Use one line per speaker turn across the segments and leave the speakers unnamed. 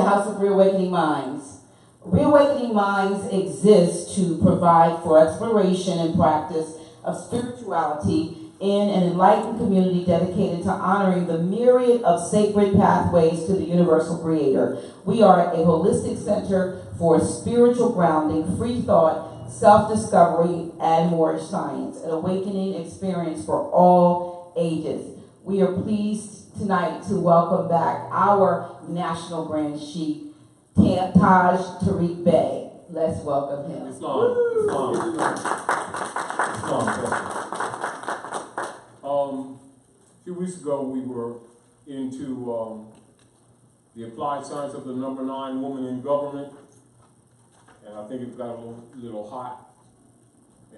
House of Reawakening Minds. Reawakening Minds exists to provide for exploration and practice of spirituality in an enlightened community dedicated to honoring the myriad of sacred pathways to the universal creator. We are a holistic center for spiritual grounding, free thought, self-discovery, and more science, an awakening experience for all ages. We are pleased tonight to welcome back our National Grand Sheikh, Taj Tariq Bey. Let's welcome him.
Islam. A few weeks ago, we were into the applied science of the number 9 woman in government, and I think it got a little hot,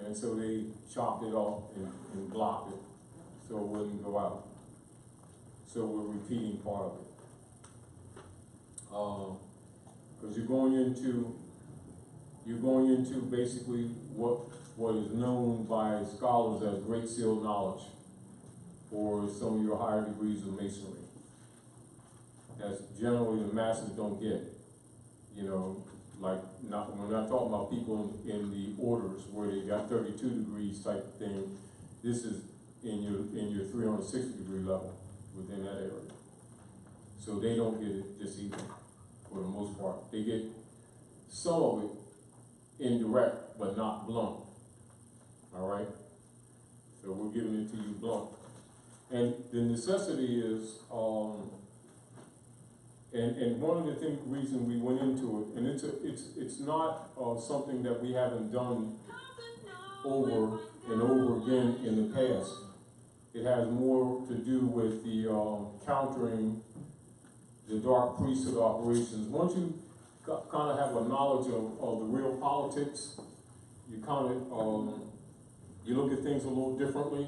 and so they chopped it off and blocked it so it wouldn't go out. So we're repeating part of it. Because you're going into basically what is known by scholars as great seal knowledge, or some of your higher degrees of masonry. That's generally the masses don't get. You know, like we're not talking about people in the orders where they got 32 degrees type thing. This is in your 360 degree level within that area. So they don't get it this either, for the most part. They get some of it indirect, but not blunt. All right? So we're giving it to you blunt. And the necessity is, and one of the reason we went into it, and it's not something that we haven't done over and over again in the past. It has more to do with the countering the dark priesthood operations. Once you kind of have a knowledge of the real politics, you kind of you look at things a little differently.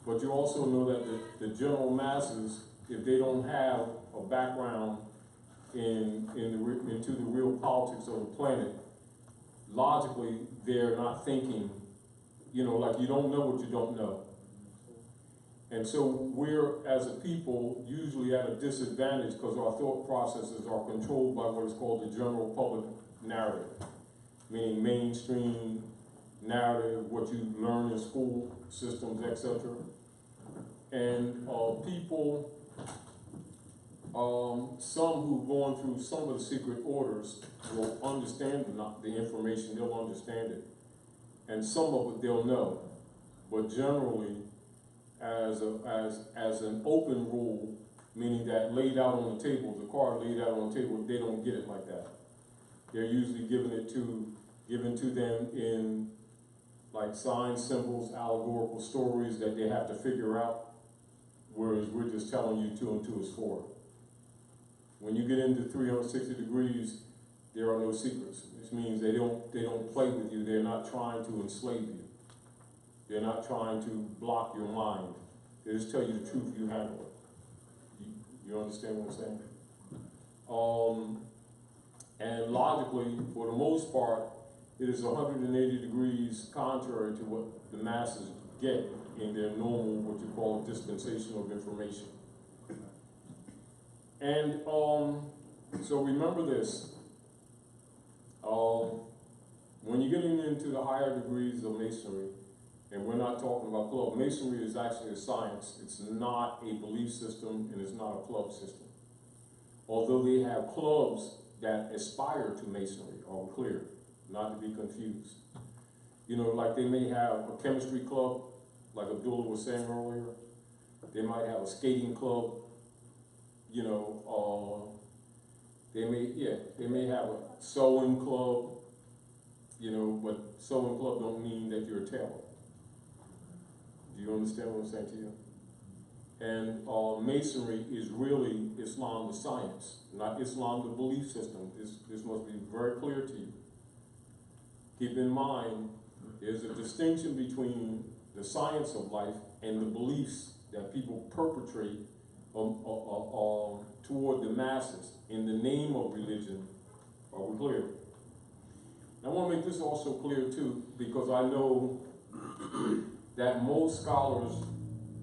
But you also know that the general masses, if they don't have a background into the real politics of the planet, logically they're not thinking. You know, like you don't know what you don't know. And so we're, as a people, usually at a disadvantage because our thought processes are controlled by what is called the general public narrative, meaning mainstream narrative, what you learn in school systems, etc. And people, some who've gone through some of the secret orders will understand the information, they'll understand it. And some of it they'll know. But generally, as an open rule, meaning that laid out on the table, the card laid out on the table, they don't get it like that. They're usually given to them in like signs, symbols, allegorical stories that they have to figure out, whereas we're just telling you 2 and 2 is 4. When you get into 360 degrees, there are no secrets. Which means they don't play with you. They're not trying to enslave you. They're not trying to block your mind. They just tell you the truth, you handle it. You understand what I'm saying? And logically, for the most part, it is 180 degrees contrary to what the masses get in their normal, what you call dispensation of information. And so remember this. When you're getting into the higher degrees of masonry, and we're not talking about club, masonry is actually a science. It's not a belief system, and it's not a club system. Although they have clubs that aspire to masonry, are clear, not to be confused. You know, like they may have a chemistry club, like Abdullah was saying earlier. They might have a skating club, you know, they may have a sewing club, you know, but sewing club don't mean that you're a tailor. Do you understand what I'm saying to you? And masonry is really Islam the science, not Islam the belief system. This must be very clear to you. Keep in mind, there's a distinction between the science of life and the beliefs that people perpetrate toward the masses in the name of religion. Are we clear? I want to make this also clear too, because I know that most scholars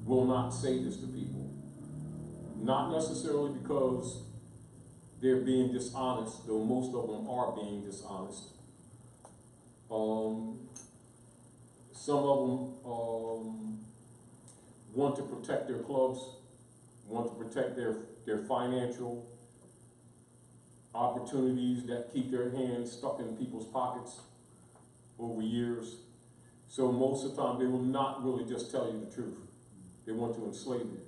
will not say this to people. Not necessarily because they're being dishonest, though most of them are being dishonest. Some of them want to protect their clubs, want to protect their financial opportunities that keep their hands stuck in people's pockets over years. So most of the time, they will not really just tell you the truth. They want to enslave you.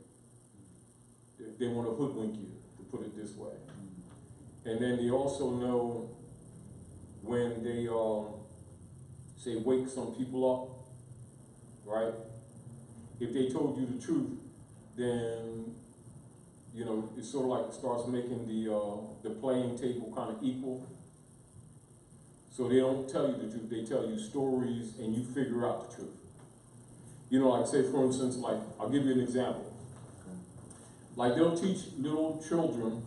They want to hoodwink you, to put it this way. And then they also know when they say wake some people up, right? If they told you the truth, then you know it's sort of like it starts making the playing table kind of equal. So they don't tell you the truth; they tell you stories, and you figure out the truth. You know, like say for instance, like I'll give you an example. Like they'll teach little children,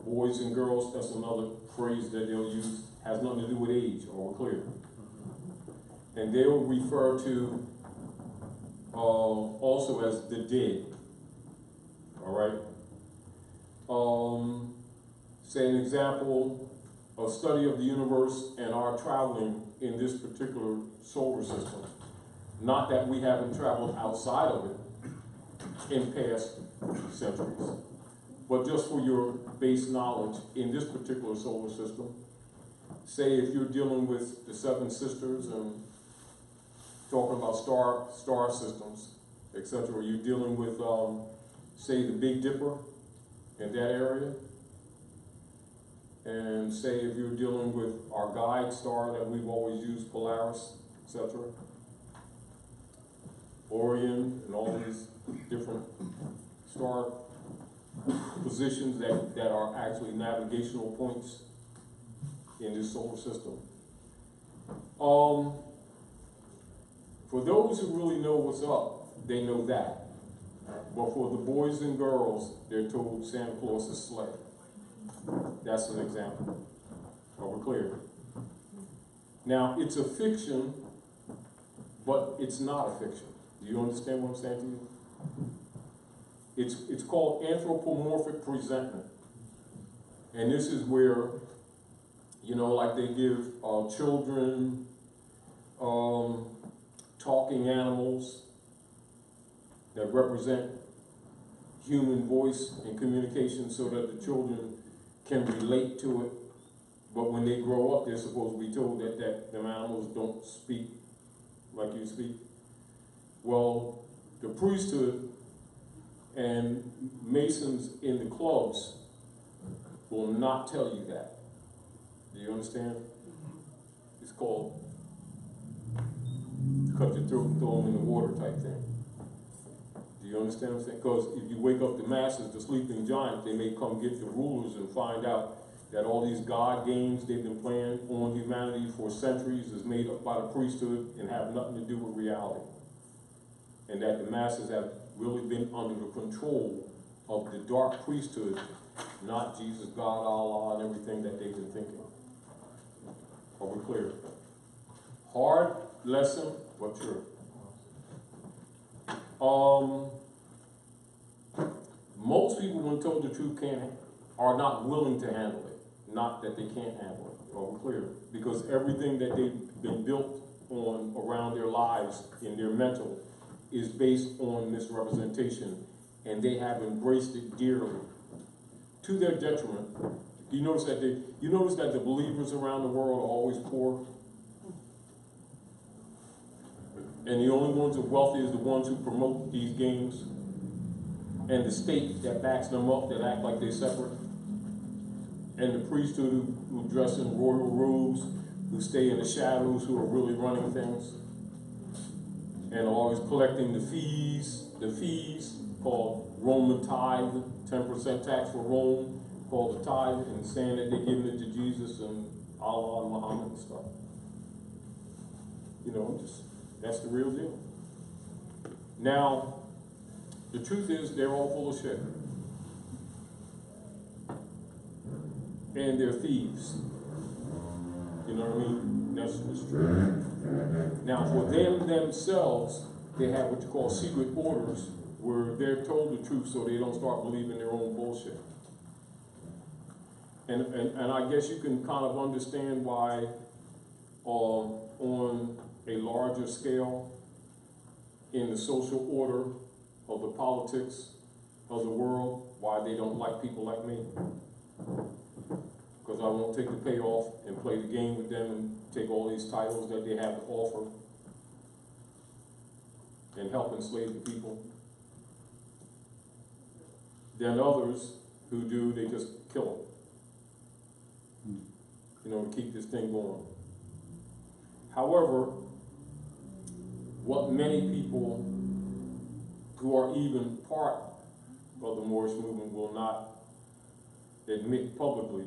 boys and girls. That's another phrase that they'll use. Has nothing to do with age, or we're clear. And they'll refer to also as the dead. All right. Say an example, a study of the universe and our traveling in this particular solar system. Not that we haven't traveled outside of it in past centuries, but just for your base knowledge in this particular solar system. Say if you're dealing with the Seven Sisters and talking about star systems, etc. You're dealing with, say, the Big Dipper in that area. And say if you're dealing with our guide star that we've always used, Polaris, etc. Orion, and all these different star positions that are actually navigational points in this solar system. For those who really know what's up, they know that. But for the boys and girls, they're told Santa Claus is sleigh. That's an example. Are we clear? Now, it's a fiction, but it's not a fiction. Do you understand what I'm saying to you? It's called anthropomorphic presentment. And this is where, you know, like they give children talking animals that represent human voice and communication so that the children can relate to it. But when they grow up, they're supposed to be told that them animals don't speak like you speak. Well, the priesthood and Masons in the clubs will not tell you that. Do you understand? It's called cut your throat and throw them in the water type thing. Do you understand what I'm saying? Because if you wake up the masses, the sleeping giants, they may come get the rulers and find out that all these God games they've been playing on humanity for centuries is made up by the priesthood and have nothing to do with reality. And that the masses have really been under the control of the dark priesthood, not Jesus, God, Allah, and everything that they've been thinking. Are we clear? Hard lesson, but true. Most people, when told the truth, are not willing to handle it. Not that they can't handle it. Are we clear? Because everything that they've been built on around their lives in their mental is based on misrepresentation, and they have embraced it dearly to their detriment. You notice that the believers around the world are always poor, and the only ones who are wealthy is the ones who promote these games, and the state that backs them up, that act like they're separate, and the priesthood who dress in royal robes, who stay in the shadows, who are really running things, and are always collecting the fees called Roman tithe, 10% tax for Rome, called the tithe, and saying that they're giving it to Jesus and Allah and Muhammad and stuff. You know, that's the real deal. Now, the truth is they're all full of shit. And they're thieves. You know what I mean? That's true. Now, for them themselves, they have what you call secret orders, where they're told the truth so they don't start believing their own bullshit. And I guess you can kind of understand why, on a larger scale, in the social order of the politics of the world, why they don't like people like me. Because I won't take the payoff and play the game with them and take all these titles that they have to offer and help enslave the people. Then others who do, they just kill them, you know, to keep this thing going. However, what many people who are even part of the Moorish movement will not admit publicly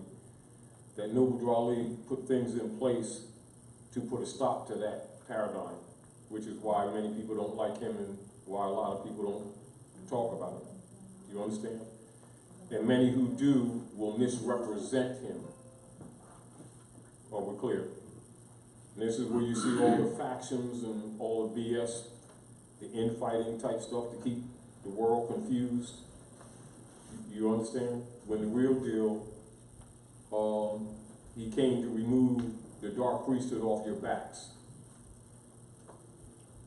that Noble Drew Ali put things in place to put a stop to that paradigm, which is why many people don't like him and why a lot of people don't talk about him. Do you understand? And many who do will misrepresent him. Are we clear? And this is where you see all the factions and all the BS, the infighting type stuff to keep the world confused. You understand? When the real deal, he came to remove the dark priesthood off your backs.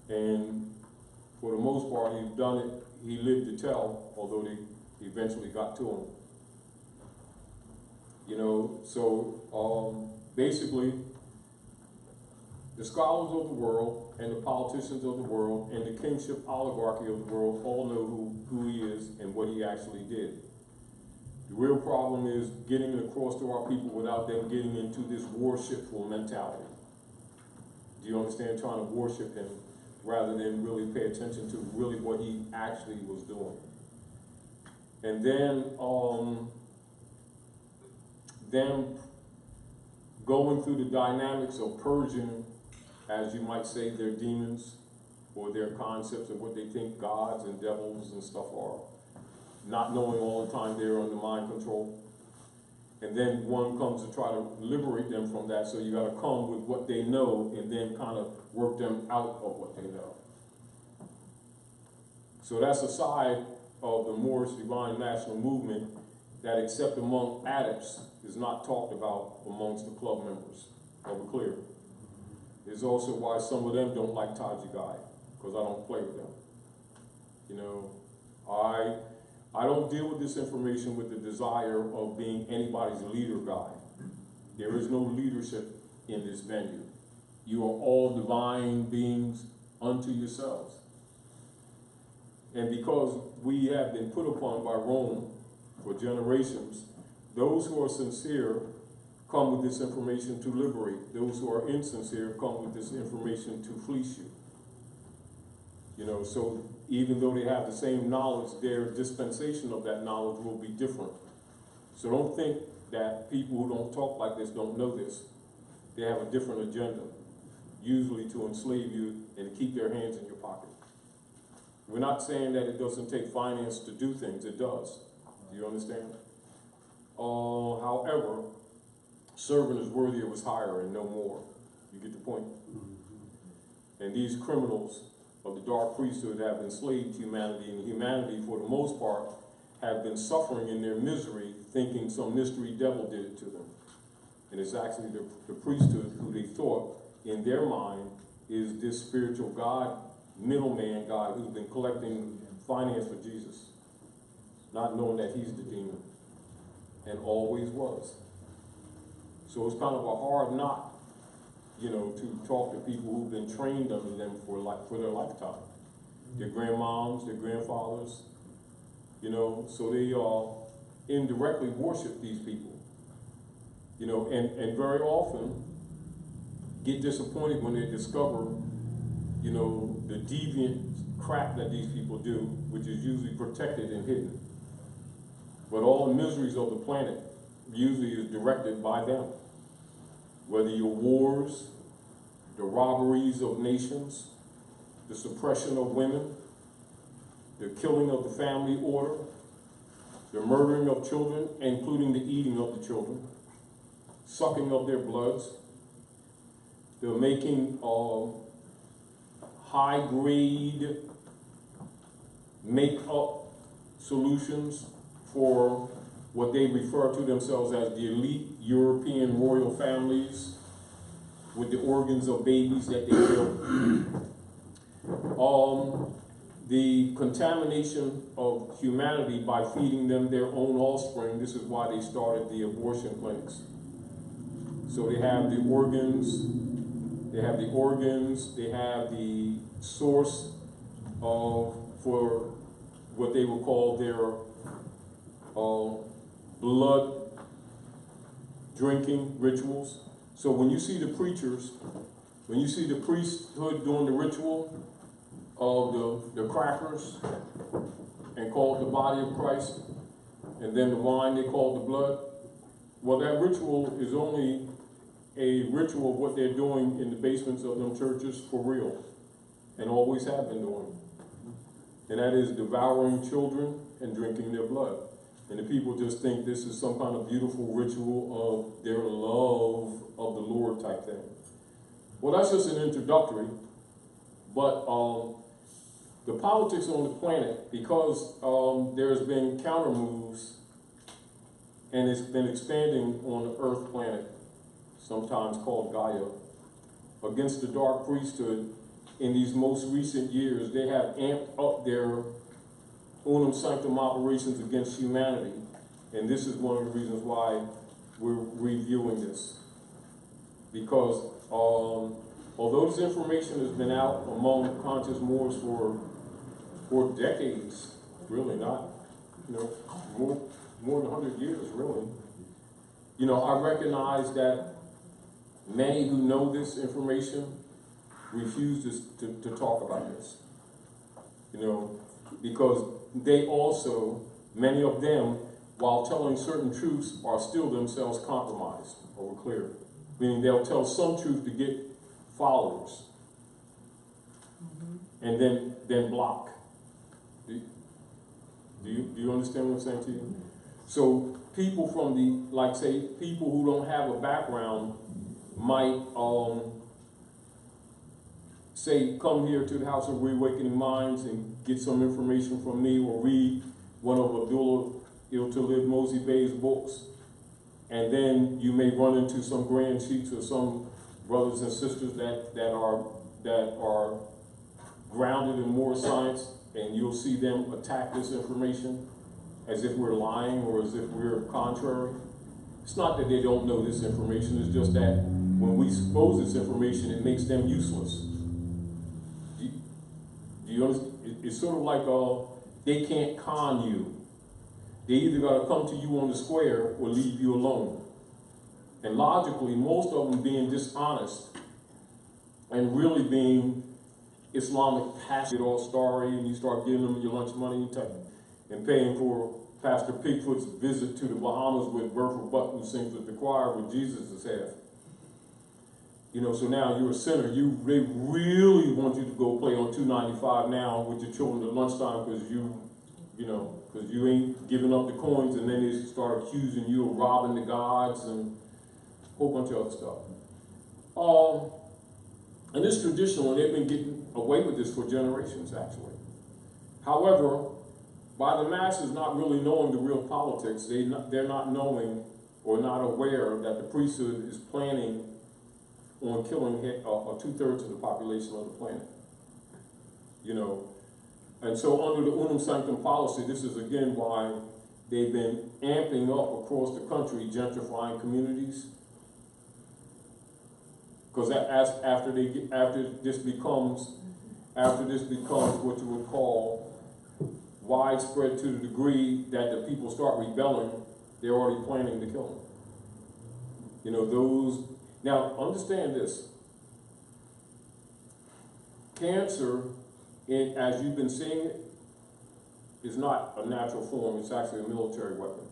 And for the most part, he's done it. He lived to tell, although they eventually got to him. You know, so basically, the scholars of the world and the politicians of the world and the kingship oligarchy of the world all know who he is and what he actually did. The real problem is getting it across to our people without them getting into this worshipful mentality. Do you understand? Trying to worship him rather than really pay attention to really what he actually was doing. And then them going through the dynamics of purging, as you might say, their demons or their concepts of what they think gods and devils and stuff are. Not knowing all the time they're under mind control. And then one comes to try to liberate them from that, so you gotta come with what they know and then kind of work them out of what they know. So that's a side of the Moorish Divine National Movement that, except among adepts, is not talked about amongst the club members. Are we clear? It's also why some of them don't like Taji Guy, because I don't play with them. You know, I don't deal with this information with the desire of being anybody's leader guy. There is no leadership in this venue. You are all divine beings unto yourselves. And because we have been put upon by Rome for generations, those who are sincere come with this information to liberate. Those who are insincere come with this information to fleece you. You know, so even though they have the same knowledge, their dispensation of that knowledge will be different. So don't think that people who don't talk like this don't know this. They have a different agenda, usually to enslave you and keep their hands in your pocket. We're not saying that it doesn't take finance to do things. It does. Do you understand? However, servant is worthy of his hire and no more. You get the point? And these criminals of the dark priesthood have enslaved humanity, and humanity, for the most part, have been suffering in their misery, thinking some mystery devil did it to them. And it's actually the priesthood who they thought, in their mind, is this spiritual God, middleman God, who's been collecting finance for Jesus, not knowing that he's the demon, and always was. So it's kind of a hard knock, you know, to talk to people who've been trained under them for their lifetime. Their grandmoms, their grandfathers, you know, so they indirectly worship these people, you know, and very often get disappointed when they discover, you know, the deviant crap that these people do, which is usually protected and hidden. But all the miseries of the planet usually is directed by them. Whether your wars, the robberies of nations, the suppression of women, the killing of the family order, the murdering of children, including the eating of the children, sucking of their bloods, the making of high-grade make-up solutions for what they refer to themselves as the elite European royal families with the organs of babies that they kill. The contamination of humanity by feeding them their own offspring. This is why they started the abortion clinics. So they have the organs, they have the source for what they would call their blood drinking rituals. So when you see the preachers, when you see the priesthood doing the ritual of the crackers and call it the body of Christ, and then the wine they call the blood, well, that ritual is only a ritual of what they're doing in the basements of them churches for real, and always have been doing. And that is devouring children and drinking their blood. And the people just think this is some kind of beautiful ritual of their love of the Lord type thing. Well, that's just an introductory, but the politics on the planet, because there's been counter moves and it's been expanding on the Earth planet, sometimes called Gaia, against the dark priesthood. In these most recent years, they have amped up their unum sanctum operations against humanity. And this is one of the reasons why we're reviewing this. Because although this information has been out among conscious Moors for decades, really not, more than 100 years, really. I recognize that many who know this information refuse to talk about this, because they also, many of them, while telling certain truths, are still themselves compromised, over clear. Meaning they'll tell some truth to get followers, and then block. Do you understand what I'm saying to you? So people from people who don't have a background might say, come here to the House of Reawakening Minds and get some information from me, or read one of Abdullah Iltalib Mosi Bey's books, and then you may run into some grand sheiks or some brothers and sisters that are grounded in more science, and you'll see them attack this information as if we're lying or as if we're contrary. It's not that they don't know this information, it's just that when we expose this information, it makes them useless. Do you understand? It's sort of like they can't con you. They either got to come to you on the square or leave you alone. And logically, most of them being dishonest and really being Islamic passionate all starry, and you start giving them your lunch money and paying for Pastor Pigfoot's visit to the Bahamas with Bertha Buck, who sings with the choir with Jesus is half. So now you're a sinner. They really want you to go play on 295 now with your children at lunchtime because you ain't giving up the coins, and then they start accusing you of robbing the gods and a whole bunch of other stuff. And this traditional, they've been getting away with this for generations, actually. However, by the masses not really knowing the real politics, they're not knowing or not aware that the priesthood is planning on killing 2/3 of the population of the planet. And so under the unum sanctum policy, this is again why they've been amping up across the country, gentrifying communities. Because after this becomes what you would call widespread to the degree that the people start rebelling, they're already planning to kill them. Now understand this. Cancer, as you've been seeing it, is not a natural form, it's actually a military weapon.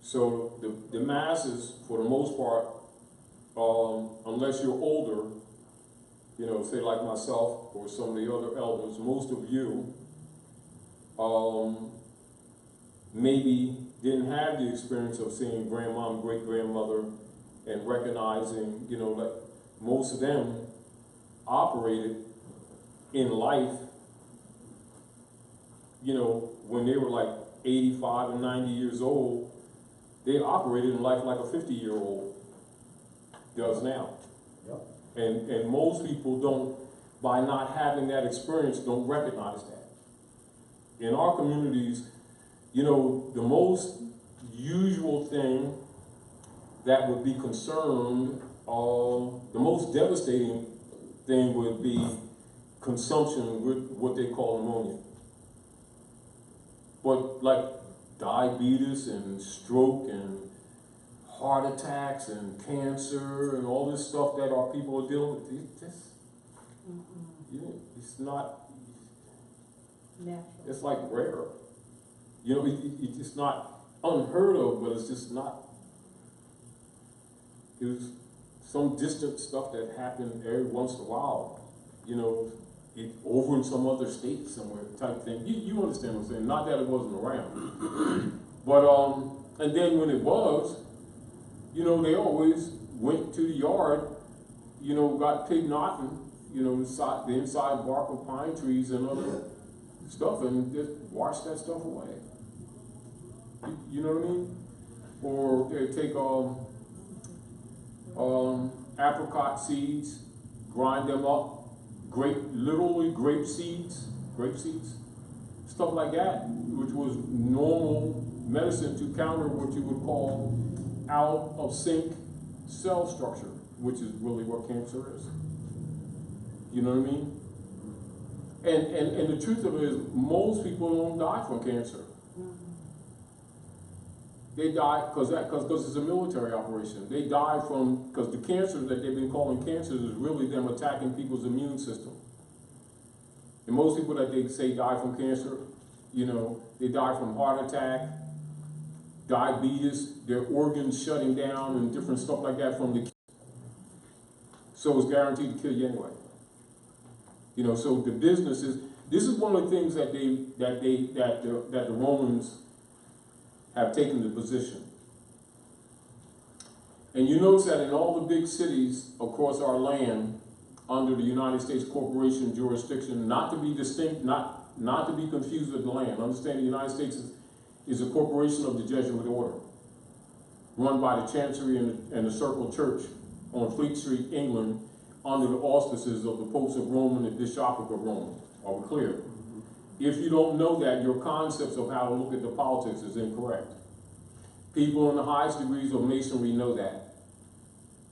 So the masses, for the most part, unless you're older, say like myself or some of the other elders, most of you maybe didn't have the experience of seeing grandmom, great-grandmother, and recognizing, that most of them operated in life, when they were like 85 and 90 years old, they operated in life like a 50-year-old does now.
Yep.
And most people don't, by not having that experience, don't recognize that. In our communities, you know, the most usual thing that would be concerned, the most devastating thing would be consumption with what they call pneumonia. But like diabetes and stroke and heart attacks and cancer and all this stuff that our people are dealing with, it's not
natural.
It's like rare. You know, it's not unheard of, but it's just not. It was some distant stuff that happened every once in a while. You know, over in some other state somewhere type thing. You understand what I'm saying? Not that it wasn't around. But, and then when it was, you know, they always went to the yard, you know, got pig knotting, you know, the inside bark of pine trees and other stuff, and just wash that stuff away. You know what I mean? Or they take apricot seeds, grind them up, literally grape seeds, stuff like that, which was normal medicine to counter what you would call out of sync cell structure, which is really what cancer is. You know what I mean? And the truth of it is, most people don't die from cancer. They die because it's a military operation. They die from, because the cancer that they've been calling cancers is really them attacking people's immune system. And most people that they say die from cancer, you know, they die from heart attack, diabetes, their organs shutting down and different stuff like that from the. So it's guaranteed to kill you anyway. You know, so the business is, this is one of the things that the Romans have taken the position. And you notice that in all the big cities across our land, under the United States corporation jurisdiction, not to be distinct, not to be confused with the land. Understand the United States is a corporation of the Jesuit order, run by the Chancery and the Circle Church on Fleet Street, England, under the auspices of the Popes of Rome and the Bishopric of Rome. Are we clear? Mm-hmm. If you don't know that, your concepts of how to look at the politics is incorrect. People in the highest degrees of masonry know that.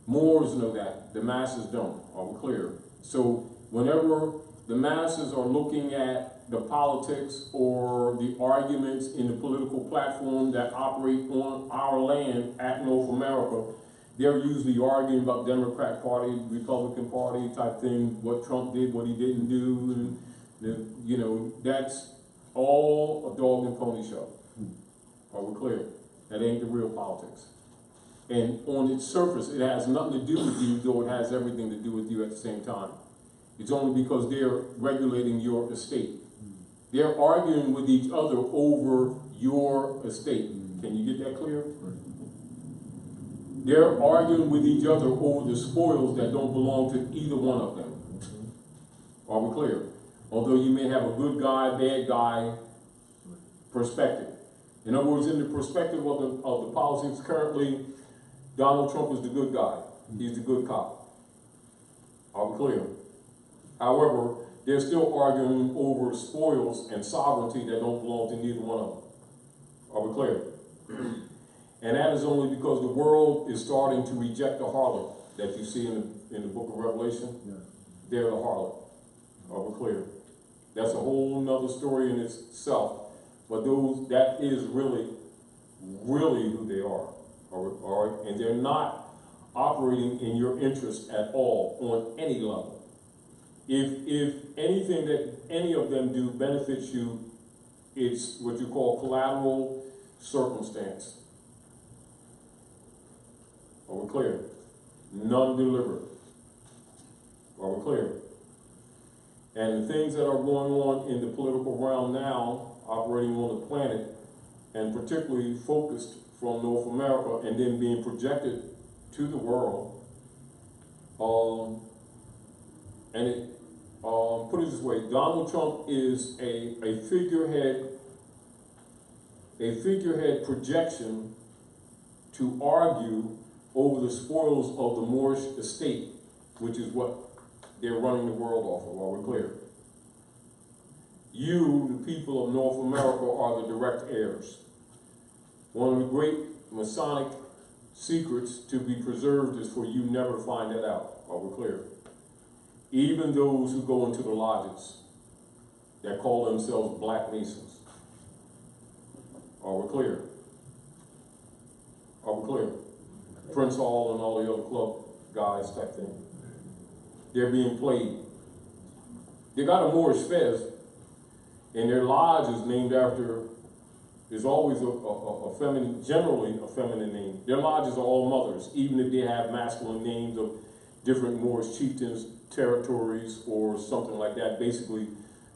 Moors know that. The masses don't. Are we clear? So whenever the masses are looking at the politics or the arguments in the political platform that operate on our land at North America, they're usually arguing about Democrat Party, Republican Party type thing, what Trump did, what he didn't do, and you know, that's all a dog and pony show. Are we clear? That ain't the real politics. And on its surface, it has nothing to do with you, though it has everything to do with you at the same time. It's only because they're regulating your estate. They're arguing with each other over your estate. Can you get that clear? They're arguing with each other over the spoils that don't belong to either one of them. Are we clear? Although you may have a good guy, bad guy perspective. In other words, in the perspective of the politics currently, Donald Trump is the good guy. He's the good cop. Are we clear? However, they're still arguing over spoils and sovereignty that don't belong to neither one of them. Are we clear? And that is only because the world is starting to reject the harlot that you see in the book of Revelation. Yeah. They're the harlot. Are we clear? That's a whole nother story in itself. But that is really who they are. All right? And they're not operating in your interest at all on any level. If anything that any of them do benefits you, it's what you call collateral circumstance. Are we clear? None delivered. Are we clear? And the things that are going on in the political realm now, operating on the planet, and particularly focused from North America and then being projected to the world, and it, put it this way, Donald Trump is a figurehead a figurehead projection to argue over the spoils of the Moorish estate, which is what they're running the world off of, are we clear? You, the people of North America, are the direct heirs. One of the great Masonic secrets to be preserved is for you never find that out, are we clear? Even those who go into the lodges that call themselves Black Masons. Are we clear? Are we clear? Prince Hall and all the other club guys type thing. They're being played. They got a Moorish fez, and their lodge is named after, there's always a feminine, generally a feminine name. Their lodges are all mothers, even if they have masculine names of different Moorish chieftains, territories, or something like that, basically.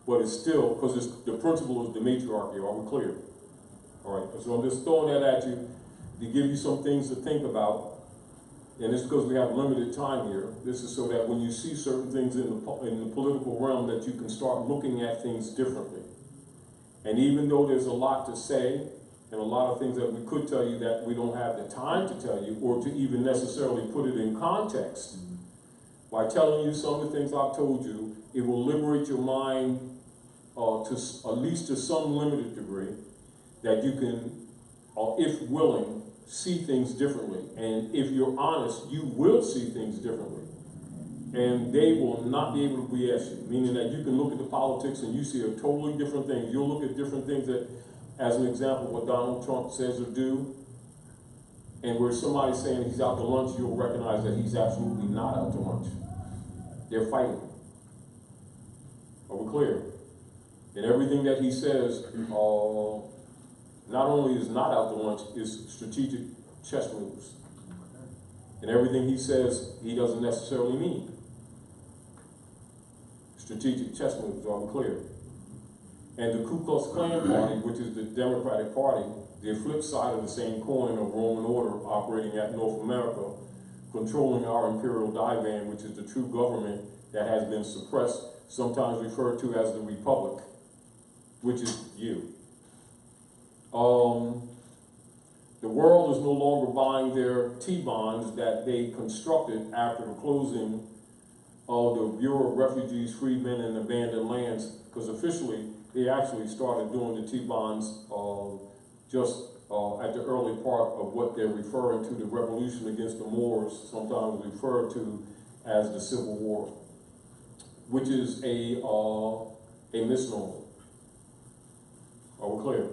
But it's still, because the principle is the matriarchy, are we clear? All right, so I'm just throwing that at you to give you some things to think about. And it's because we have limited time here. This is so that when you see certain things in the political realm, that you can start looking at things differently. And even though there's a lot to say, and a lot of things that we could tell you that we don't have the time to tell you, or to even necessarily put it in context, by telling you some of the things I've told you, it will liberate your mind to at least to some limited degree, that you can, if willing, see things differently. And if you're honest, you will see things differently. And they will not be able to BS you, meaning that you can look at the politics and you see a totally different thing. You'll look at different things that, as an example, what Donald Trump says or do, and where somebody's saying he's out to lunch, you'll recognize that he's absolutely not out to lunch. They're fighting. Are we clear? And everything that he says, not only is not out to lunch, is strategic chess moves. And everything he says, he doesn't necessarily mean. Strategic chess moves, are we clear? And the Ku Klux Klan Party, which is the Democratic Party, the flip side of the same coin of Roman order operating at North America, controlling our imperial divan, which is the true government that has been suppressed, sometimes referred to as the Republic, which is you. The world is no longer buying their T-bonds that they constructed after the closing of the Bureau of Refugees, Freedmen, and Abandoned Lands, because officially they actually started doing the T-bonds just at the early part of what they're referring to, the revolution against the Moors, sometimes referred to as the Civil War, which is a misnomer. Are we clear?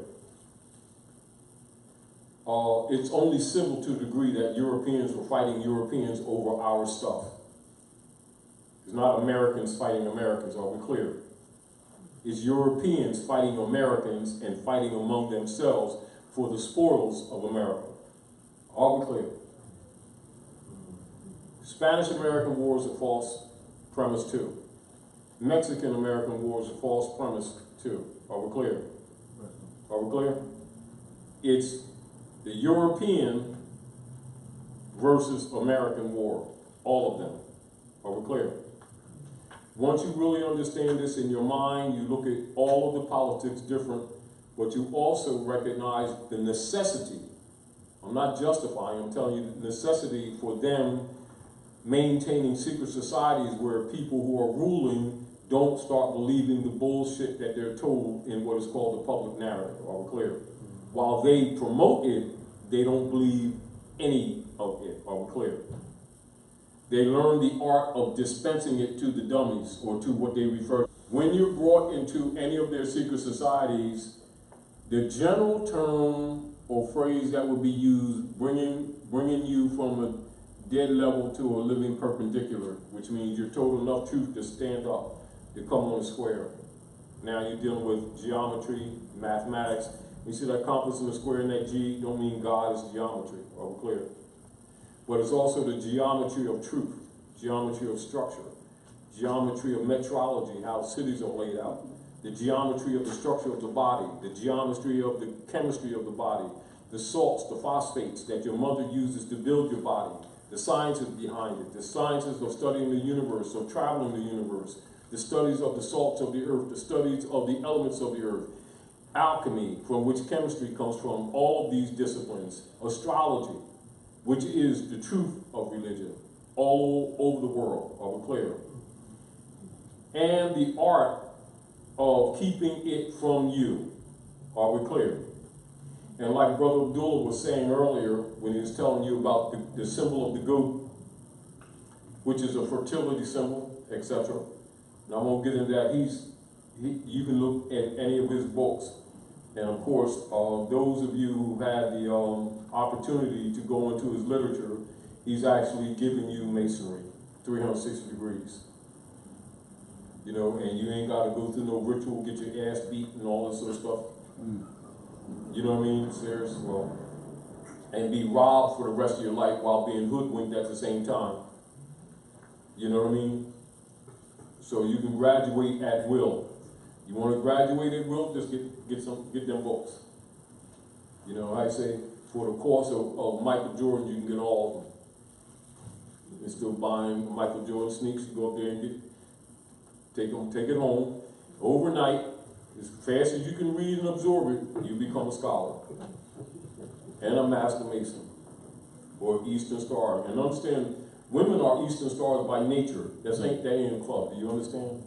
It's only civil to the degree that Europeans were fighting Europeans over our stuff. It's not Americans fighting Americans, are we clear? It's Europeans fighting Americans and fighting among themselves for the spoils of America. Are we clear? Spanish-American War is a false premise too. Mexican-American War is a false premise too. Are we clear? Are we clear? It's the European versus American war, all of them. Are we clear? Once you really understand this in your mind, you look at all of the politics different, but you also recognize the necessity. I'm not justifying, I'm telling you the necessity for them maintaining secret societies where people who are ruling don't start believing the bullshit that they're told in what is called the public narrative. Are we clear? While they promote it, they don't believe any of it. Are we clear? They learn the art of dispensing it to the dummies, or to what they refer to. When you're brought into any of their secret societies, the general term or phrase that would be used, bringing you from a dead level to a living perpendicular, which means you're told enough truth to stand up, to come on a square. Now you're dealing with geometry, mathematics. You see that compass and the square and that G don't mean God, it's geometry. Are we clear? But it's also the geometry of truth, geometry of structure, geometry of metrology, how cities are laid out, the geometry of the structure of the body, the geometry of the chemistry of the body, the salts, the phosphates that your mother uses to build your body, the sciences behind it, the sciences of studying the universe, of traveling the universe, the studies of the salts of the earth, the studies of the elements of the earth. alchemy, from which chemistry comes from, all of these disciplines, astrology, which is the truth of religion, all over the world, are we clear? And the art of keeping it from you, are we clear? And like Brother Abdullah was saying earlier, when he was telling you about the symbol of the goat, which is a fertility symbol, etc. And I won't get into that. You can look at any of his books. And of course, those of you who had the opportunity to go into his literature, he's actually giving you masonry, 360 degrees. You know, and you ain't got to go through no ritual, get your ass beat and all this sort of stuff. You know what I mean? Serious? Well, and be robbed for the rest of your life while being hoodwinked at the same time. You know what I mean? So you can graduate at will. You want to graduate at will? Just get them books. You know, I say for the cost of Michael Jordan, you can get all of them. You're still buying Michael Jordan sneaks. You go up there and take it home overnight. As fast as you can read and absorb it, you become a scholar and a master mason or Eastern Star. And understand, women are Eastern Stars by nature. That ain't a club. Do you understand?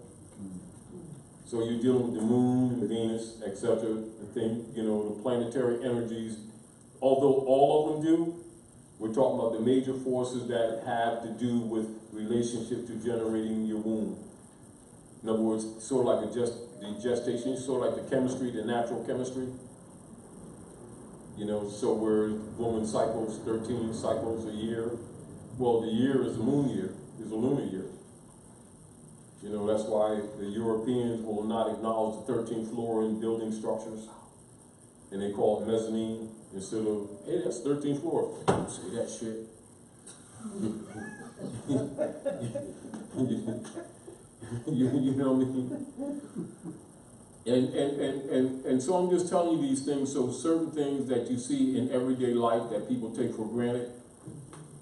So you're dealing with the moon and Venus, etc. The thing, you know, the planetary energies. Although all of them do, we're talking about the major forces that have to do with relationship to generating your womb. In other words, sort of like the gestation, sort of like the chemistry, the natural chemistry. You know, so where woman cycles 13 cycles a year. Well, the year is a moon year, is a lunar year. You know, that's why the Europeans will not acknowledge the 13th floor in building structures. And they call it mezzanine instead of, hey, that's 13th floor. Don't say that shit. You know what I mean? And so I'm just telling you these things, so certain things that you see in everyday life that people take for granted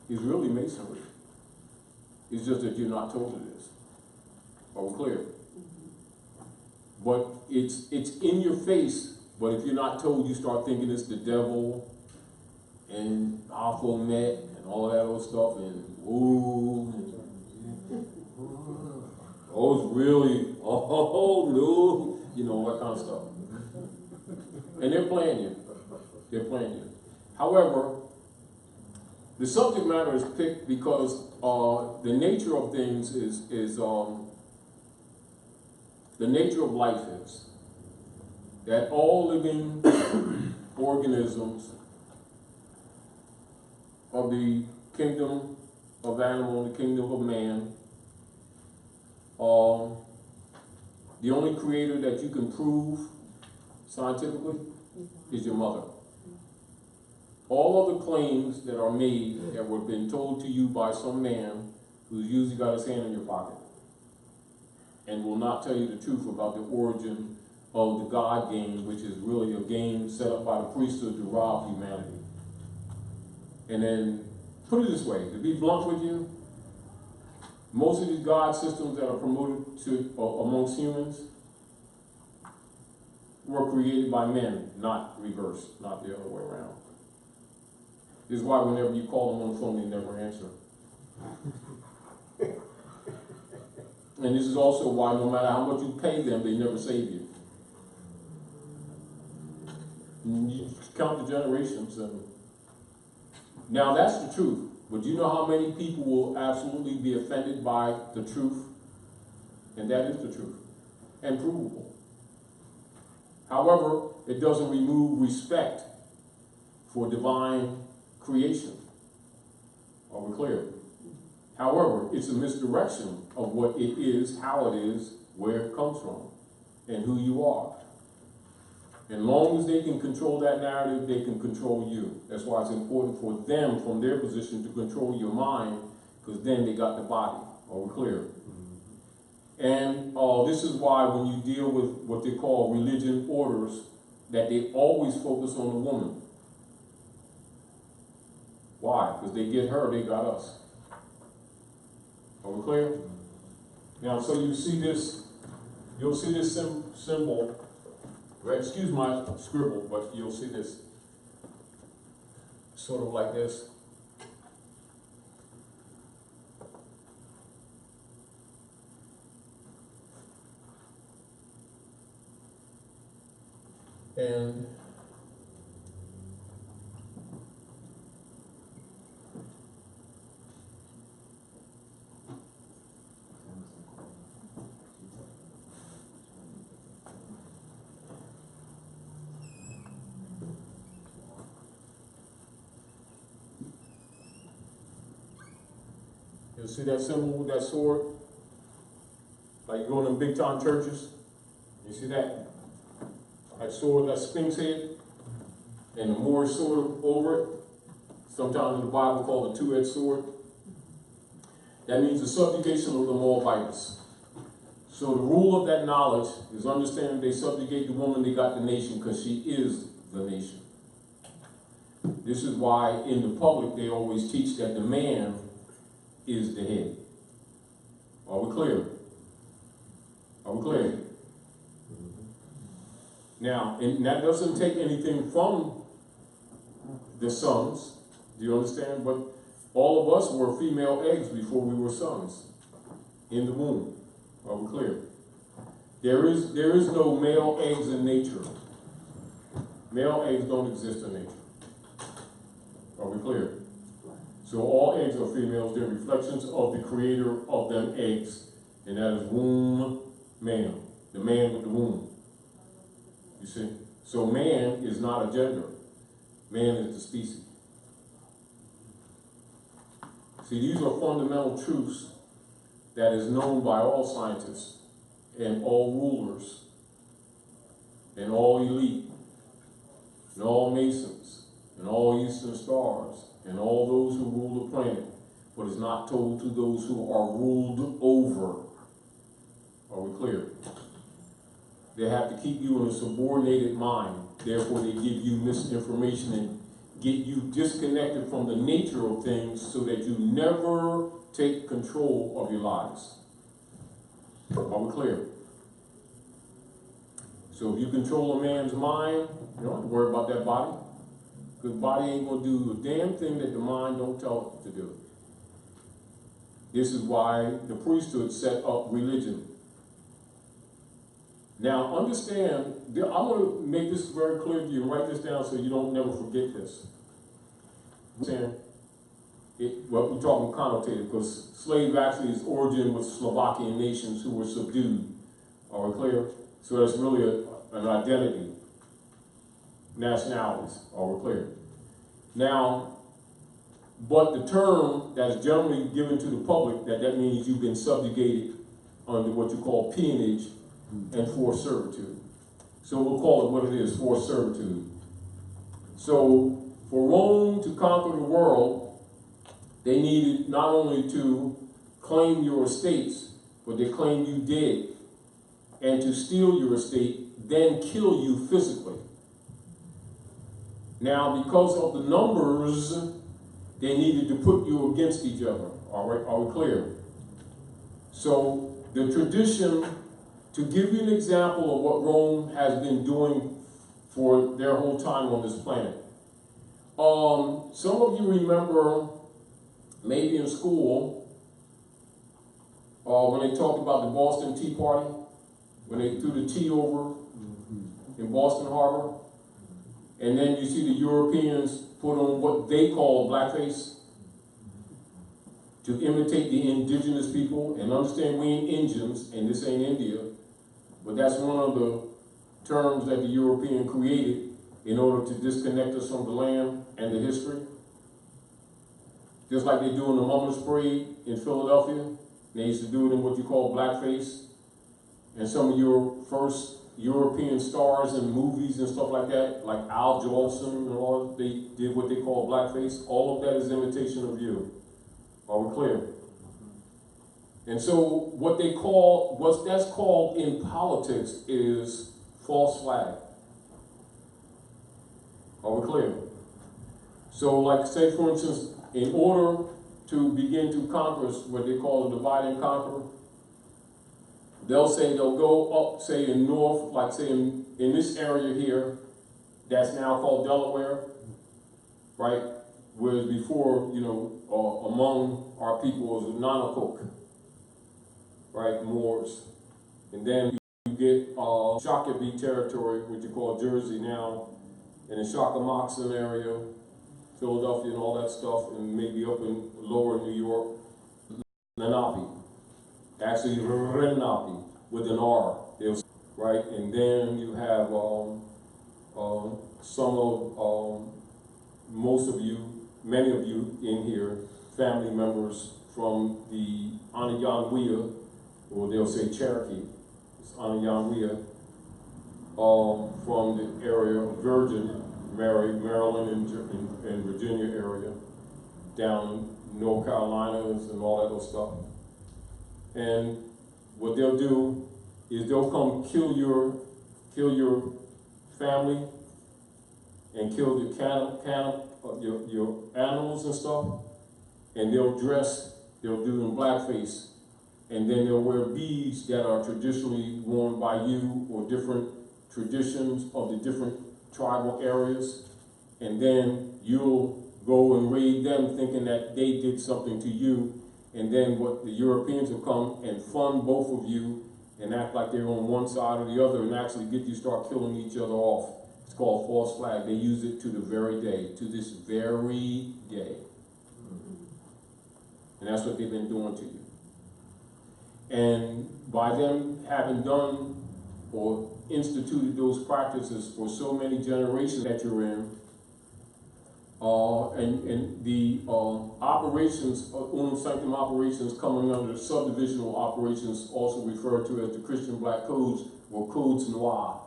is really masonry. It's just that you're not told it is. Are we clear? But it's in your face, but if you're not told, you start thinking it's the devil and Baphomet and all that other stuff, and ooh, oh, it's really, oh no, you know, that kind of stuff. And they're playing you. They're playing you. However, the subject matter is picked because the nature of things is the nature of life is that all living organisms of the kingdom of animal, the kingdom of man, the only creator that you can prove scientifically is your mother. All other claims that are made that were been told to you by some man who's usually got his hand in your pocket and will not tell you the truth about the origin of the God game, which is really a game set up by the priesthood to rob humanity. And then, put it this way, to be blunt with you, most of these God systems that are promoted to amongst humans were created by men, not reversed, not the other way around. This is why whenever you call them on the phone, they never answer. And this is also why no matter how much you pay them, they never save you. You count the generations. And now that's the truth. But you know how many people will absolutely be offended by the truth? And that is the truth. And provable. However, it doesn't remove respect for divine creation. Are we clear? However, it's a misdirection of what it is, how it is, where it comes from, and who you are. And long as they can control that narrative, they can control you. That's why it's important for them, from their position, to control your mind, because then they got the body. Are we clear? And this is why when you deal with what they call religion orders, that they always focus on the woman. Why? Because they get her, they got us. Are we clear? Now, so you see this, you'll see this symbol Excuse my scribble, but you'll see this. Sort of like this. And you'll see that symbol with that sword? Like you go in them big time churches. You see that? That sword, that sphinx head, and the Moorish sword over it. Sometimes in the Bible called a two-edged sword. That means the subjugation of the Moabites. So the rule of that knowledge is understanding they subjugate the woman, they got the nation, because she is the nation. This is why in the public they always teach that the man is the head. Are we clear? Are we clear? Now, and that doesn't take anything from the sons, do you understand? But all of us were female eggs before we were sons in the womb. Are we clear? There is no male eggs in nature. Male eggs don't exist in nature. Are we clear? So all eggs are females. They're reflections of the creator of them eggs, and that is womb man, the man with the womb. You see? So man is not a gender. Man is the species. See, these are fundamental truths that is known by all scientists and all rulers and all elite and all masons and all eastern stars and all those who rule the planet, but is not told to those who are ruled over. Are we clear? They have to keep you in a subordinated mind. Therefore, they give you misinformation and get you disconnected from the nature of things so that you never take control of your lives. Are we clear? So if you control a man's mind, you don't have to worry about that body. Because the body ain't going to do a damn thing that the mind don't tell it to do. This is why the priesthood set up religion. Now, understand, I want to make this very clear to you and write this down so you don't never forget this. Well, we're talking connotated because slave actually is origin with Slovakian nations who were subdued. Are we clear? So that's really an identity. Nationalities. Are we clear? Now, but the term that's generally given to the public, that means you've been subjugated under what you call peonage and forced servitude. So we'll call it what it is, forced servitude. So for Rome to conquer the world, they needed not only to claim your estates, but they claimed you dead, and to steal your estate, then kill you physically. Now, because of the numbers, they needed to put you against each other. All right, are we clear? So the tradition, to give you an example of what Rome has been doing for their whole time on this planet. Some of you remember, maybe in school, when they talked about the Boston Tea Party, when they threw the tea over in Boston Harbor, and then you see the Europeans put on what they call blackface to imitate the indigenous people, and understand we ain't Indians, and this ain't India, but that's one of the terms that the European created in order to disconnect us from the land and the history. Just like they do in the Mummers Parade in Philadelphia. They used to do it in what you call blackface. And some of your first European stars in movies and stuff like that, like Al Jolson and all, they did what they call blackface. All of that is imitation of you. Are we clear? And so what that's called in politics is false flag. Are we clear? So like say for instance, in order to begin to conquer what they call a divide and conquer, They'll say they'll go up, say in north, like say in this area here, that's now called Delaware, right? Whereas before, you know, among our people was Nanacoke, right, Moors. And then you get Shakopee territory, which you call Jersey now, and the Shakamoxon area, Philadelphia and all that stuff, and maybe up in lower New York, Lenape. Actually, Lenape with an R, right? And then you have some of, most of you, many of you in here, family members from the Anayanwea, or they'll say Cherokee, it's Anayanwea, from the area of Virgin, Maryland and Virginia area, down North Carolina and all that other stuff. And what they'll do is they'll come kill your family and kill your animals and stuff, and they'll do them blackface, and then they'll wear beads that are traditionally worn by you or different traditions of the different tribal areas, and then you'll go and raid them thinking that they did something to you, and then what the Europeans will come and fund both of you and act like they're on one side or the other and actually get you start killing each other off. It's called false flag. They use it to the very day, to this very day. And that's what they've been doing to you. And by them having done or instituted those practices for so many generations that you're in, and the operations, unum sanctum operations coming under subdivisional operations, also referred to as the Christian Black Codes, or Codes Noir,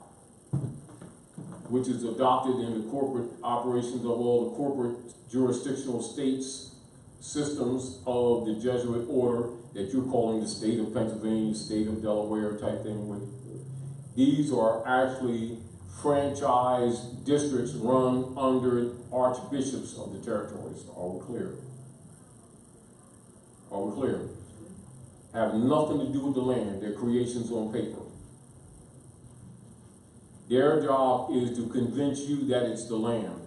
which is adopted in the corporate operations of all the corporate jurisdictional states, systems of the Jesuit order that you're calling the state of Pennsylvania, state of Delaware type thing. These are actually franchise districts run under archbishops of the territories. Are we clear? Are we clear? Have nothing to do with the land. They're creations on paper. Their job is to convince you that it's the land.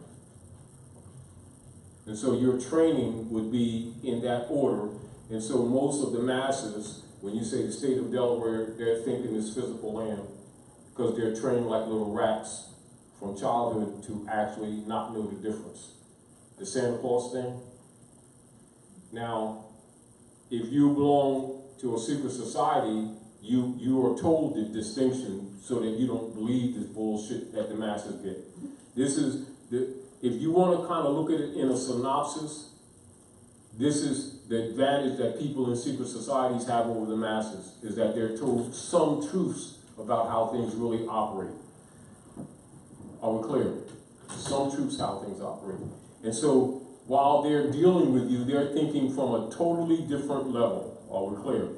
And so your training would be in that order. And so most of the masses, when you say the state of Delaware, they're thinking it's physical land, because they're trained like little rats from childhood to actually not know the difference. The Santa Claus thing. Now, if you belong to a secret society, you are told the distinction so that you don't believe this bullshit that the masses get. This is if you want to kind of look at it in a synopsis, this is the advantage that people in secret societies have over the masses, is that they're told some truths about how things really operate. Are we clear? Some truths how things operate. And so while they're dealing with you, they're thinking from a totally different level. Are we clear?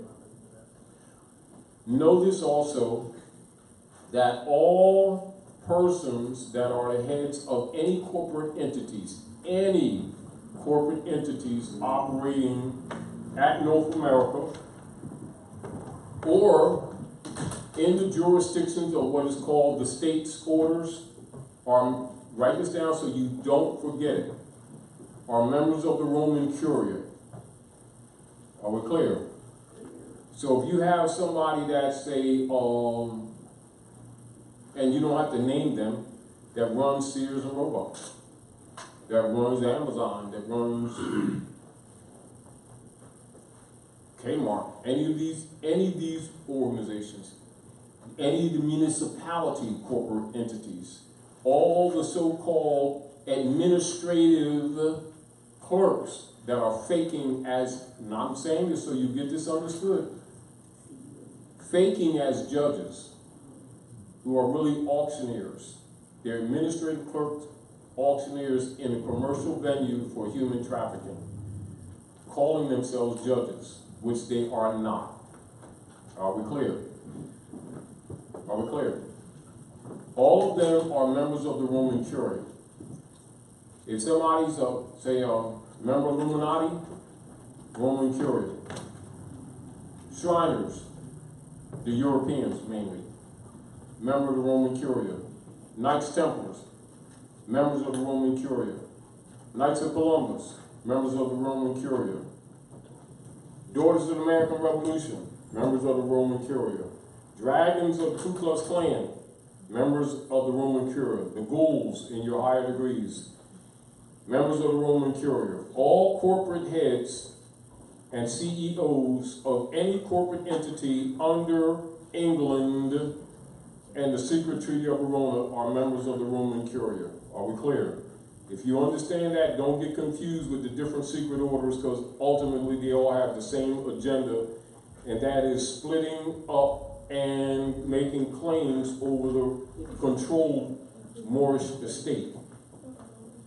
Notice also that all persons that are the heads of any corporate entities operating at North America or in the jurisdictions of what is called the state's orders, are, write this down so you don't forget it, are members of the Roman Curia. Are we clear? So if you have somebody that say, and you don't have to name them, that runs Sears and Roebuck, that runs Amazon, that runs Kmart, any of these organizations, any of the municipality corporate entities, all the so-called administrative clerks that are faking as, and I'm saying this so you get this understood, faking as judges, who are really auctioneers. They're administrative clerks, auctioneers in a commercial venue for human trafficking, calling themselves judges, which they are not. Are we clear? Are we clear? All of them are members of the Roman Curia. If somebody's, say, member of Illuminati, Roman Curia. Shriners, the Europeans mainly, member of the Roman Curia. Knights Templars, members of the Roman Curia. Knights of Columbus, members of the Roman Curia. Daughters of the American Revolution, members of the Roman Curia. Dragons of the Ku Klux Klan, members of the Roman Curia. The ghouls in your higher degrees, members of the Roman Curia. All corporate heads and CEOs of any corporate entity under England and the secret treaty of Verona are members of the Roman Curia. Are we clear? If you understand that, don't get confused with the different secret orders, because ultimately they all have the same agenda, and that is splitting up and making claims over the controlled Moorish estate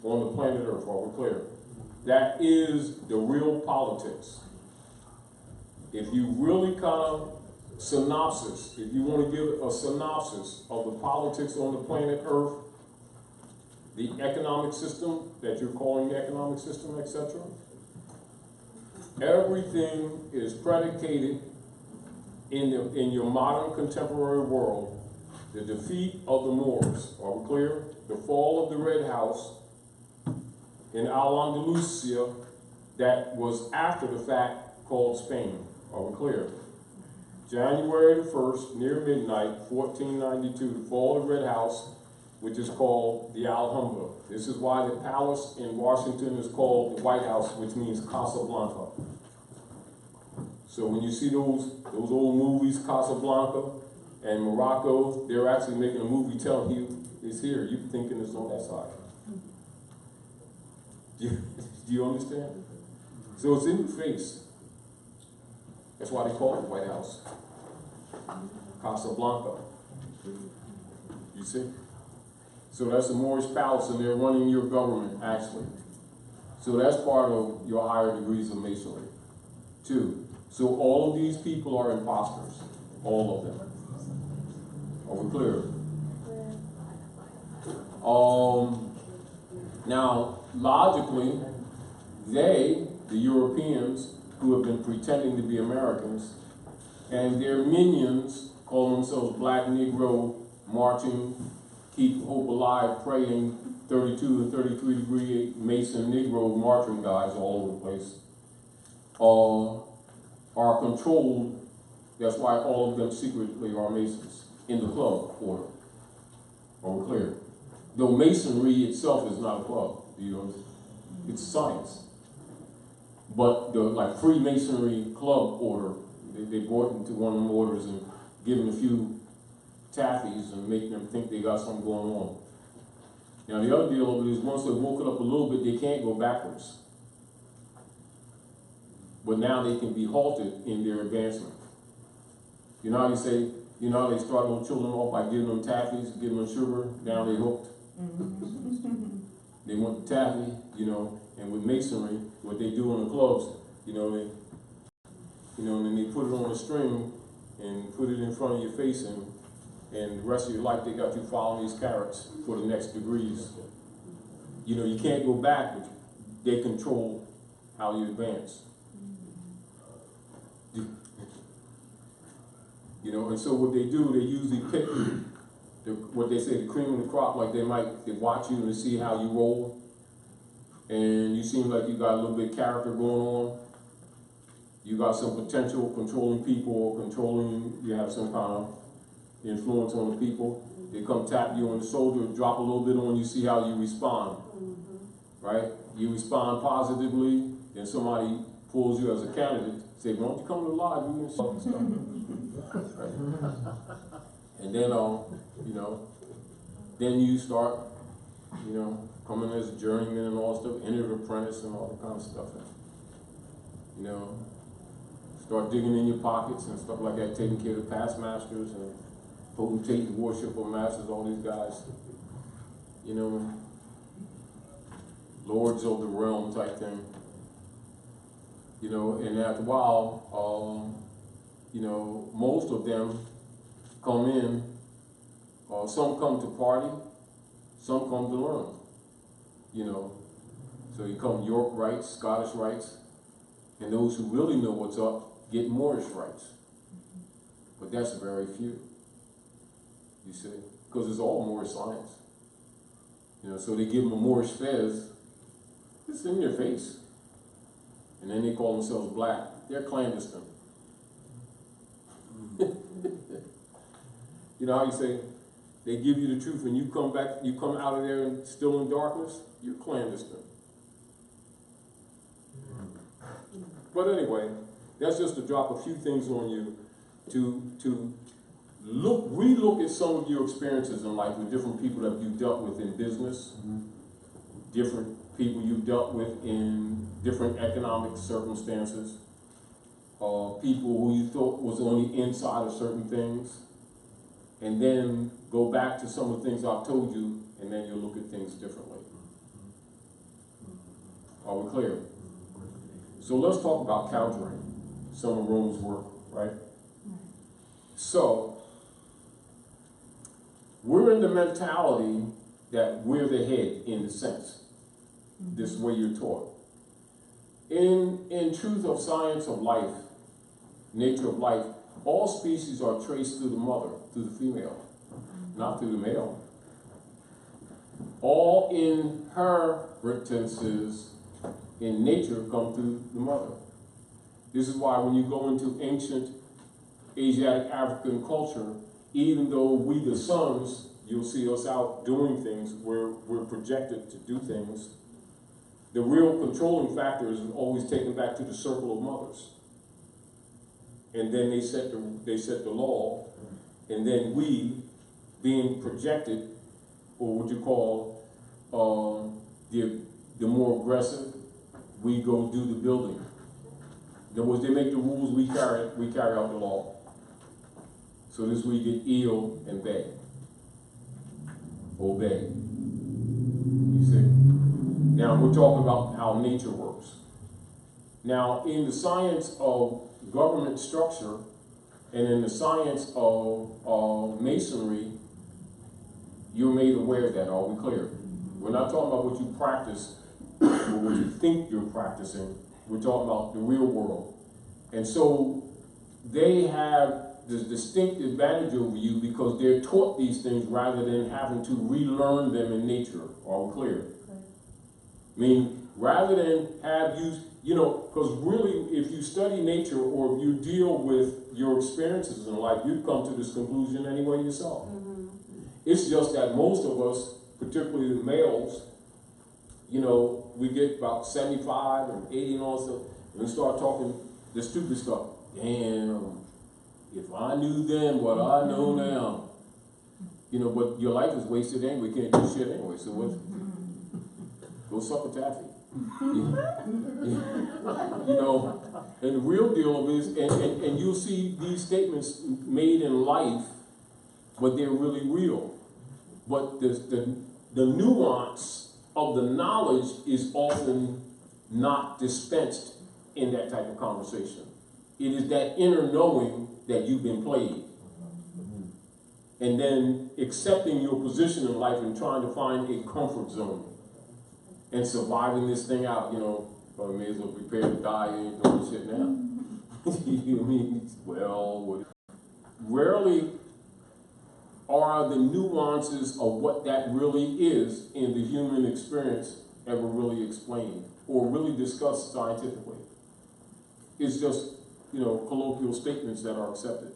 on the planet Earth. Are we clear? That is the real politics. If you really kind of synopsis, if you want to give a synopsis of the politics on the planet Earth, the economic system that you're calling the economic system, etc., everything is predicated in your modern contemporary world. The defeat of the Moors, are we clear? The fall of the Red House in Al-Andalusia, that was after the fact, called Spain. Are we clear? January the 1st, near midnight, 1492, the fall of the Red House, which is called the Alhambra. This is why the palace in Washington is called the White House, which means Casablanca. So when you see those old movies, Casablanca and Morocco, they're actually making a movie telling you it's here. You're thinking it's on that side. Do you understand? So it's in your face. That's why they call it the White House. Casablanca. You see? So that's the Moorish palace, and they're running your government, actually. So that's part of your higher degrees of masonry. 2. So all of these people are imposters. All of them. Are we clear? Now, logically, they, the Europeans, who have been pretending to be Americans, and their minions, call themselves Black Negro, marching, keep hope alive, praying, 32 and 33 degree Mason Negro marching guys all over the place, are controlled. That's why all of them secretly are Masons in the club order. Are we clear? Though Masonry itself is not a club, you know, it's science. But the like Freemasonry club order, they brought into one of them orders and given a few taffies and make them think they got something going on. Now the other deal of it is once they've woken up a little bit, they can't go backwards. But now they can be halted in their advancement. You know how they say, you know how they start little children off by giving them taffies, giving them sugar, now they hooked. They want the taffy, you know, and with masonry, what they do in the clubs, you know, and then they put it on a string and put it in front of your face, and the rest of your life they got you following these carrots for the next degrees. You know, you can't go back, but they control how you advance. You know, and so what they do, they usually pick what they say, the cream of the crop, like they watch you and see how you roll, and you seem like you got a little bit of character going on. You got some potential controlling people, or you have some kind of influence on the people. They come tap you on the shoulder, drop a little bit on you, see how you respond. Right? You respond positively, then somebody pulls you as a candidate, say, why don't you come to the live, you can stuff. And then, you know, then you start, you know, coming as a journeyman and all stuff, enter the apprentice and all that kind of stuff. You know, start digging in your pockets and stuff like that, taking care of past masters and potentate and worshipful masters, all these guys, you know, lords of the realm type thing. You know, and after a while, you know, most of them come in, some come to party, some come to learn, you know. So you come York rights, Scottish rights, and those who really know what's up get Moorish rights. But that's very few, you see, because it's all Moorish science. You know, so they give them a Moorish fez, it's in your face. And then they call themselves black. They're clandestine. You know how you say, they give you the truth and you come back, you come out of there and still in darkness? You're clandestine. But anyway, that's just to drop a few things on you to relook at some of your experiences in life with different people that you've dealt with in business, different people you've dealt with in different economic circumstances, people who you thought was on the inside of certain things, and then go back to some of the things I've told you, and then you'll look at things differently. Are we clear? So let's talk about countering some of Rome's work, right? So, we're in the mentality that we're the head in the sense. This way you're taught. In truth of science of life, nature of life, all species are traced through the mother, through the female, not through the male. All inheritances in nature come through the mother. This is why when you go into ancient Asiatic African culture, even though we the sons, you'll see us out doing things, we're projected to do things, the real controlling factor is always taken back to the circle of mothers. And then they set the law, and then we, being projected, or what you call the more aggressive, we go do the building. In other words, they make the rules, we carry out the law. So this is where you get ill and beg. Obey. You see? Now we're talking about how nature works. Now in the science of government structure and in the science of masonry, you're made aware of that. Are we clear? We're not talking about what you practice or what you think you're practicing. We're talking about the real world. And so they have this distinct advantage over you because they're taught these things rather than having to relearn them in nature. Are we clear? I mean, rather than have you know, because really, if you study nature or if you deal with your experiences in life, you'd come to this conclusion anyway yourself. It's just that most of us, particularly the males, you know, we get about 75 and 80 and all stuff, and we start talking the stupid stuff. Damn, if I knew then what I know now. You know, but your life is wasted anyway, can't do shit anyway, so what? Go suck a taffy. You know, and the real deal of it is, and you'll see these statements made in life, but they're really real. But the nuance of the knowledge is often not dispensed in that type of conversation. It is that inner knowing that you've been played. And then accepting your position in life and trying to find a comfort zone. And surviving this thing out, you know, well, may as well prepare to die, you ain't doing shit now. You know what I mean? Well, rarely are the nuances of what that really is in the human experience ever really explained or really discussed scientifically. It's just, you know, colloquial statements that are accepted.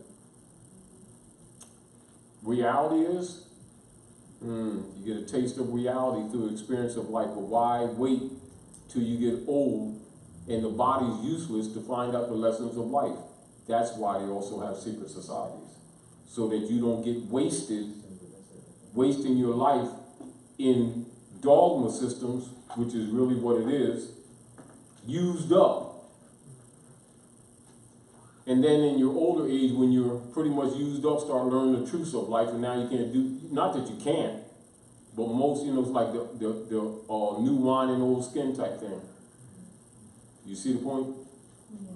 Reality is, you get a taste of reality through the experience of life. But why wait till you get old and the body's useless to find out the lessons of life? That's why they also have secret societies. So that you don't get wasting your life in dogma systems, which is really what it is, used up. And then in your older age, when you're pretty much used up, start learning the truths of life, and now you can't do, not that you can't, but most, you know, it's like the new wine and old skin type thing. You see the point? Yeah.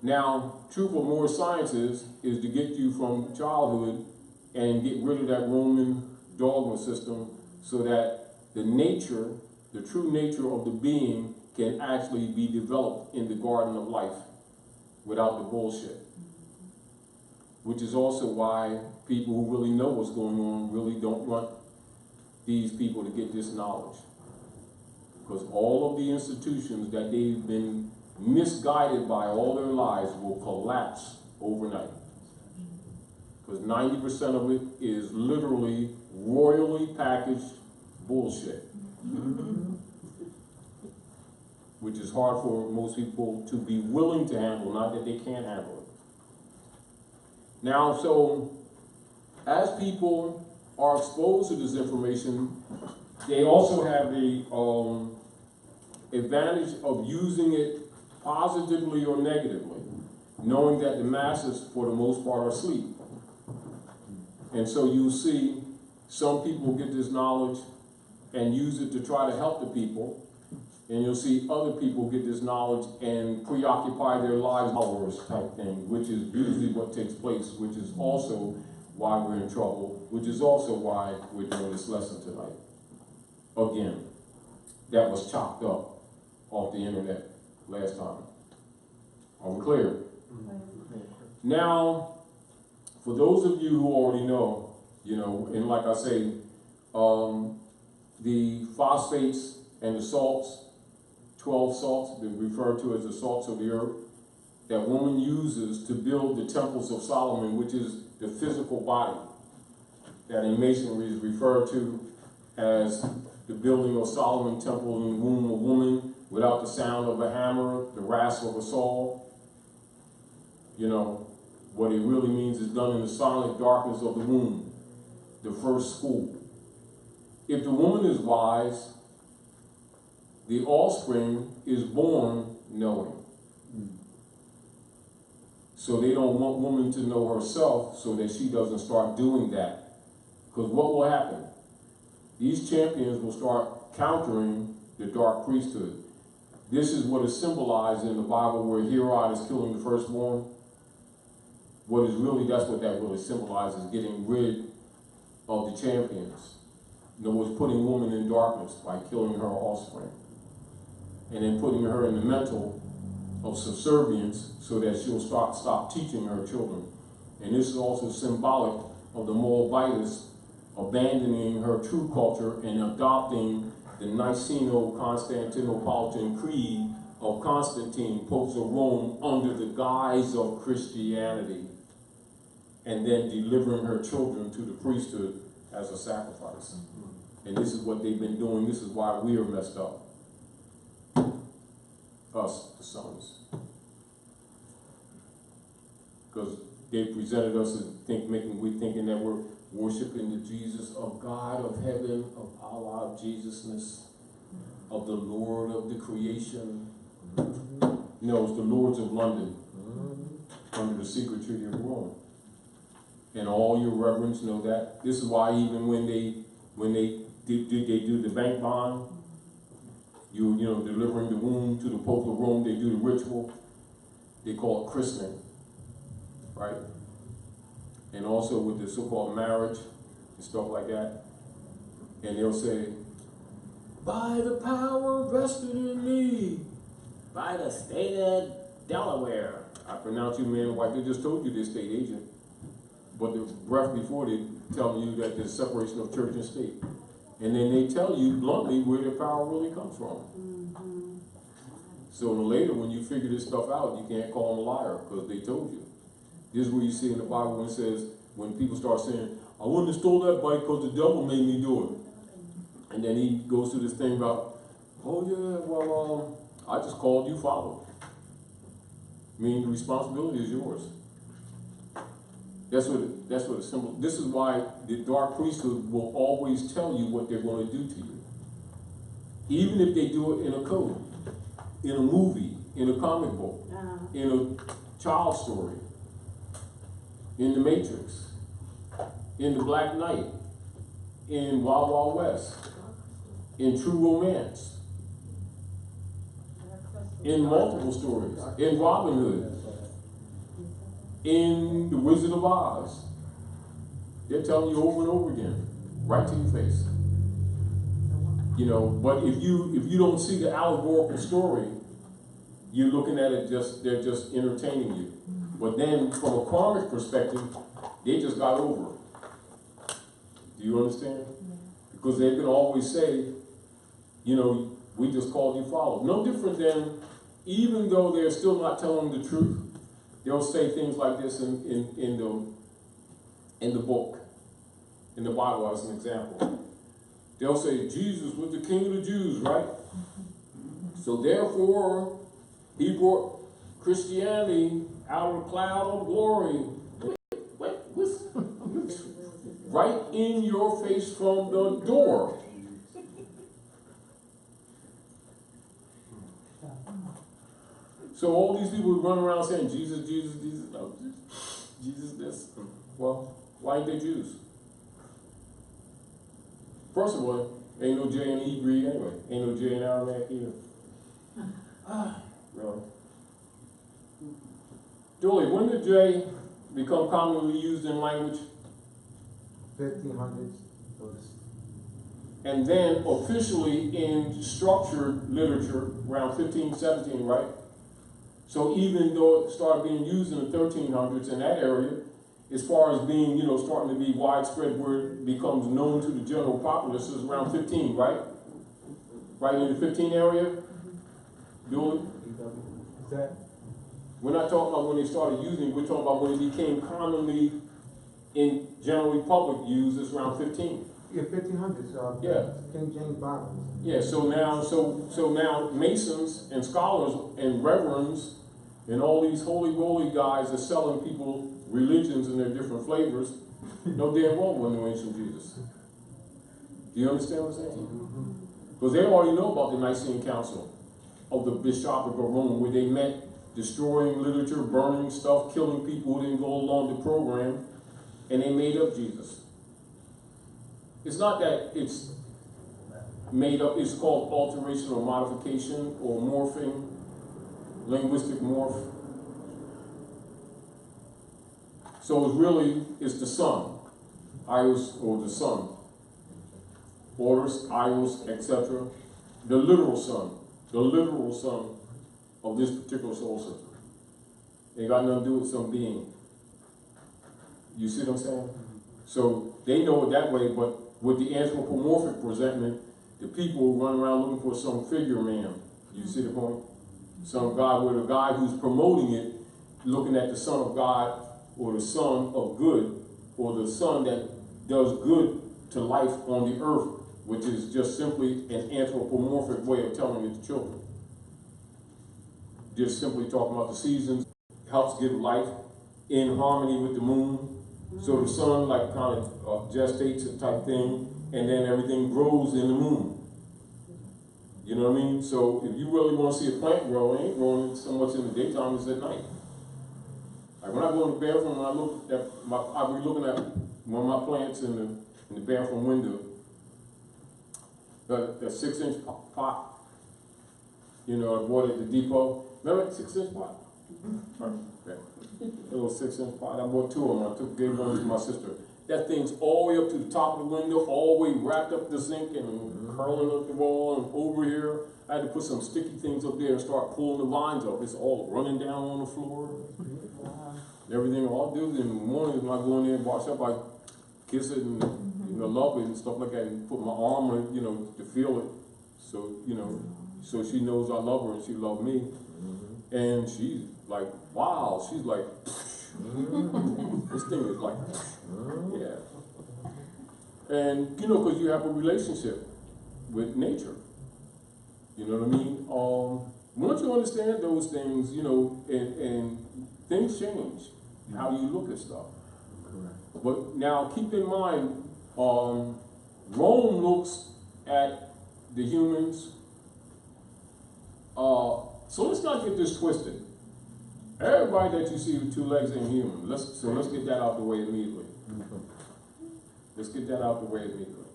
Now, truth of more sciences is to get you from childhood and get rid of that Roman dogma system so that the nature, the true nature of the being can actually be developed in the garden of life without the bullshit. which is also why people who really know what's going on really don't want these people to get this knowledge. Because all of the institutions that they've been misguided by all their lives will collapse overnight. Because 90% of it is literally royally packaged bullshit. Which is hard for most people to be willing to handle, not that they can't handle it. Now, so, as people are exposed to this information, they also have the advantage of using it positively or negatively, knowing that the masses, for the most part, are asleep. And so you see some people get this knowledge and use it to try to help the people, and you'll see other people get this knowledge and preoccupy their lives hours type thing, which is usually what takes place, which is also why we're in trouble, which is also why we're doing this lesson tonight. Again, that was chopped up off the internet last time. Are we clear? Now, for those of you who already know, and like I say, the phosphates and the salts, 12 salts, they're referred to as the salts of the earth, that woman uses to build the temples of Solomon, which is the physical body, that in masonry is referred to as the building of Solomon temple in the womb of woman, without the sound of a hammer, the rasp of a saw. What it really means is done in the silent darkness of the womb, the first school. If the woman is wise, the offspring is born knowing. So they don't want woman to know herself so that she doesn't start doing that. Because what will happen? These champions will start countering the dark priesthood. This is what is symbolized in the Bible where Herod is killing the firstborn. That's what that really symbolizes, getting rid of the champions. In other words, putting woman in darkness by killing her offspring. And then putting her in the mental of subservience so that she'll stop teaching her children. And this is also symbolic of the Moabitess abandoning her true culture and adopting the Niceno-Constantinopolitan Creed of Constantine, Pope of Rome, under the guise of Christianity, and then delivering her children to the priesthood as a sacrifice. And this is what they've been doing. This is why we are messed up. Us, the sons. Because they presented us as thinking that we're worshiping the Jesus of God, of heaven, of Allah, of Jesusness, of the Lord of the creation. No, it's the Lords of London, under the secret treaty of Rome. And all your reverence know that. This is why even when they do the bank bond, delivering the womb to the Pope of Rome, they do the ritual. They call it christening, right? And also with the so-called marriage and stuff like that. And they'll say, by the power vested in me, by the state of Delaware. I pronounce you man and wife. They just told you they're state agent. But the breath before they tell you that there's separation of church and state. And then they tell you bluntly where their power really comes from. So later when you figure this stuff out, you can't call them a liar because they told you. This is where you see in the Bible when it says, when people start saying, I wouldn't have stole that bike because the devil made me do it. And then he goes through this thing about, oh yeah, well, I just called you father. Meaning the responsibility is yours. That's what a symbol. This is why the dark priesthood will always tell you what they're going to do to you. Even if they do it in a code, in a movie, in a comic book, in a child story, in the Matrix, in the Black Knight, in Wild Wild West, in True Romance, in multiple stories, in Robin Hood, in The Wizard of Oz. They're telling you over and over again, right to your face. But if you don't see the allegorical story, you're looking at it they're just entertaining you. But then, from a karmic perspective, they just got over it. Do you understand? Because they can always say, you know, we just called you follow. No different than, even though they're still not telling the truth, they'll say things like this in the book, in the Bible as an example. They'll say, Jesus was the king of the Jews, right? So therefore, he brought Christianity out of a cloud of glory. Wait, right in your face from the door. So all these people run around saying, Jesus, Jesus, Jesus, no, Jesus this. Well, why ain't they Jews? First of all, ain't no J in Hebrew anyway. Ain't no J in Aramaic either. Really? Julie, when did J become commonly used in language?
1500s.
And then officially in structured literature around 1517, right? So even though it started being used in the 1300s in that area, as far as being, you know, starting to be widespread where it becomes known to the general populace is around 15, right? Right in the 15 area? Julie?
Is that?
We're not talking about when they started using it, we're talking about when it became commonly in generally public use, it's around 15.
Yeah, 1500s.
Yeah.
King James Bible.
Yeah, so now Masons and scholars and reverends and all these holy roly guys are selling people religions in their different flavors. No damn well with no ancient Jesus. Do you understand what I'm saying? Because they already know about the Nicene Council of the Bishopric of Rome, where they met, destroying literature, burning stuff, killing people who didn't go along the program, and they made up Jesus. It's not that it's made up, it's called alteration or modification or morphing, linguistic morph. So it's the Son, Ios, or the Son, Orders, Ios, etc. The literal Son of this particular soul system. Ain't got nothing to do with some being. You see what I'm saying? So they know it that way, but with the anthropomorphic presentment, the people run around looking for some figure man. You see the point? Some guy with a guy who's promoting it, looking at the Son of God, or the Son of good, or the Son that does good to life on the earth, which is just simply an anthropomorphic way of telling it to children. Just simply talking about the seasons, helps give life in harmony with the moon. So the sun like kind of gestates a type thing, and then everything grows in the moon. You know what I mean? So if you really want to see a plant grow, it ain't growing so much in the daytime as at night. Like when I go in the bathroom, when I look at I'll be looking at one of my plants in the bathroom window. The 6-inch pot, you know, I bought at the depot. Remember that 6-inch pot? Okay. A little 6-inch pot. I bought 2 of them. I gave one to my sister. That thing's all the way up to the top of the window, all the way wrapped up the sink and curling up the wall and over here. I had to put some sticky things up there and start pulling the vines up. It's all running down on the floor. Everything all I do in the morning when I go in there and wash up, I kiss it and love it and stuff like that, and put my arm on it, you know, to feel it. So, you know, so she knows I love her and she loves me. And she's like, wow, she's like, this thing is like, yeah. And, you know, because you have a relationship with nature. You know what I mean? Once you understand those things, you know, and things change. How you look at stuff.
Correct.
But now keep in mind, Rome looks at the humans. So let's not get this twisted. Everybody that you see with 2 legs ain't human. Let's get that out the way immediately. Let's get that out the way immediately.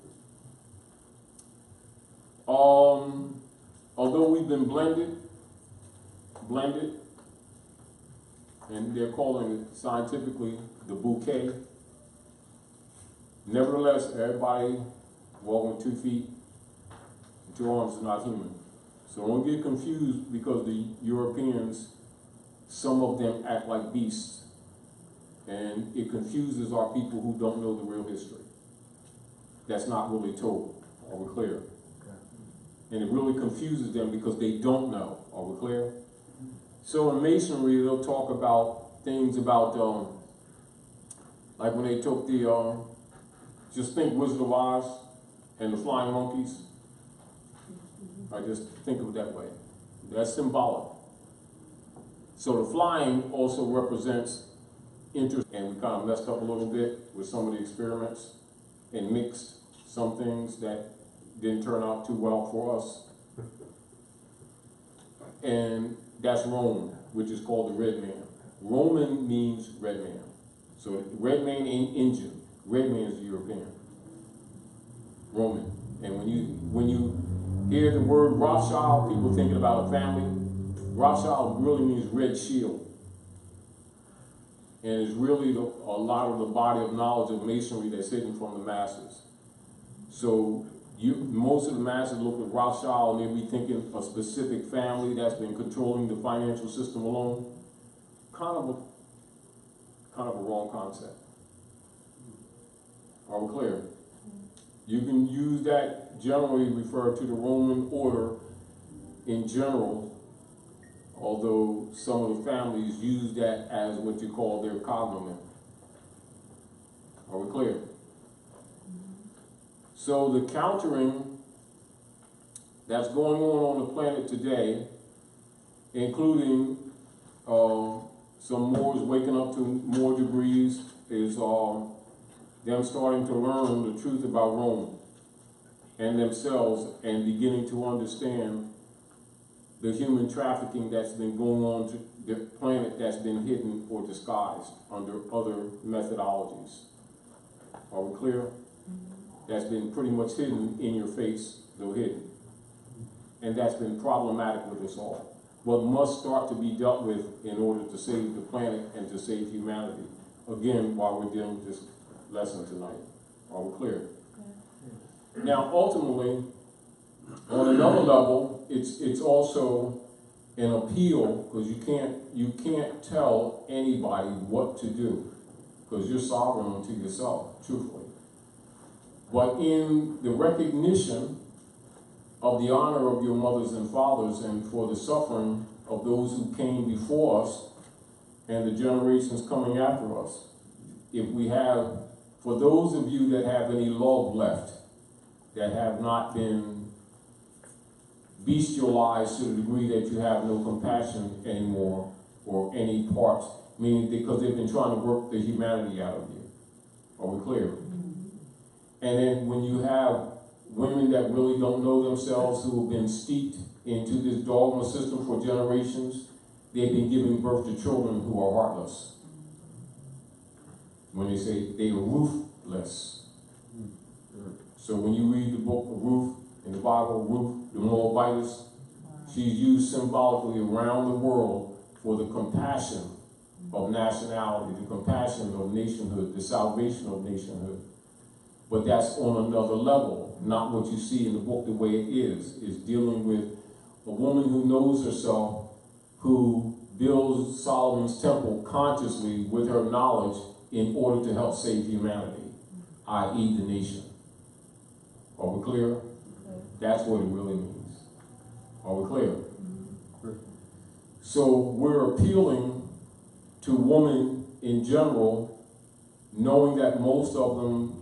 Although we've been blended, and they're calling it scientifically the bouquet. Nevertheless, everybody walking 2 feet and 2 arms is not human. So don't get confused because the Europeans some of them act like beasts. And it confuses our people who don't know the real history. That's not really told. Are we clear?
Okay.
And it really confuses them because they don't know. Are we clear? So in Masonry, they'll talk about things about, like when they took the, just think Wizard of Oz and the flying monkeys. I just think of it that way. That's symbolic. So the flying also represents interest, and we kind of messed up a little bit with some of the experiments and mixed some things that didn't turn out too well for us. And that's Rome, which is called the Red Man. Roman means red man. So red man ain't Indian. Red man is European. Roman. And when you hear the word Rothschild, people thinking about a family. Rothschild really means red shield. And it's really a lot of the body of knowledge of Masonry that's hidden from the masses. So most of the masses look at Rothschild and they be thinking a specific family that's been controlling the financial system alone. Kind of a wrong concept. Are we clear? You can use that generally refer to the Roman order in general, although some of the families use that as what you call their cognomen. Are we clear? So the countering that's going on the planet today, including some Moors waking up to more degrees, is them starting to learn the truth about Rome and themselves and beginning to understand the human trafficking that's been going on to the planet that's been hidden or disguised under other methodologies. Are we clear? That's been pretty much hidden in your face, though hidden. And that's been problematic with us all. But must start to be dealt with in order to save the planet and to save humanity. Again, while we're dealing with this lesson tonight. Are we clear? Yeah. Now, ultimately, on another level, it's also an appeal, because you can't tell anybody what to do, because you're sovereign unto yourself, truthfully. But in the recognition of the honor of your mothers and fathers and for the suffering of those who came before us and the generations coming after us, if we have, for those of you that have any love left, that have not been bestialized to the degree that you have no compassion anymore or any part, meaning because they've been trying to work the humanity out of you. Are we clear? And then when you have women that really don't know themselves, who have been steeped into this dogma system for generations, they've been giving birth to children who are heartless. When they say they are ruthless. So when you read the book of Ruth in the Bible, Ruth, the Moabitess, she's used symbolically around the world for the compassion of nationality, the compassion of nationhood, the salvation of nationhood. But that's on another level, not what you see in the book the way it is. It's dealing with a woman who knows herself, who builds Solomon's temple consciously with her knowledge in order to help save humanity, i.e. the nation. Are we clear? That's what it really means. Are we clear? So we're appealing to women in general, knowing that most of them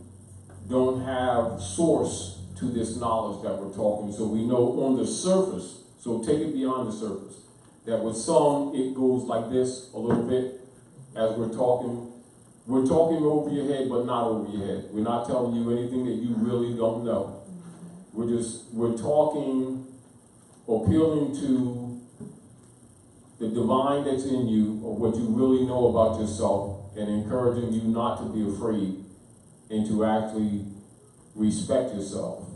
don't have source to this knowledge that we're talking. So we know on the surface, so take it beyond the surface, that with some it goes like this a little bit as we're talking. We're talking over your head, but not over your head. We're not telling you anything that you really don't know. We're talking, appealing to the divine that's in you, or what you really know about yourself, and encouraging you not to be afraid and to actually respect yourself.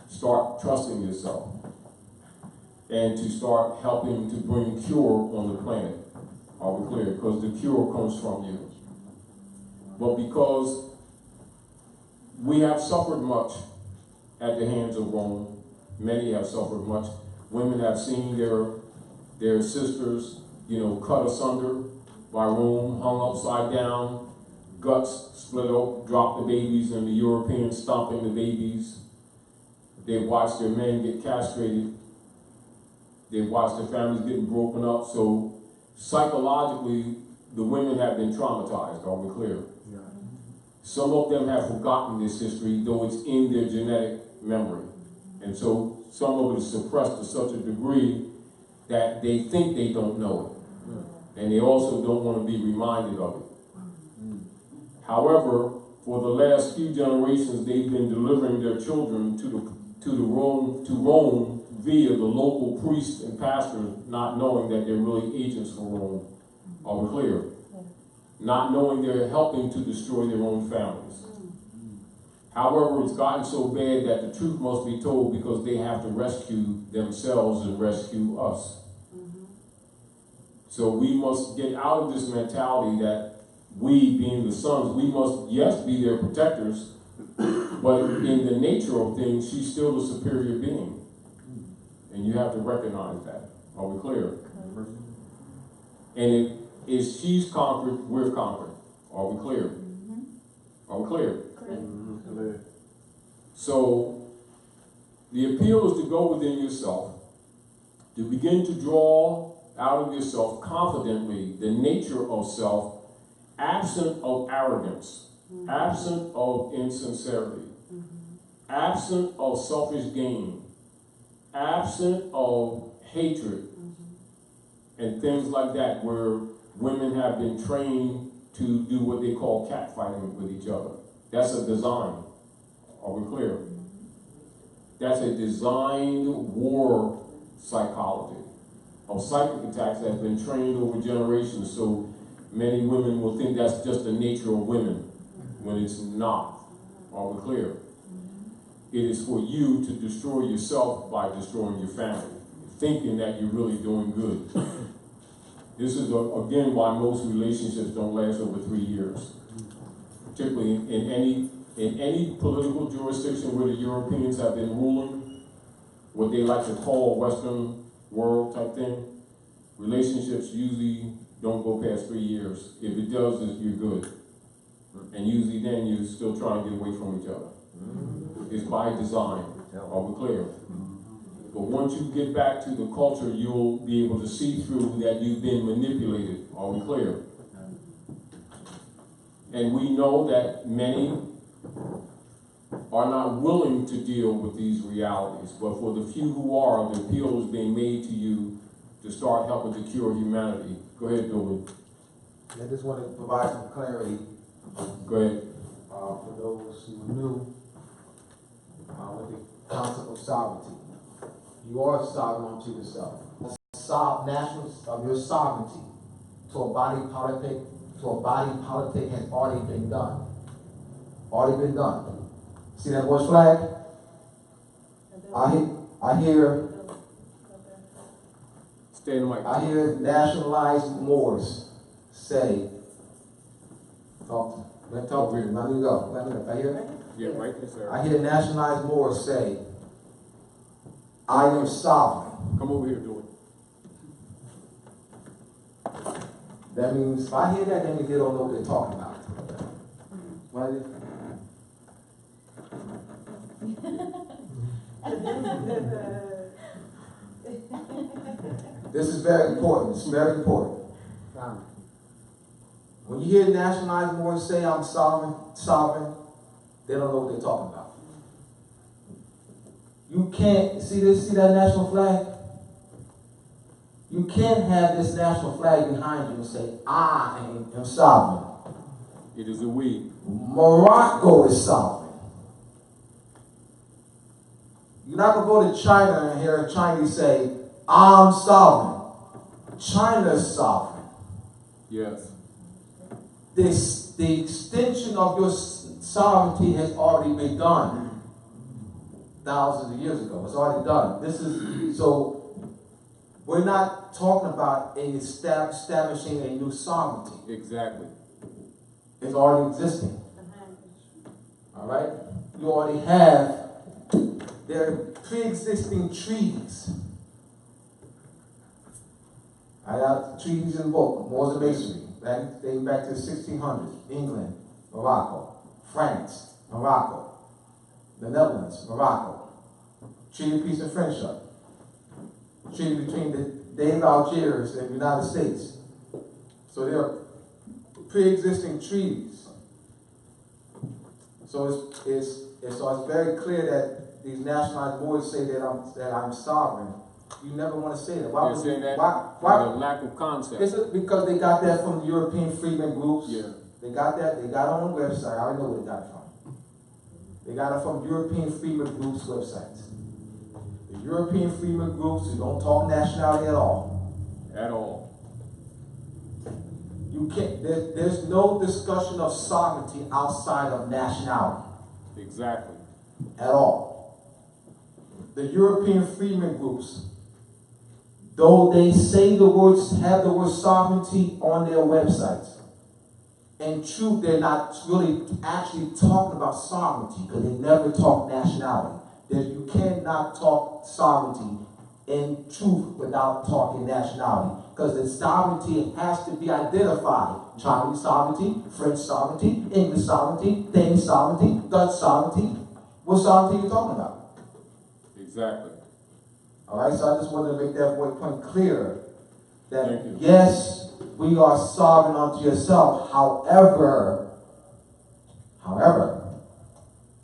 Start trusting yourself. And to start helping to bring cure on the planet. Are we clear? Because the cure comes from you. But because we have suffered much at the hands of Rome, many have suffered much. Women have seen their sisters cut asunder by Rome, hung upside down, guts split up, drop the babies, and the Europeans stomping the babies. They've watched their men get castrated. They've watched their families getting broken up. So psychologically, the women have been traumatized, are we clear?
Yeah.
Some of them have forgotten this history, though it's in their genetic memory. And so some of it is suppressed to such a degree that they think they don't know it. And they also don't want to be reminded of it. However, for the last few generations, they've been delivering their children to Rome via the local priests and pastors, not knowing that they're really agents for Rome. Are we clear? Not knowing they're helping to destroy their own families. However, it's gotten so bad that the truth must be told because they have to rescue themselves and rescue us. So we must get out of this mentality that we, being the sons, we must, yes, be their protectors, but in the nature of things, she's still the superior being. And you have to recognize that. Are we clear? And if she's conquered, we're conquered. Are we clear? Are we clear?
Clear.
So the appeal is to go within yourself, to begin to draw out of yourself confidently the nature of self, absent of arrogance, absent of insincerity, absent of selfish gain, absent of hatred, and things like that, where women have been trained to do what they call catfighting with each other. That's a design. Are we clear? That's a designed war psychology of psychic attacks that's been trained over generations, so many women will think that's just the nature of women, when it's not. Are we clear? It is for you to destroy yourself by destroying your family, thinking that you're really doing good. This is, again, why most relationships don't last over 3 years. Particularly in any political jurisdiction where the Europeans have been ruling, what they like to call Western world type thing, relationships usually don't go past 3 years. If it does, you're good. And usually then you're still trying to get away from each other. It's by design. Are we clear? But once you get back to the culture, you'll be able to see through that you've been manipulated. Are we clear? And we know that many are not willing to deal with these realities. But for the few who are, the appeal is being made to you to start helping to cure humanity. Go ahead, Billy.
I just want to provide some clarity
Go ahead.
for those who are new with the concept of sovereignty. You are sovereign unto yourself. National of your sovereignty to a body politic has already been done. Already been done. See that voice flag? I hear
Stay in the mic.
I hear nationalized Moors say, let me go. I hear,
Yeah, right there, sir.
I hear nationalized Moors say, I am sovereign.
Come over here, do it.
That means, if I hear that, that means they don't know what they're talking about. Right? This is very important. It's very important. When you hear nationalized Moors say I'm sovereign, they don't know what they're talking about. You can't see that national flag? You can't have this national flag behind you and say, I am sovereign.
It is a we.
Morocco is sovereign. You're not going to go to China and hear a Chinese say, I'm sovereign. China is sovereign.
Yes.
The extension of your sovereignty has already been done thousands of years ago. It's already done. So we're not talking about establishing a new sovereignty.
Exactly.
It's already existing. All right? You already have, there are pre-existing treaties. I got treaties in the book, Moors and Masonry, dating back to the 1600s, England, Morocco, France, Morocco, the Netherlands, Morocco, treaty of peace and friendship, treaty between the David Algiers and the United States. So there are pre-existing treaties. So it's very clear that these nationalized boards say that I'm sovereign. You never want to say that. Why
You're
would
saying
you?
that
Why?
a lack of concept.
Is it because they got that from the European freedmen groups?
Yeah.
They got that. They got it on the website. I already know where they got it from. They got it from European freedmen groups' websites. The European freedmen groups who don't talk nationality at all.
At all.
You can't. There's no discussion of sovereignty outside of nationality
Exactly.
at all. The European freedmen groups, though they say have the word sovereignty on their websites, in truth, they're not really actually talking about sovereignty because they never talk nationality. You cannot talk sovereignty in truth without talking nationality because the sovereignty has to be identified. Chinese sovereignty, French sovereignty, English sovereignty, Danish sovereignty, Dutch sovereignty. What sovereignty are you talking about?
Exactly.
All right, so I just wanted to make that point clear that
Thank you.
yes, we are sovereign unto yourself. However,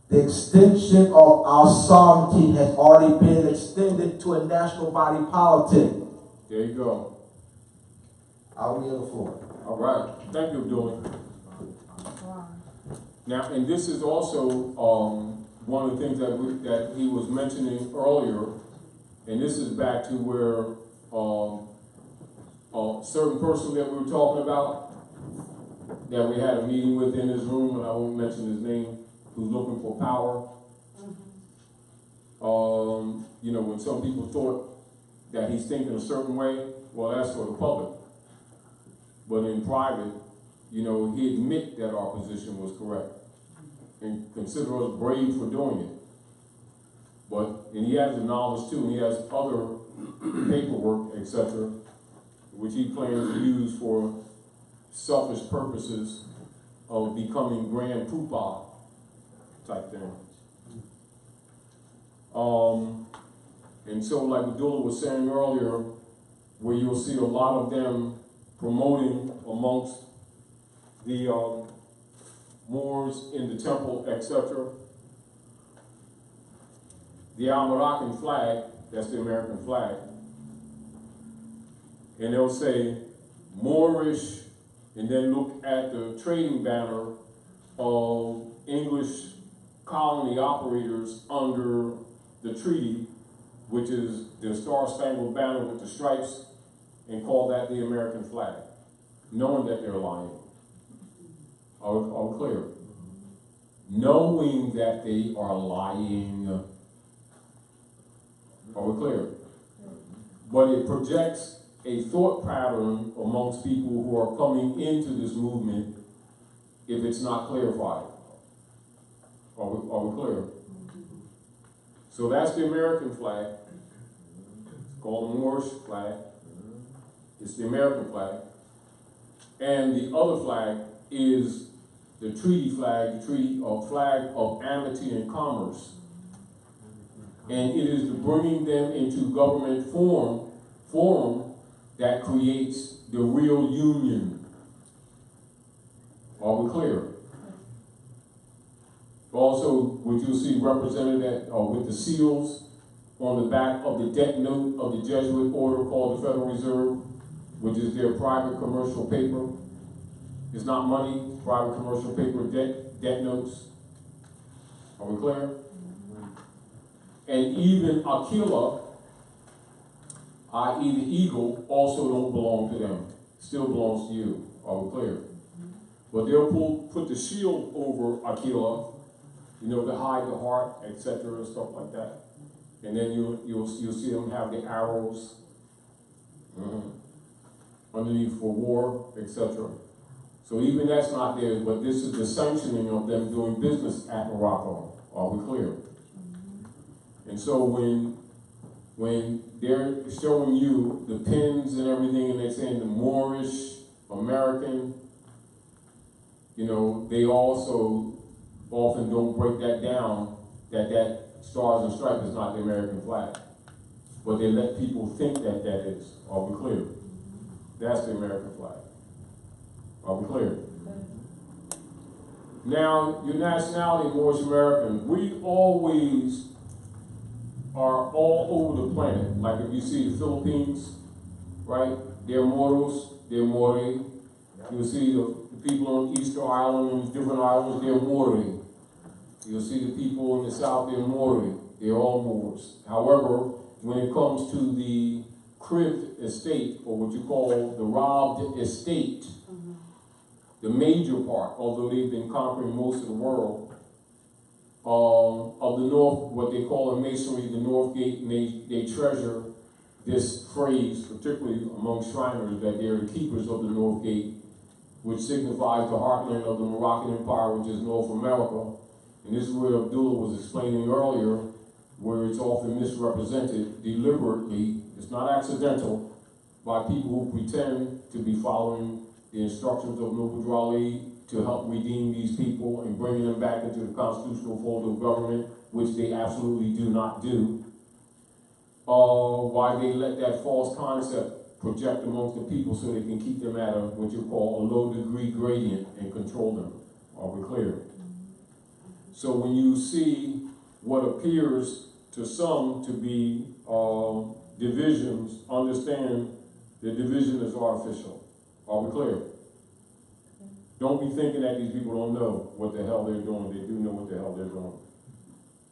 the extension of our sovereignty has already been extended to a national body politic.
There you go.
I will yield the floor.
All right. Thank you, Abdul. Now, and this is also one of the things that he was mentioning earlier, and this is back to where a certain person that we were talking about, that we had a meeting with in this room, and I won't mention his name, who's looking for power. You know, when some people thought that he's thinking a certain way, well, that's for the public. But in private, you know, he admit that our position was correct and consider us brave for doing it. And he has the knowledge too, and he has other paperwork, etc., which he plans to use for selfish purposes of becoming grand poobah type thing. And so like Abdullah was saying earlier, where you'll see a lot of them promoting amongst the Moors in the temple, etc. The Al-Moroccan flag, that's the American flag, and they'll say Moorish, and then look at the trading banner of English colony operators under the treaty, which is the Star-Spangled Banner with the stripes, and call that the American flag, knowing that they're lying. Are we clear? Knowing that they are lying. Are we clear? But it projects a thought pattern amongst people who are coming into this movement if it's not clarified. Are we clear? So that's the American flag. It's called the Moorish flag. It's the American flag. And the other flag is the treaty flag, flag of amity and commerce. And it is the bringing them into government forum that creates the real union. Are we clear? Also, what you'll see represented with the seals on the back of the debt note of the Jesuit order called the Federal Reserve, which is their private commercial paper. It's not money, private commercial paper, debt notes. Are we clear? And even Aquila, i.e. the eagle, also don't belong to them. Still belongs to you. Are we clear? But they'll put the shield over Aquila, you know, to hide the heart, etc., and stuff like that. And then you'll see them have the arrows underneath for war, etc. So even that's not there, but this is the sanctioning of them doing business at Morocco. Are we clear? And so when when they're showing you the pins and everything, and they're saying the Moorish, American, you know, they also often don't break that down, that stars and stripes is not the American flag. But they let people think that that is. Are we clear? That's the American flag. Are we clear? Now, your nationality, Moorish American, we always are all over the planet. Like if you see the Philippines, right? They're Moros, they're Mori. You'll see the people on Easter Island and different islands, they're Mori. You'll see the people in the South, they're Mori. They're all Moors. However, when it comes to the cribbed estate, or what you call the robbed estate, the major part, although they've been conquering most of the world, of the North, what they call in Masonry, the North Gate, and they treasure this phrase, particularly among Shriners, that they're the keepers of the North Gate, which signifies the heartland of the Moroccan Empire, which is North America. And this is where Abdullah was explaining earlier, where it's often misrepresented deliberately, it's not accidental, by people who pretend to be following the instructions of Noble Drali to help redeem these people and bringing them back into the constitutional fold of government, which they absolutely do not do. Why they let that false concept project amongst the people so they can keep them at a, what you call a low degree gradient and control them. Are we clear? So when you see what appears to some to be divisions, understand the division is artificial. Are we clear? Don't be thinking that these people don't know what the hell they're doing. They do know what the hell they're doing.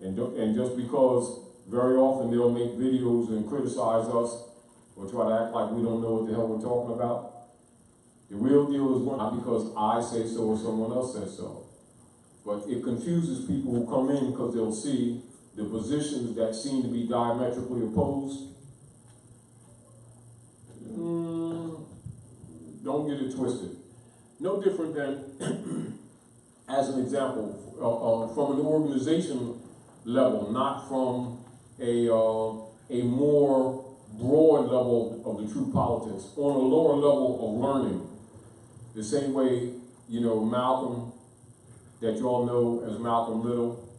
And just because very often they'll make videos and criticize us or try to act like we don't know what the hell we're talking about, the real deal is not because I say so or someone else says so. But it confuses people who come in because they'll see the positions that seem to be diametrically opposed. Don't get it twisted. No different than, as an example, from an organization level, not from a more broad level of the true politics, on a lower level of learning. The same way, you know, Malcolm, that you all know as Malcolm Little,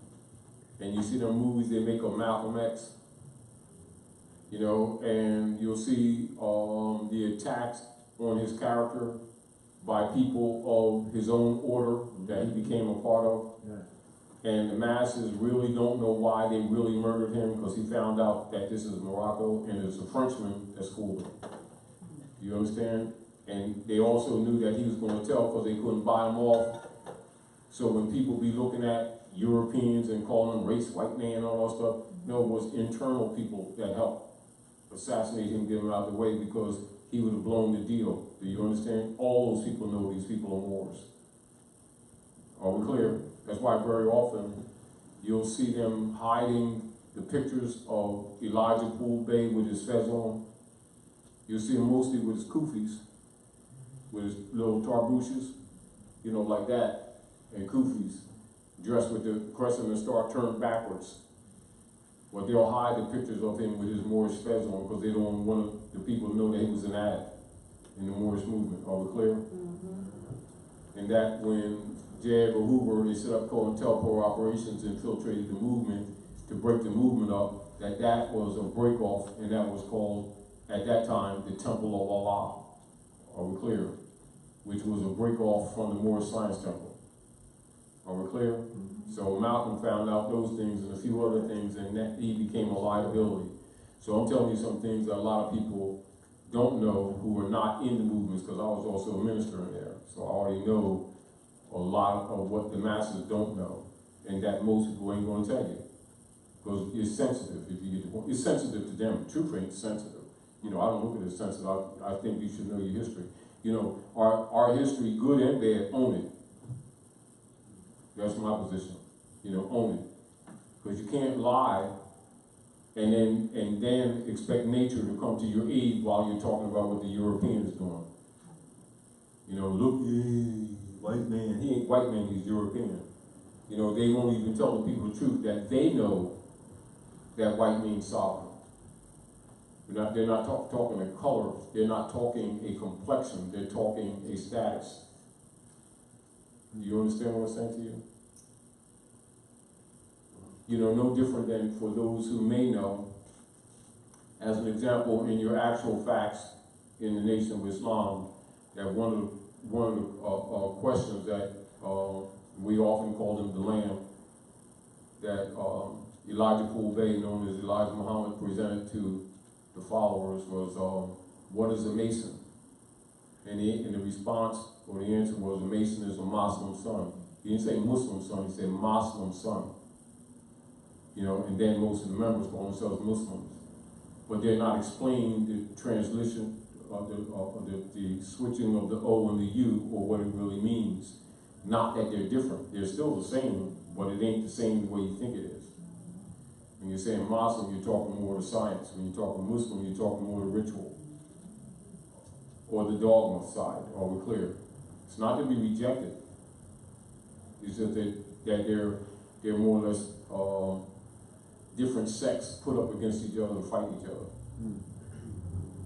and you see them movies they make of Malcolm X, you know, and you'll see the attacks on his character by people of his own order that he became a part of. Yeah. And the masses really don't know why they really murdered him, because he found out that this is Morocco and it's a Frenchman that's fooled him. Do you understand? And they also knew that he was going to tell because they couldn't buy him off. So when people be looking at Europeans and calling them race, white man, and all that stuff, no, it was internal people that helped assassinate him, get him out of the way, because he would have blown the deal. Do you understand? All those people know these people are Moors. Are we clear? That's why very often you'll see them hiding the pictures of Elijah Poole Bey with his fez on. You'll see him mostly with his kufis, with his little tarbushes, you know, like that, and kufis, dressed with the crescent and star turned backwards. But they'll hide the pictures of him with his Moorish fez on because they don't want the people to know that he was an ad in the Moorish movement. Are we clear? And that when J. Edgar Hoover, they set up COINTELPRO operations, infiltrated the movement to break the movement up, that was a break-off, and that was called, at that time, the Temple of Allah. Are we clear? Which was a break-off from the Moorish Science Temple. Are we clear? So Malcolm found out those things and a few other things, and that he became a liability. So I'm telling you some things that a lot of people don't know who are not in the movements, because I was also a minister in there. So I already know a lot of what the masses don't know, and that most people ain't going to tell you. Because it's sensitive, if you get the point. It's sensitive to them. Truth ain't sensitive. You know, I don't look at it as sensitive. I think you should know your history. You know, our history, good and bad, own it. That's my position. You know, own it. Because you can't lie and then expect nature to come to your aid while you're talking about what the European is doing. You know, look, white man. He ain't white man, he's European. You know, they won't even tell the people the truth that they know that white means sovereign. They're not talking a color, they're not talking a complexion, they're talking a status. Do you understand what I'm saying to you? You know, no different than for those who may know, as an example, in your actual facts in the Nation of Islam, that one of the questions that we often call them the Lamb, that Elijah Poole, known as Elijah Muhammad, presented to the followers was, what is a Mason? And the response or the answer was, a Mason is a Muslim son. He didn't say Muslim son, he said Muslim son. You know, and then most of the members call themselves Muslims. But they're not explaining the translation of the switching of the O and the U, or what it really means. Not that they're different, they're still the same, but it ain't the same the way you think it is. When you're saying Muslim, you're talking more to science. When you're talking Muslim, you're talking more to ritual. Or the dogma side, are we clear? It's not to be rejected. It's just that they're more or less different sects put up against each other and fight each other.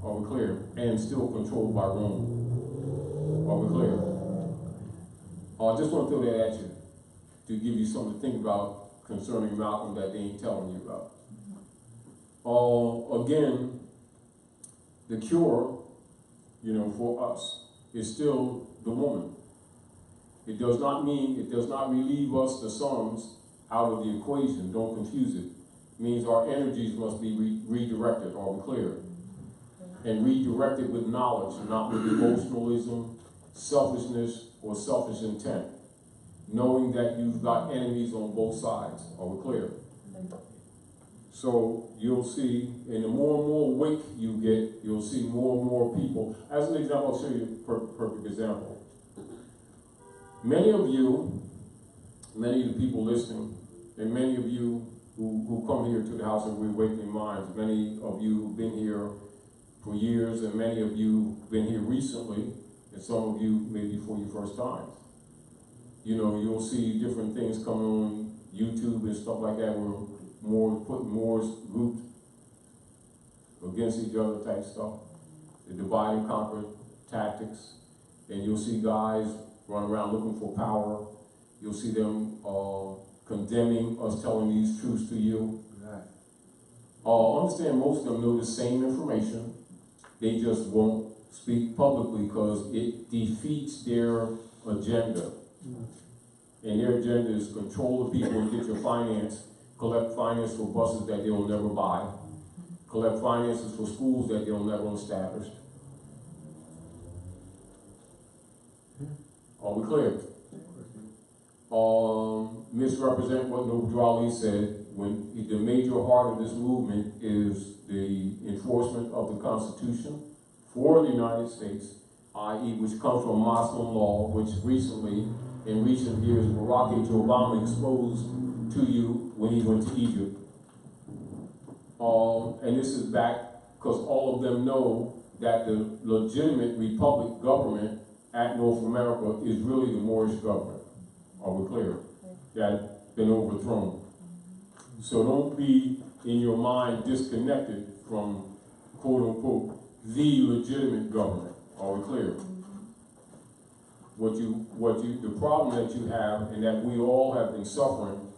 Are we clear? And still controlled by Rome. Are we clear? I just want to throw that at you to give you something to think about concerning Malcolm that they ain't telling you about. Again, the cure, you know, for us is still the woman. It does not relieve us, the sons, out of the equation. Don't confuse it. It means our energies must be redirected. Are we clear? And redirected with knowledge, not with emotionalism, selfishness, or selfish intent. Knowing that you've got enemies on both sides. Are we clear? So you'll see, and the more and more awake you get, you'll see more and more people. As an example, I'll show you a perfect example. Many of the people listening, and many of you who come here to the House of Reawakening Minds, many of you who've been here for years, and many of you who've been here recently, and some of you maybe for your first times. You know, you'll see different things coming on YouTube and stuff like that, where putting more groups against each other type stuff, the divide and conquer tactics, and you'll see guys run around looking for power. You'll see them condemning us, telling these truths to you.
Right.
Understand most of them know the same information, they just won't speak publicly because it defeats their agenda. And their agenda is control the people and get your finance, collect finance for buses that they'll never buy, collect finances for schools that they'll never establish. Are we clear? Misrepresent what Noble Ali said, when the major heart of this movement is the enforcement of the Constitution for the United States, i.e. which comes from Muslim law, which recently, in recent years, Barack Obama exposed to you when he went to Egypt. And this is back because all of them know that the legitimate republic government at North America is really the Moorish government. Are we clear? That's been overthrown. So don't be in your mind disconnected from, quote unquote, the legitimate government. Are we clear? The problem that you have, and that we all have been suffering,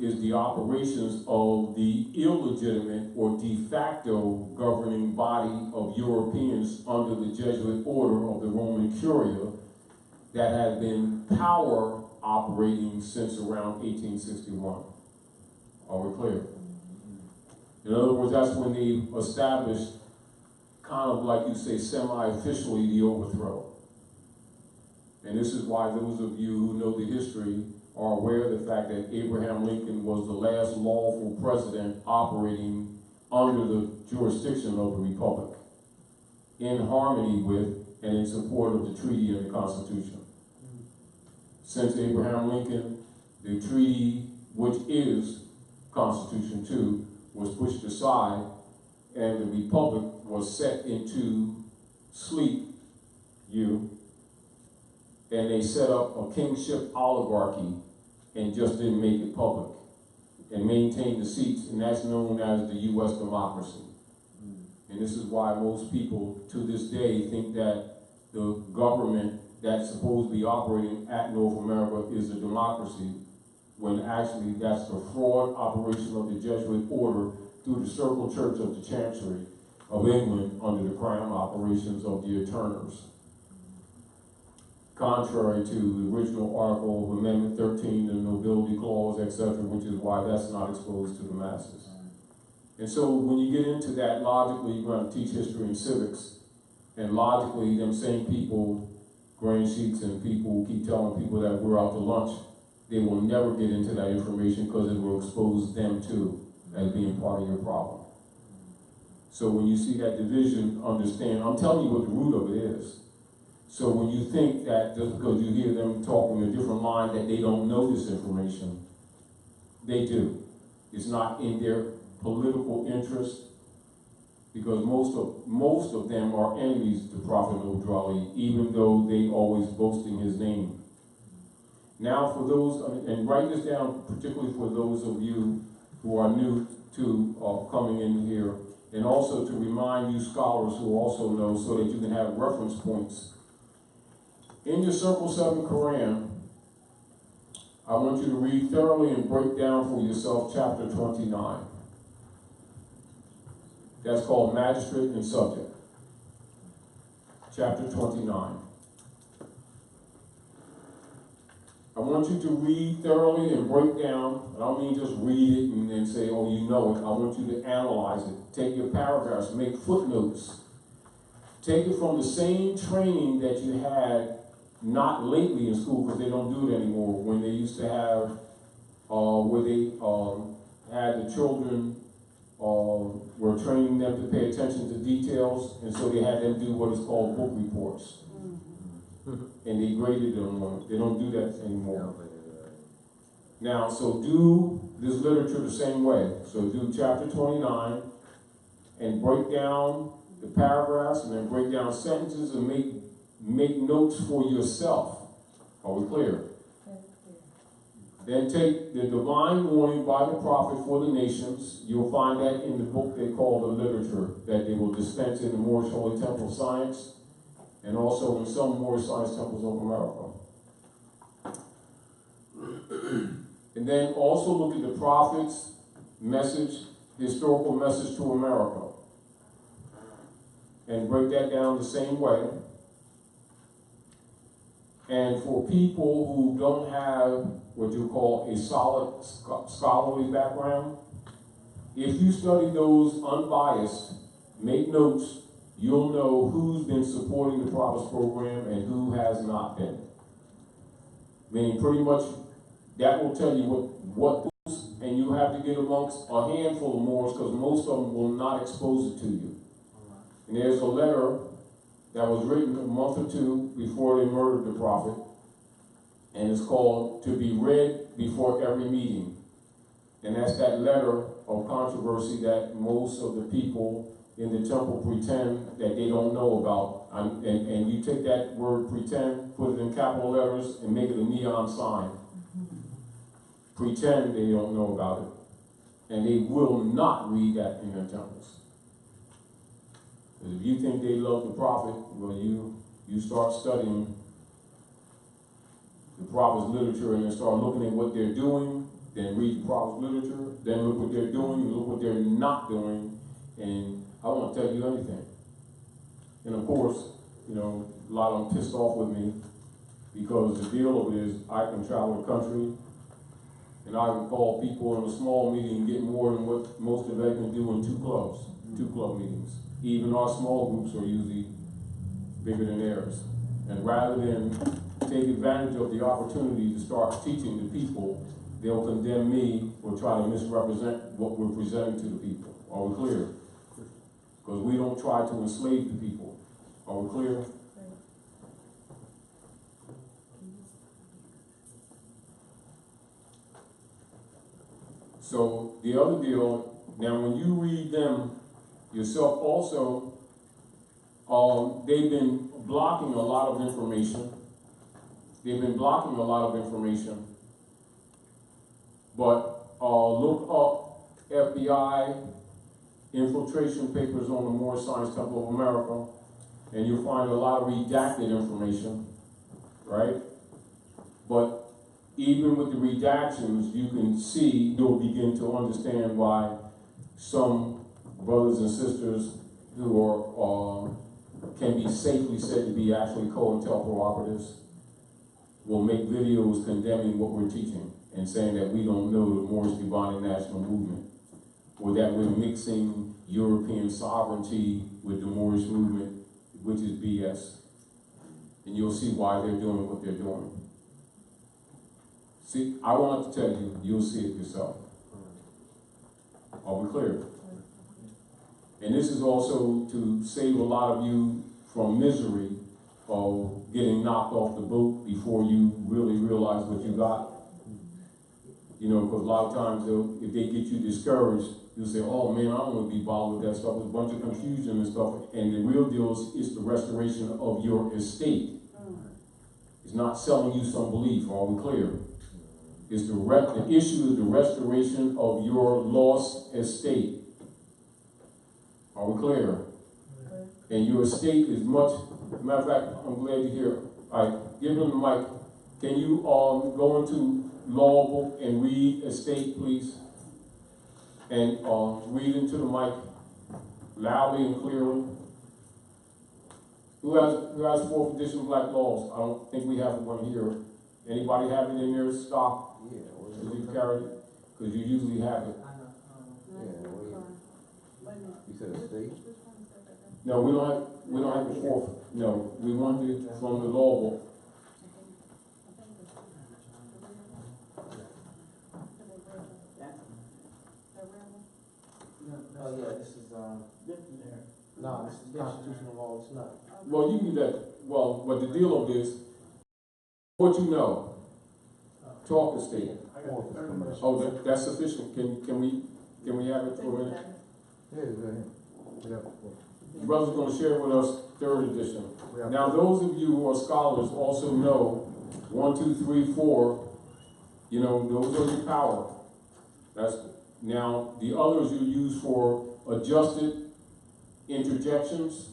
is the operations of the illegitimate or de facto governing body of Europeans under the Jesuit order of the Roman Curia that has been power operating since around 1861. Are we clear? In other words, that's when they established, kind of like you say, semi-officially, the overthrow. And this is why those of you who know the history are aware of the fact that Abraham Lincoln was the last lawful president operating under the jurisdiction of the Republic, in harmony with and in support of the treaty and the Constitution. Since Abraham Lincoln, the treaty, which is Constitution 2, was pushed aside, and the Republic was set into sleep, and they set up a kingship oligarchy and just didn't make it public and maintained the seats, and that's known as the U.S. democracy. And this is why most people to this day think that the government that's supposed to be operating at North America is a democracy, when actually that's the fraud operation of the Jesuit order through the Circle Church of the Chancery of England under the crown operations of the Attorneys. Contrary to the original article of Amendment 13, the Nobility Clause, etc., which is why that's not exposed to the masses. And so when you get into that, logically, you're going to teach history and civics, and logically, them same people, Grand Sheiks and people who keep telling people that we're out to lunch, they will never get into that information because it will expose them too as being part of your problem. So when you see that division, understand, I'm telling you what the root of it is. So when you think that just because you hear them talking a different line that they don't know this information, they do. It's not in their political interest, because most of them are enemies to Prophet Odrali, even though they always boasting his name. Now for those, and write this down, particularly for those of you who are new to coming in here, and also to remind you scholars who also know, so that you can have reference points. In your Circle 7 Quran, I want you to read thoroughly and break down for yourself chapter 29. That's called Magistrate and Subject. Chapter 29. I want you to read thoroughly and break down. I don't mean just read it and then say, oh, you know it. I want you to analyze it. Take your paragraphs, make footnotes. Take it from the same training that you had not lately in school, because they don't do it anymore, when they used to have, where they had the children, were training them to pay attention to details, and so they had them do what is called book reports. And they graded them on it. They don't do that anymore. Now, so do this literature the same way. So do chapter 29 and break down the paragraphs, and then break down sentences and make notes for yourself. Are we clear? Then take the divine warning by the prophet for the nations. You'll find that in the book they call the literature that they will dispense in the Moorish Holy Temple Science, and also in some Moorish Science temples of America. And then also look at the prophet's message, historical message to America, and break that down the same way. And for people who don't have what you call a solid scholarly background, if you study those unbiased, make notes, you'll know who's been supporting the Prophet's program and who has not been. Meaning pretty much that will tell you what and you have to get amongst a handful of Moors, because most of them will not expose it to you. And there's a letter that was written a month or two before they murdered the Prophet, and it's called To Be Read Before Every Meeting. And that's that letter of controversy that most of the people in the temple pretend that they don't know about. And you take that word pretend, put it in capital letters, and make it a neon sign. Pretend they don't know about it. And they will not read that in their temples. If you think they love the Prophet, well, you start studying the Prophet's literature and then start looking at what they're doing, then read the Prophet's literature, then look what they're doing, look what they're not doing, and I won't tell you anything. And of course, you know, a lot of them pissed off with me, because the deal of it is I can travel the country and I can call people in a small meeting and get more than what most of them can do in two club meetings. Even our small groups are usually bigger than theirs. And rather than take advantage of the opportunity to start teaching the people, they'll condemn me or try to misrepresent what we're presenting to the people. Are we clear? Because we don't try to enslave the people. Are we clear? So the other deal, now when you read them yourself also, they've been blocking a lot of information. They've been blocking a lot of information. But look up FBI infiltration papers on the Moorish Science Temple of America, and you'll find a lot of redacted information, right? But even with the redactions, you can see, you'll begin to understand why some brothers and sisters who are, can be safely said to be actually COINTELPRO operatives will make videos condemning what we're teaching and saying that we don't know the Moorish Dividing National Movement, or that we're mixing European sovereignty with the Moorish movement, which is BS. And you'll see why they're doing what they're doing. See, I wanted to tell you, you'll see it yourself. Are we clear? And this is also to save a lot of you from misery of getting knocked off the boat before you really realize what you got. You know, because a lot of times if they get you discouraged, you'll say, oh man, I don't want to be bothered with that stuff. There's a bunch of confusion and stuff. And the real deal is the restoration of your estate. It's not selling you some belief. Are we clear? It's the issue is the restoration of your lost estate. Are we clear? And your estate is much, matter of fact, I'm glad you're here. All right, give him the mic. Can you go into law book and read estate, please? And read into the mic loudly and clearly. Who has 4th edition black laws? I don't think we have one here. Anybody have it in their stock?
Yeah.
Did you carry it? Because you usually have it.
You said estate?
No, we don't have the 4th. No, we want it from the law book.
Oh yeah, this is no, this is constitutional law. It's not.
Well, you can do that. Well, but the deal of this, what you know, talk estate. Oh, that's sufficient. Can we have it for a minute?
Yeah, go ahead.
The brother's going to share with us 3rd edition. Now, those of you who are scholars also know 1, 2, 3, 4. You know, those are your power. That's now the others you use for adjusted interjections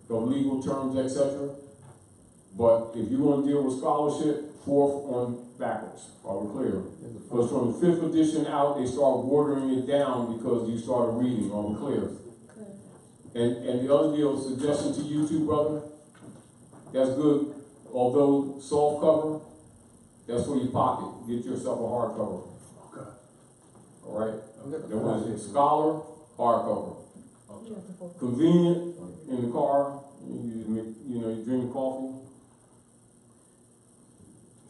of legal terms, etc. But if you want to deal with scholarship, 4th on backwards. Are we clear? Because from the 5th edition out, they start watering it down because you started reading. Are we clear? And the other deal, suggestion to you too, brother, that's good. Although soft cover, that's for your pocket. Get yourself a hardcover.
Okay.
All right? There was a scholar, hardcover. Convenient in the car. You know, you drink coffee.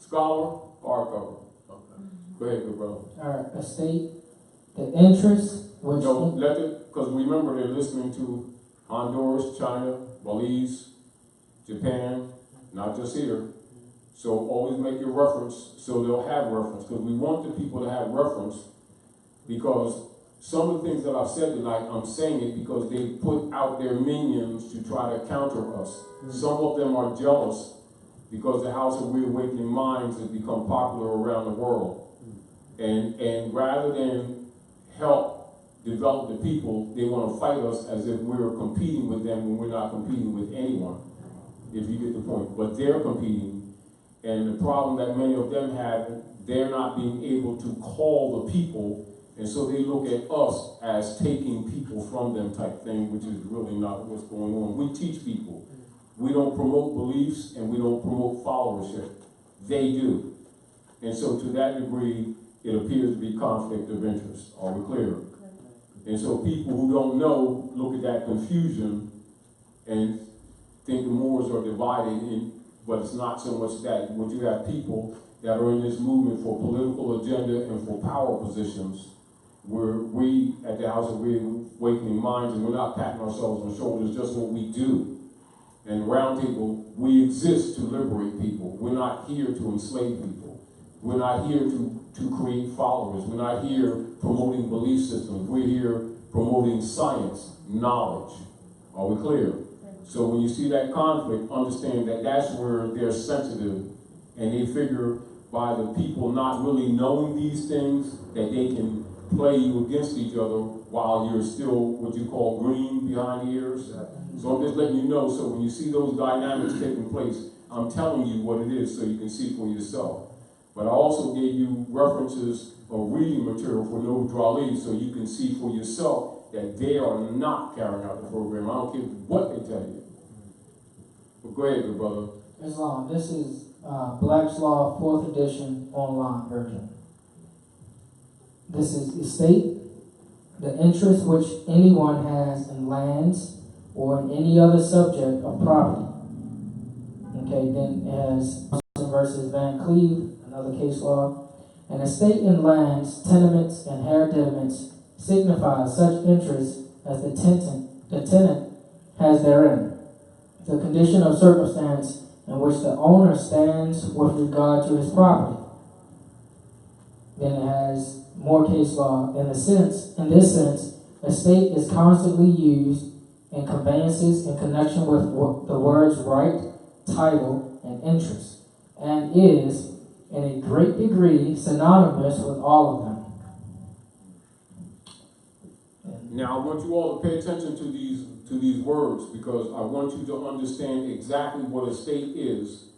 Scholar, hardcover. Okay. Go ahead, good brother.
All right, estate, the interest, which
No, let it, because remember they're listening to Honduras, China, Belize, Japan, not just here. So always make your reference so they'll have reference, because we want the people to have reference, because some of the things that I've said tonight, I'm saying it because they put out their minions to try to counter us. Some of them are jealous because the House of Reawakening Minds has become popular around the world. And rather than help develop the people, they want to fight us as if we're competing with them when we're not competing with anyone, if you get the point. But they're competing, and the problem that many of them have, they're not being able to call the people, and so they look at us as taking people from them type thing, which is really not what's going on. We teach people. We don't promote beliefs, and we don't promote followership. They do. And so to that degree, it appears to be conflict of interest. Are we clear? And so people who don't know look at that confusion and think the Moors are divided, but it's not so much that. What you have people that are in this movement for political agenda and for power positions, where we at the House of Reawakening Minds, and we're not patting ourselves on the shoulders, just what we do. And Roundtable, we exist to liberate people. We're not here to enslave people. We're not here to create followers. We're not here promoting belief systems. We're here promoting science, knowledge. Are we clear? So when you see that conflict, understand that that's where they're sensitive, and they figure by the people not really knowing these things that they can play you against each other while you're still what you call green behind the ears. So I'm just letting you know, so when you see those dynamics taking place, I'm telling you what it is so you can see for yourself. But I also gave you references of reading material for no Drali so you can see for yourself that they are not carrying out the program. I don't care what they tell you. But go ahead, good brother.
Islam. This is Black's Law 4th edition online version. This is estate, the interest which anyone has in lands or in any other subject of property. Okay, then it has versus Van Cleve, another case law. An estate in lands, tenements, and hereditaments signifies such interest as the tenant has therein. The condition of circumstance in which the owner stands with regard to his property. Then it has more case law. In this sense, estate is constantly used in conveyances in connection with the words right, title, and interest, and is in a great degree synonymous with all of them.
Now I want you all to pay attention to these words because I want you to understand exactly what estate is.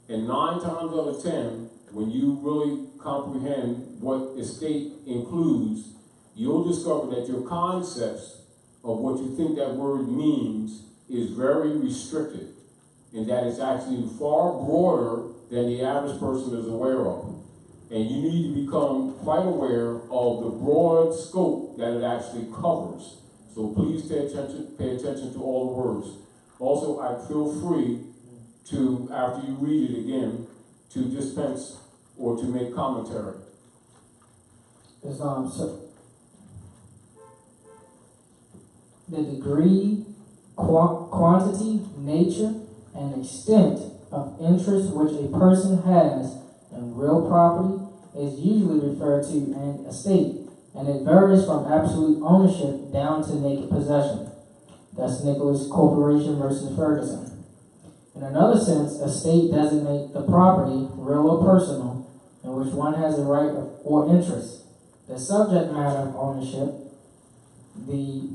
And 9 times out of 10, when you really comprehend what estate includes, you'll discover that your concepts of what you think that word means is very restricted, and that it's actually far broader than the average person is aware of. And you need to become quite aware of the broad scope that it actually covers. So please pay attention to all the words. Also, I feel free to, after you read it again, to dispense or to make commentary.
So the degree, quantity, nature, and extent of interest which a person has in real property is usually referred to an estate, and it varies from absolute ownership down to naked possession. That's Nicholas Corporation versus Ferguson. In another sense, estate designates the property, real or personal, in which one has a right or interest. The subject matter of ownership, the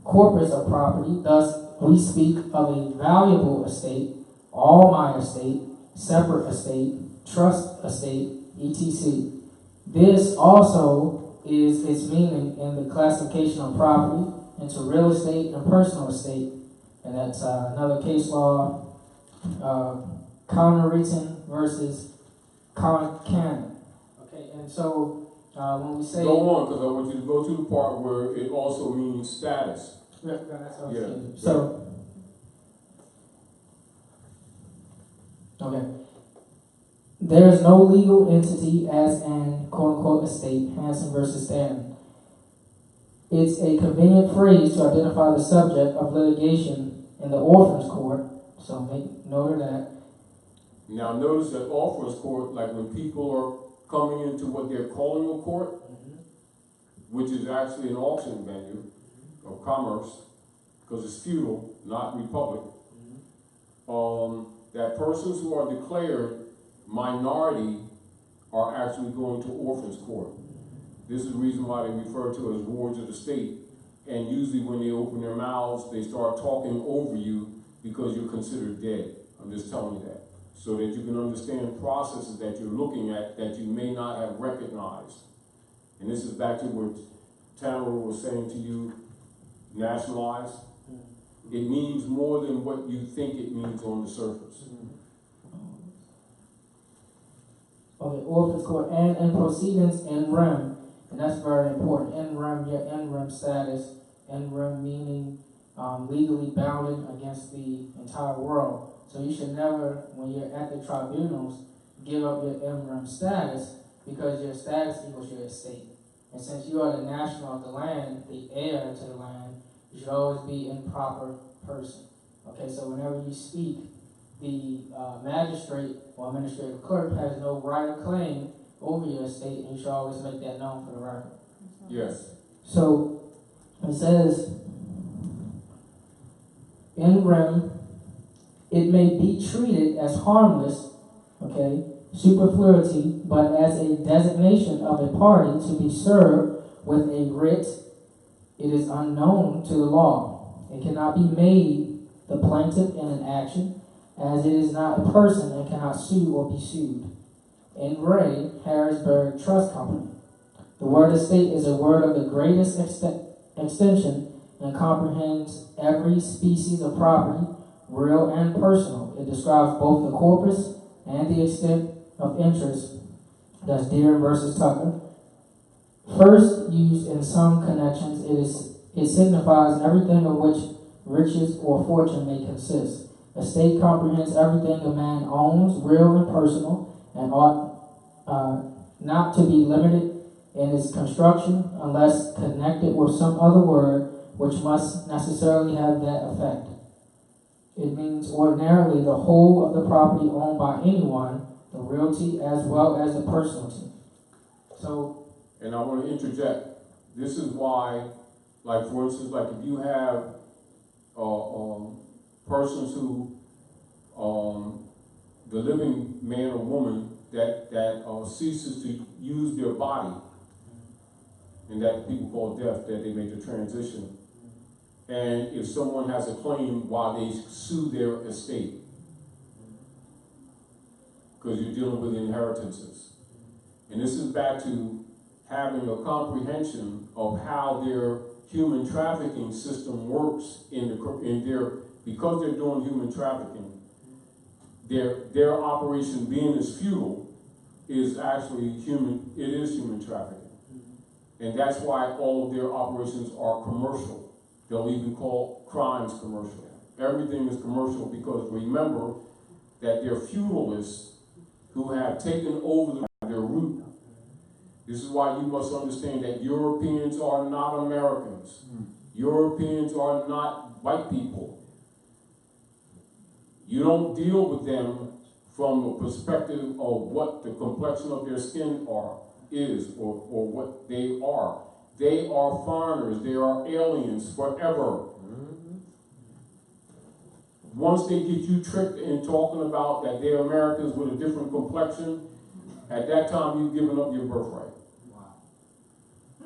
corpus of property, thus we speak of a valuable estate, all my estate, separate estate, trust estate, etc. This also is its meaning in the classification of property into real estate and personal estate. And that's another case law, Connerton versus Canon. Okay, and so when we say...
Go on, because I want you to go to the part where it also means status.
Yeah, that's what I was
Yeah.
thinking. So, okay. There is no legal entity as an quote-unquote estate, Hanson versus Stanton. It's a convenient phrase to identify the subject of litigation in the orphans court, so make note of that.
Now notice that orphans court, like when people are coming into what they're calling a court, which is actually an auction venue of commerce, because it's feudal, not republic, that persons who are declared minority are actually going to orphans court. This is the reason why they refer to as wards of the state. And usually when they open their mouths, they start talking over you because you're considered dead. I'm just telling you that. So that you can understand processes that you're looking at that you may not have recognized. And this is back to what Tamara was saying to you, nationalize. It means more than what you think it means on the surface.
Okay, orphans court and proceedings in rem, and that's very important. In rem, your in rem status, in rem meaning legally bounded against the entire world. So you should never, when you're at the tribunals, give up your in rem status because your status equals your estate. And since you are the national of the land, the heir to the land, you should always be in proper person. Okay, so whenever you speak, the magistrate or administrative clerk has no right or claim over your estate, and you should always make that known for the record.
Yes.
So it says, in rem, it may be treated as harmless, okay, superfluity, but as a designation of a party to be served with a writ, it is unknown to the law. It cannot be made the plaintiff in an action, as it is not a person and cannot sue or be sued. In Ray, Harrisburg Trust Company, the word estate is a word of the greatest extension and comprehends every species of property, real and personal. It describes both the corpus and the extent of interest. That's Deere versus Tucker. First used in some connections, it signifies everything of which riches or fortune may consist. Estate comprehends everything a man owns, real and personal, and ought not to be limited in its construction unless connected with some other word which must necessarily have that effect. It means ordinarily the whole of the property owned by anyone, the realty as well as the personalty. So,
And I want to interject. This is why, like for instance, like if you have persons who, the living man or woman that ceases to use their body, and that people call death, that they make the transition. And if someone has a claim while they sue their estate, because you're dealing with inheritances. And this is back to having a comprehension of how their human trafficking system works because they're doing human trafficking. Their operation being as futile is actually it is human trafficking. And that's why all of their operations are commercial. They'll even call crimes commercial. Everything is commercial because remember that they're feudalists who have taken over their root. This is why you must understand that Europeans are not Americans. Europeans are not white people. You don't deal with them from the perspective of what the complexion of their skin is or what they are. They are foreigners. They are aliens forever. Once they get you tricked in talking about that they're Americans with a different complexion, at that time you've given up your birthright.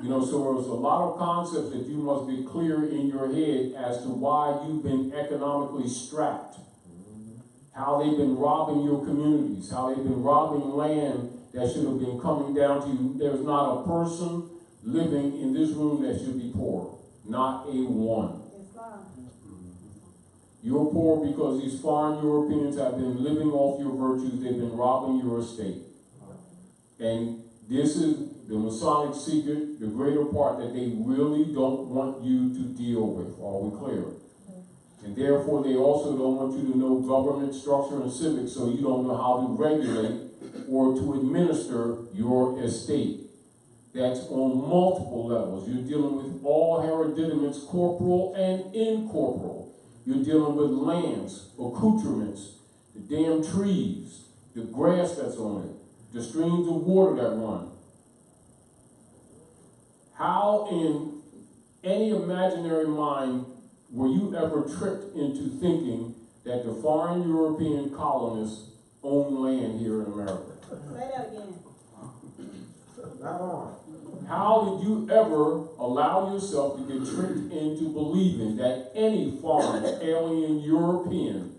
You know, so there's a lot of concepts that you must get clear in your head as to why you've been economically strapped. How they've been robbing your communities, how they've been robbing land that should have been coming down to you. There's not a person living in this room that should be poor. Not a one. You're poor because these foreign Europeans have been living off your virtues. They've been robbing your estate. And this is the Masonic secret, the greater part that they really don't want you to deal with. Are we clear? And therefore, they also don't want you to know government structure and civics, so you don't know how to regulate or to administer your estate. That's on multiple levels. You're dealing with all hereditaments, corporal and incorporeal. You're dealing with lands, accoutrements, the damn trees, the grass that's on it, the streams of water that run. How in any imaginary mind were you ever tricked into thinking that the foreign European colonists own land here in America?
Say that again.
Not on.
How did you ever allow yourself to get tricked into believing that any foreign, alien European,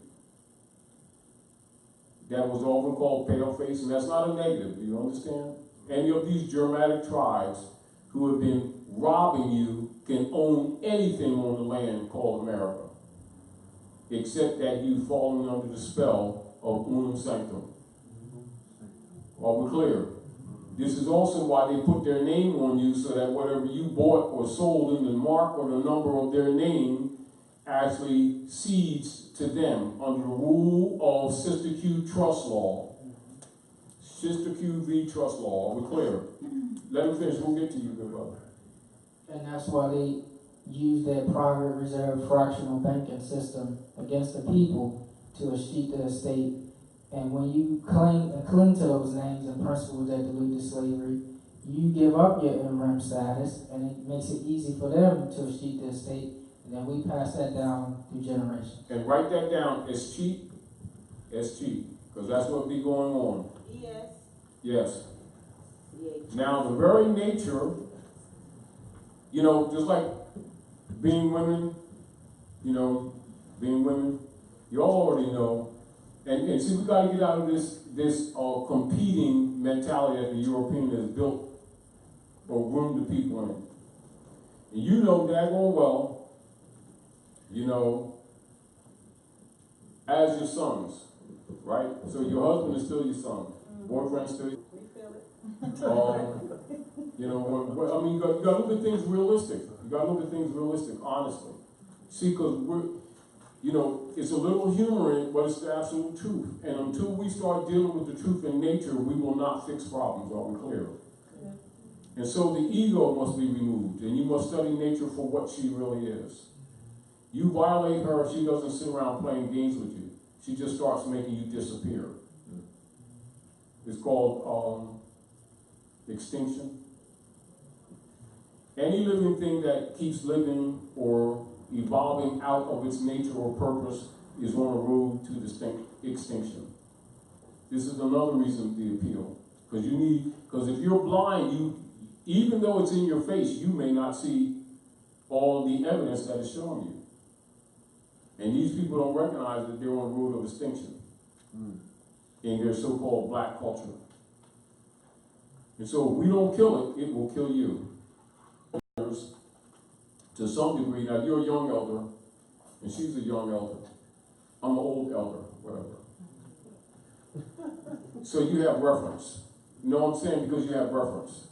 that was often called pale-face, and that's not a negative, do you understand? Any of these Germanic tribes who have been robbing you can own anything on the land called America, except that you've fallen under the spell of unum sanctum. Are we clear? This is also why they put their name on you, so that whatever you bought or sold in the mark or the number of their name actually cedes to them under the rule of Sister Q trust law. Sister Q v trust law. Are we clear? Let me finish. We'll get to you, good brother.
and that's why they use their private reserve fractional banking system against the people to escheat the estate. And when you cling to those names and principles that delude to slavery, you give up your MREM status, and it makes it easy for them to escheat the estate, and then we pass that down through generations.
And write that down. It's cheap. It's cheap. Because that's what be going on.
Yes.
Yes. Now, the very nature You know, just like being women, you know, being women, you all already know. And see, we got to get out of this competing mentality that the European has built or groomed the people in. And you know daggone well, you know, as your sons, right? So your husband is still your son, boyfriend still your you know, I mean, you got to look at things realistic. You got to look at things realistic, honestly. See, because you know, it's a little humor in it, but it's the absolute truth. And until we start dealing with the truth in nature, we will not fix problems, are we clear? Yeah. And so the ego must be removed, and you must study nature for what she really is. You violate her, she doesn't sit around playing games with you. She just starts making you disappear. It's called extinction. Any living thing that keeps living or evolving out of its nature or purpose is on a road to extinction. This is another reason the appeal. Because if you're blind, even though it's in your face, you may not see all the evidence that is showing you. And these people don't recognize that they're on the road of extinction in their so-called black culture. And so if we don't kill it, it will kill you. To some degree, now you're a young elder, and she's a young elder. I'm an old elder, whatever. So you have reference. You know what I'm saying? Because you have reference.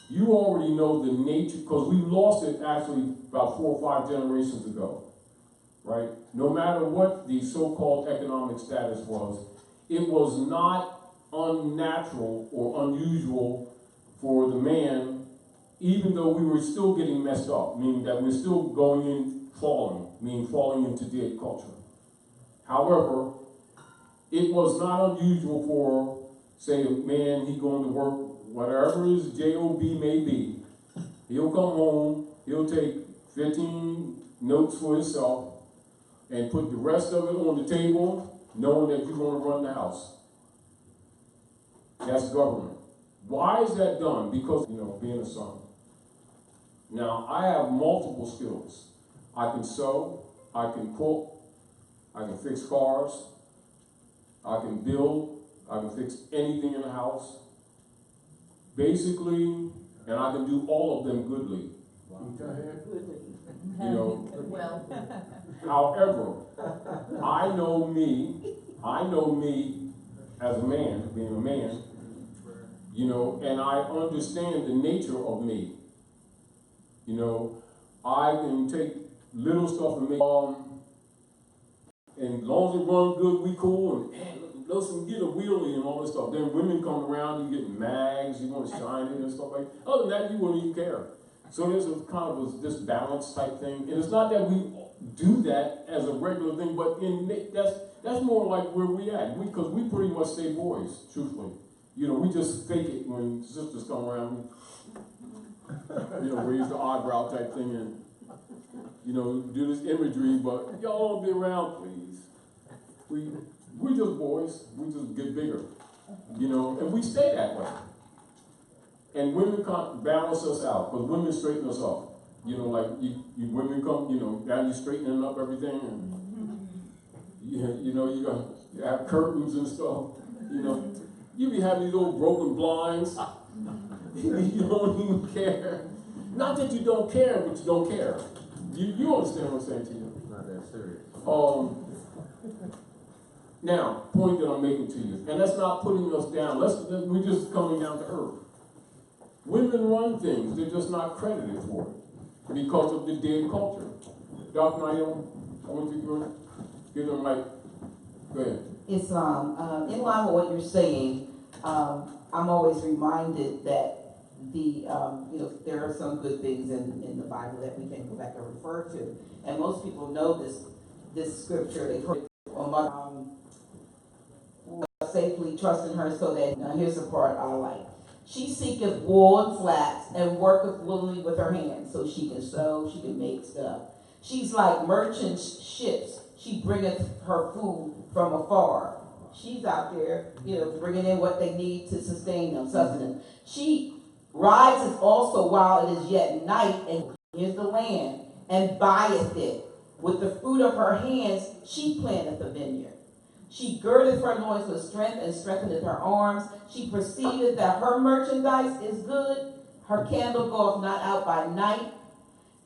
You already know the nature, because we lost it actually about 4 or 5 generations ago, right? No matter what the so-called economic status was, it was not unnatural or unusual for the man, even though we were still getting messed up, meaning that we're still going in, falling into dead culture. However, it was not unusual for, say, a man, he going to work, whatever his job may be, he'll come home, he'll take 15 notes for himself, and put the rest of it on the table, knowing that you're going to run the house. That's government. Why is that done? Because, you know, being a son. Now, I have multiple skills. I can sew, I can cook, I can fix cars, I can build, I can fix anything in the house. Basically, and I can do all of them goodly. You know,
Well.
however, I know me as a man, being a man, you know, and I understand the nature of me. You know, I can take little stuff and make, and as long as it runs good, we cool, and let's get a wheelie and all this stuff. Then women come around, you get mags, you want to shine it and stuff like that. Other than that, you wouldn't even care. So there's a kind of this balance type thing. And it's not that we do that as a regular thing, but that's more like where we at. Because we pretty much stay boys, truthfully. You know, we just fake it when sisters come around. You know, raise the eyebrow type thing and, you know, do this imagery, but y'all don't be around, please. We just boys. We just get bigger, you know, and we stay that way. And women can't balance us out, because women straighten us up. You know, like you women come, you know, now you're straightening up everything, and you know, you have curtains and stuff. You know, you be having these old broken blinds. You don't even care. Not that you don't care, but you don't care. You understand what I'm saying to you?
Not that serious.
Now, point that I'm making to you, and that's not putting us down. We're just coming down to earth. Women run things; they're just not credited for it because of the dead culture. Dr. Nail, I want you to give them like, go ahead.
It's in line with what you're saying. I'm always reminded that you know, there are some good things in the Bible that we can go back and refer to, and most people know this scripture. They've heard safely trust in her, so that now here's the part I like. She seeketh wool and flax, and worketh willingly with her hands, so she can sew, she can make stuff. She's like merchant ships. She bringeth her food from afar. She's out there, you know, bringing in what they need to sustain them, sustenance. She Rises also while it is yet night, and here's the land, and buyeth it. With the fruit of her hands she planteth a vineyard. She girdeth her loins with strength, and strengtheneth her arms. She perceiveth that her merchandise is good. Her candle goeth not out by night.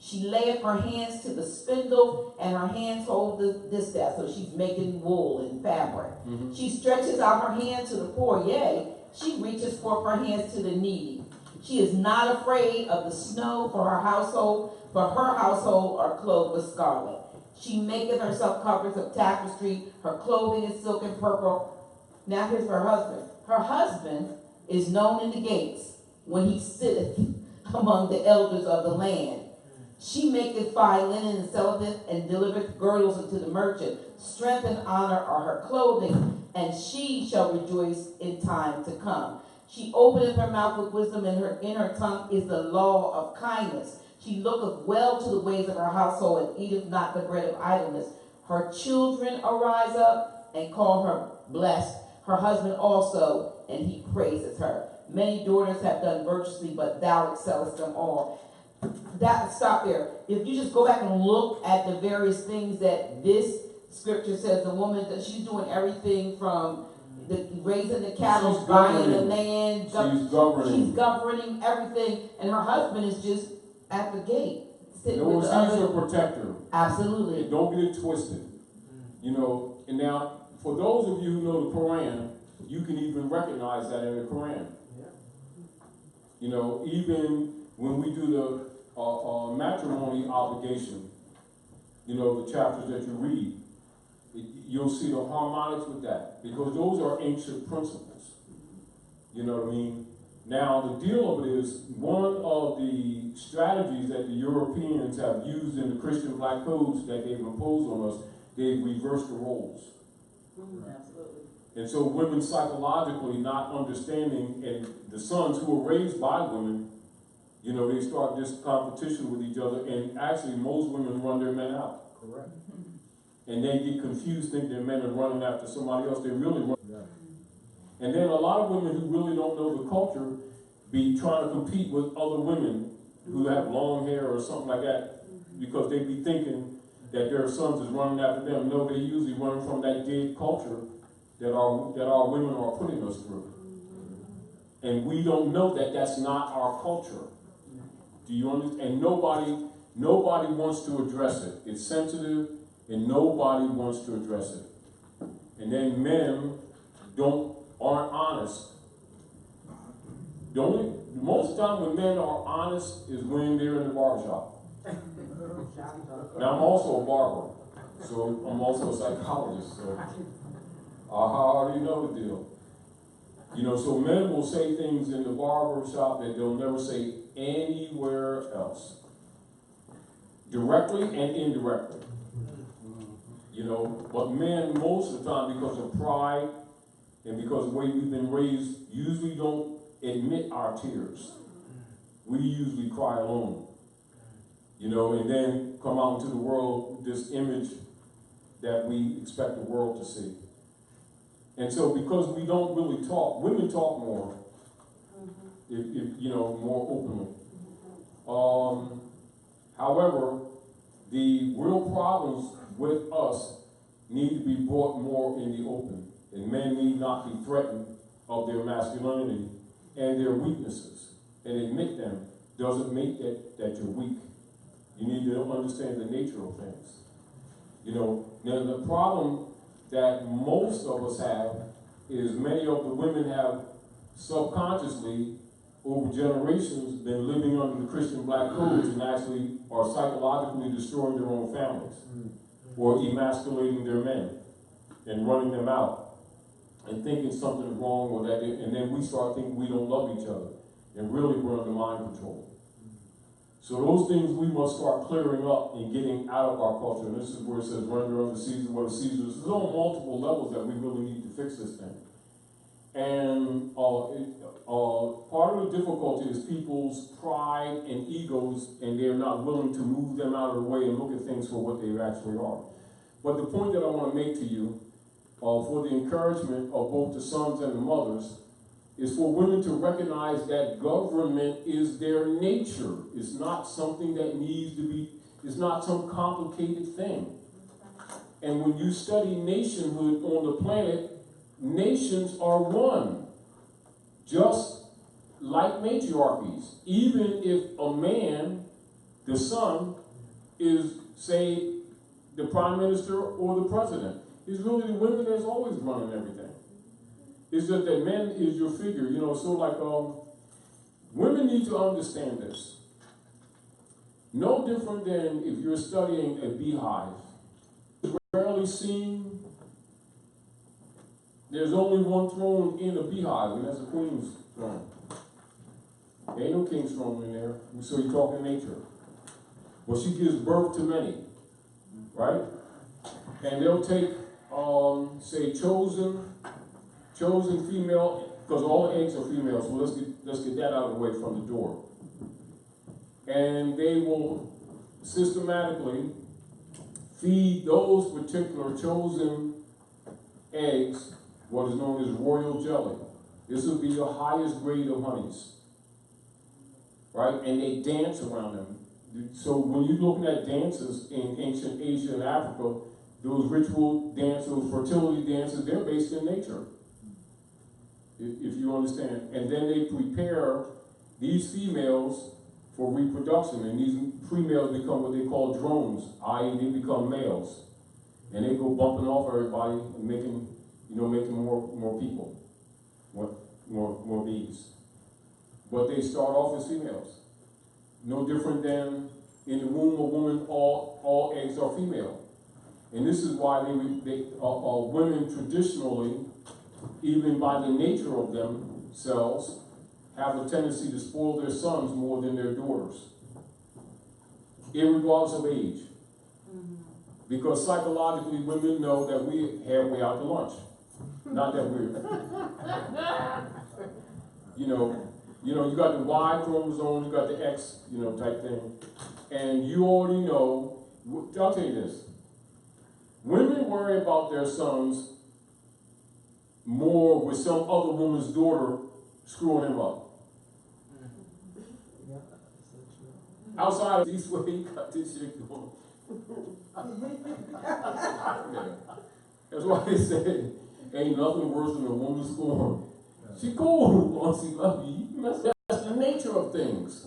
She layeth her hands to the spindle, and her hands hold the distaff. So she's making wool and fabric.
Mhm.
She stretches out her hand to the poor, yea, she reaches forth her hands to the needy. She is not afraid of the snow for her household are clothed with scarlet. She maketh herself covers of tapestry, her clothing is silk and purple. Now here's her husband. Her husband is known in the gates when he sitteth among the elders of the land. She maketh fine linen and selleth it, and delivereth girdles unto the merchant. Strength and honor are her clothing, and she shall rejoice in time to come. She openeth her mouth with wisdom, and in her tongue is the law of kindness. She looketh well to the ways of her household, and eateth not the bread of idleness. Her children arise up and call her blessed. Her husband also, and he praiseth her. Many daughters have done virtuously, but thou excellest them all. Stop there. If you just go back and look at the various things that this scripture says, the woman, that she's doing everything from raising the cattle,
She's
buying the
governing.
land,
She's governing.
everything, and her husband is just at the gate. Sitting
No,
with
she's
the other.
a protector.
Absolutely.
And don't get it twisted. You know, and now, for those of you who know the Quran, you can even recognize that in the Quran. You know, even when we do the matrimony obligation, you know, the chapters that you read, you'll see the harmonics with that, because those are ancient principles. You know what I mean? Now, the deal of it is, one of the strategies that the Europeans have used in the Christian black codes that they've imposed on us, they've reversed the roles.
Absolutely.
And so women psychologically not understanding, and the sons who are raised by women, you know, they start this competition with each other, and actually most women run their men out.
Correct.
And they get confused, think their men are running after somebody else. They really run. And then a lot of women who really don't know the culture be trying to compete with other women who have long hair or something like that, because they be thinking that their sons is running after them. No, they usually run from that dead culture that our women are putting us through. And we don't know that that's not our culture. Do you understand? And nobody wants to address it. It's sensitive, and nobody wants to address it. And then men aren't honest. Most of the time when men are honest is when they're in the barbershop. Now, I'm also a barber, so I'm also a psychologist, so I already know the deal. You know, so men will say things in the barber shop that they'll never say anywhere else, directly and indirectly. You know, but men, most of the time, because of pride and because of the way we've been raised, usually don't admit our tears. We usually cry alone. You know, and then come out into the world with this image that we expect the world to see. And so because we don't really talk, women talk more, if you know, more openly. However, the real problems with us need to be brought more in the open, and men need not be threatened of their masculinity and their weaknesses, and admit them doesn't make that you're weak. You need to understand the nature of things. You know, now the problem that most of us have is many of the women have subconsciously, over generations, been living under the Christian black codes and actually are psychologically destroying their own families, or emasculating their men and running them out and thinking something's wrong, or that, and then we start thinking we don't love each other, and really we're under mind control. So those things we must start clearing up and getting out of our culture. And this is where it says render unto Caesar what is Caesar's. There's on multiple levels that we really need to fix this thing. And part of the difficulty is people's pride and egos, and they're not willing to move them out of the way and look at things for what they actually are. But the point that I want to make to you, for the encouragement of both the sons and the mothers, is for women to recognize that government is their nature. It's not something that needs to be, it's not some complicated thing. And when you study nationhood on the planet, nations are one, just like matriarchies. Even if a man, the son, is, say, the prime minister or the president, it's really the women that's always running everything. It's just that men is your figure, you know, so like, women need to understand this. No different than if you're studying a beehive. Rarely seen, there's only one throne in a beehive, and that's a queen's throne. There ain't no king's throne in there, so you're talking nature. Well, she gives birth to many, right? And they'll take, say, chosen female, because all the eggs are female, so let's get that out of the way from the door. And they will systematically feed those particular chosen eggs what is known as royal jelly. This will be your highest grade of honeys, right? And they dance around them. So when you're looking at dances in ancient Asia and Africa, those ritual dances, those fertility dances, they're based in nature, if you understand. And then they prepare these females for reproduction, and these females become what they call drones, i.e. they become males. And they go bumping off everybody and making more people, more bees. But they start off as females. No different than in the womb of a woman, all eggs are female. And this is why women traditionally, even by the nature of themselves, have a tendency to spoil their sons more than their daughters, irregardless of age. Because psychologically, women know that we halfway out to lunch. Not that we're, you got the Y chromosome, you got the X, type thing. And you already know, I'll tell you this. Women worry about their sons more with some other woman's daughter screwing him up. Outside of these way, he got this shit going. Yeah. That's why they say, ain't nothing worse than a woman scorn. She cool once she love you. That's the nature of things.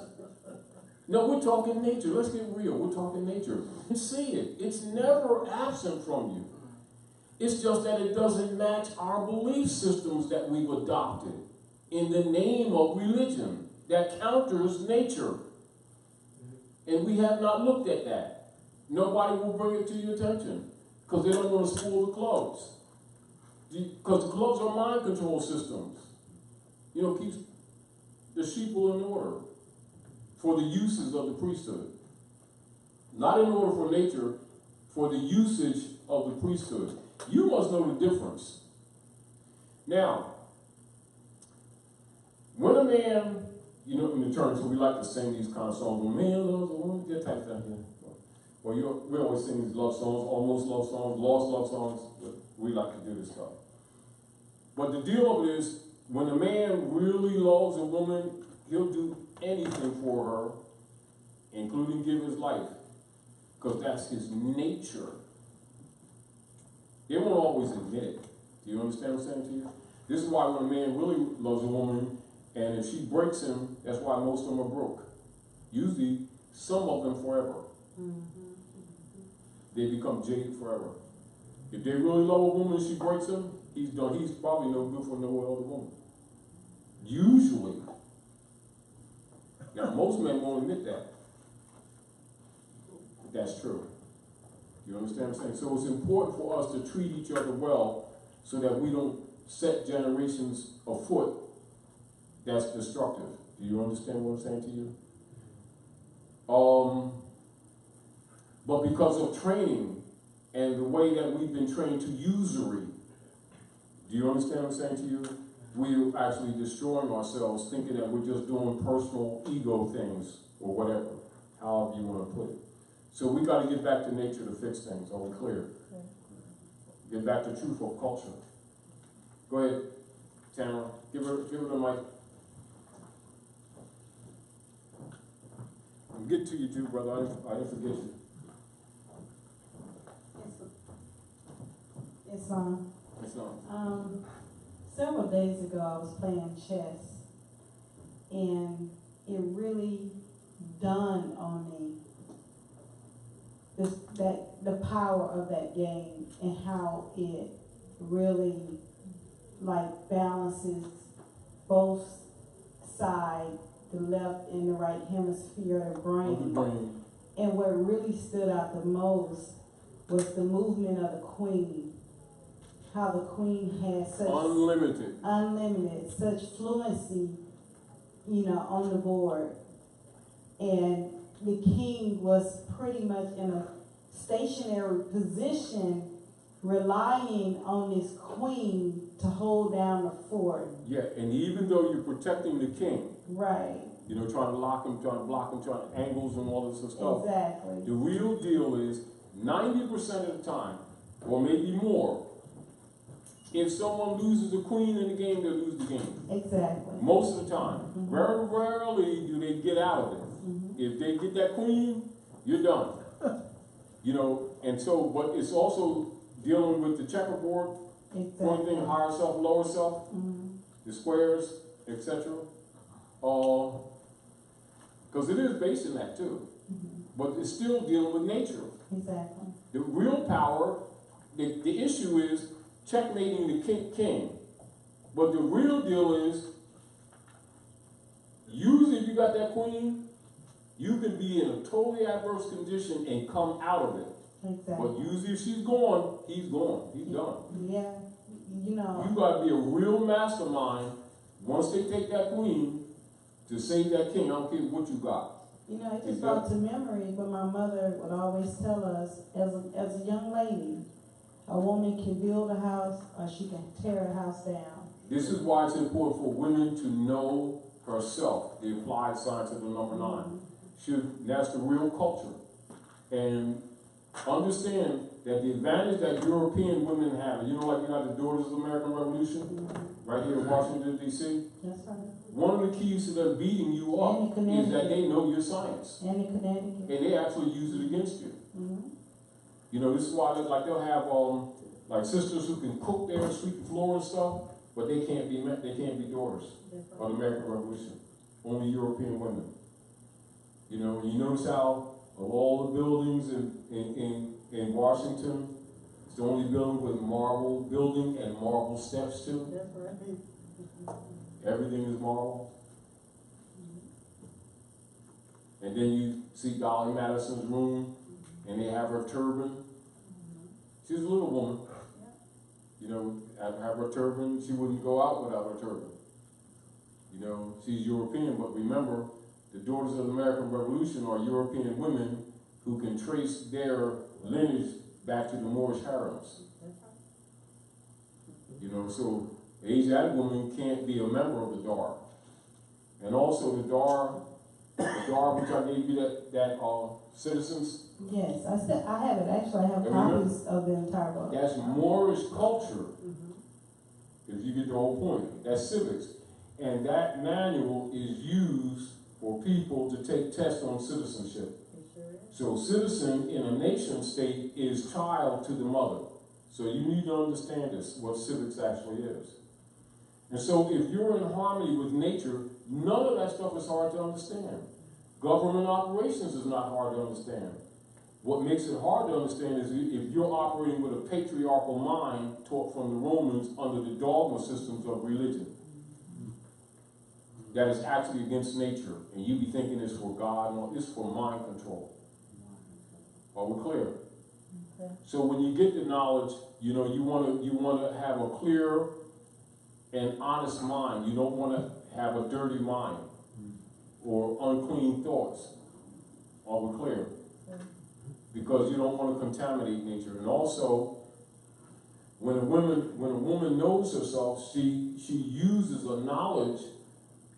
No, we're talking nature. Let's get real. We're talking nature. You see it. It's never absent from you. It's just that it doesn't match our belief systems that we've adopted in the name of religion that counters nature. And we have not looked at that. Nobody will bring it to your attention because they don't want to spoil the clubs. Because the clubs are mind control systems. Keeps the sheeple in order for the uses of the priesthood. Not in order for nature, for the usage of the priesthood. You must know the difference. Now, when a man, in the church, so we like to sing these kind of songs, when a man loves a woman, that type of thing. Well, we always sing these love songs, almost love songs, lost love songs, but we like to do this stuff. But the deal of it is, when a man really loves a woman, he'll do anything for her, including give his life, because that's his nature. He won't always admit it. Do you understand what I'm saying to you? This is why when a man really loves a woman, and if she breaks him, that's why most of them are broke. Usually, some of them forever. They become jaded forever. If they really love a woman and she breaks him, he's done. He's probably no good for no other woman. Usually. Now, most men won't admit that. But that's true. You understand what I'm saying? So it's important for us to treat each other well so that we don't set generations afoot that's destructive. Do you understand what I'm saying to you? But because of training and the way that we've been trained to usury, do you understand what I'm saying to you? We're actually destroying ourselves thinking that we're just doing personal ego things or whatever, however you want to put it. So we got to get back to nature to fix things. Are we clear? Get back to truth of culture. Go ahead, Tamara. Give her give her the mic. I'm getting to you too, brother. I didn't forget you.
It's on.
It's not.
Several days ago, I was playing chess, and it really dawned on me that the power of that game and how it really like balances both sides, the left and the right hemisphere of the brain. And what really stood out the most was the movement of the queen. How the queen had such unlimited, such fluency, on the board. And the king was pretty much in a stationary position, relying on this queen to hold down the fort.
Yeah, and even though you're protecting the king,
right?
Trying to lock him, trying to block him, trying to angles and all this stuff.
Exactly.
The real deal is 90% of the time, or maybe more, if someone loses the queen in the game, they'll lose the game.
Exactly.
Most of the time. Mm-hmm. Very rarely do they get out of it. Mm-hmm. If they get that queen, you're done. And so, but it's also dealing with the checkerboard,
exactly.
One thing, higher self, lower self, the squares, etc. Because it is based in that too. But it's still dealing with nature.
Exactly.
The real power, the issue is checkmating the king. But the real deal is, usually if you got that queen, you can be in a totally adverse condition and come out of it.
Exactly.
But usually if she's gone, he's gone. He's done.
Yeah. You
got to be a real mastermind once they take that queen to save that king. I don't care what you got.
It just brought to memory what my mother would always tell us as a young lady. A woman can build a house or she can tear a house down.
This is why it's important for women to know herself, the applied science of the number 9. That's the real culture. And understand that the advantage that European women have, like you got the Daughters of the American Revolution, right here in Washington, D.C.
That's right.
One of the keys to them beating you up is that they know your science.
And in Connecticut.
And they actually use it against you. This is why they'll have like sisters who can cook there and sweep the floor and stuff, but they can't be daughters of the American Revolution. Only European women. You notice how of all the buildings in Washington, it's the only building with marble building and marble steps too.
That's right.
Everything is marble. And then you see Dolly Madison's room, and they have her turban. She's a little woman. Have her turban. She wouldn't go out without her turban. She's European, but remember, the Daughters of the American Revolution are European women who can trace their lineage back to the Moorish harems. So Asiatic woman can't be a member of the Dar. And also the Dar which I gave you that citizens.
Yes, I have it. Actually, I have copies of the entire book.
That's Moorish culture. If you get the whole point, that's civics. And that manual is used for people to take tests on citizenship. So citizen in a nation state is child to the mother. So you need to understand this, what civics actually is. And so if you're in harmony with nature, none of that stuff is hard to understand. Government operations is not hard to understand. What makes it hard to understand is if you're operating with a patriarchal mind taught from the Romans under the dogma systems of religion. That is actually against nature, and you be thinking it's for God, no, it's for mind control. Are we clear? Okay. So when you get the knowledge, you want to have a clear and honest mind. You don't want to have a dirty mind or unclean thoughts. Are we clear? Okay. Because you don't want to contaminate nature. And also, when a woman knows herself, she uses a knowledge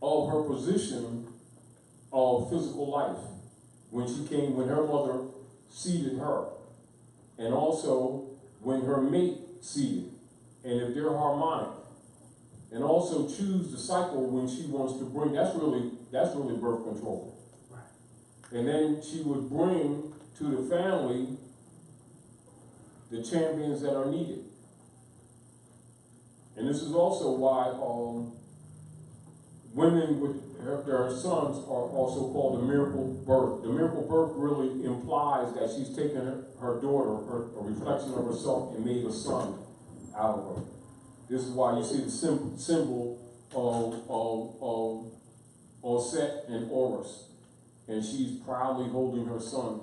of her position of physical life when her mother seeded her, and also when her mate seeded, and if they're harmonic, and also choose the cycle when she wants to bring, that's really birth control. And then she would bring to the family the champions that are needed. And this is also why women with their sons are also called a miracle birth. The miracle birth really implies that she's taken her daughter, a reflection of herself, and made a son out of her. This is why you see the symbol of Set and Horus. And she's proudly holding her son,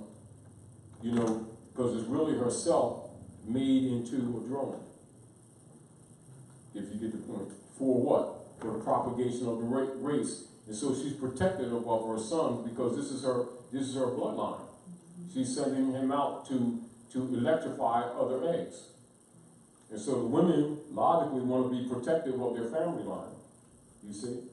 you know, because it's really herself made into a drone. If you get the point. For what? For the propagation of the race. And so she's protective of her son because this is her bloodline. She's sending him out to electrify other eggs. And so the women logically want to be protective of their family line. You see?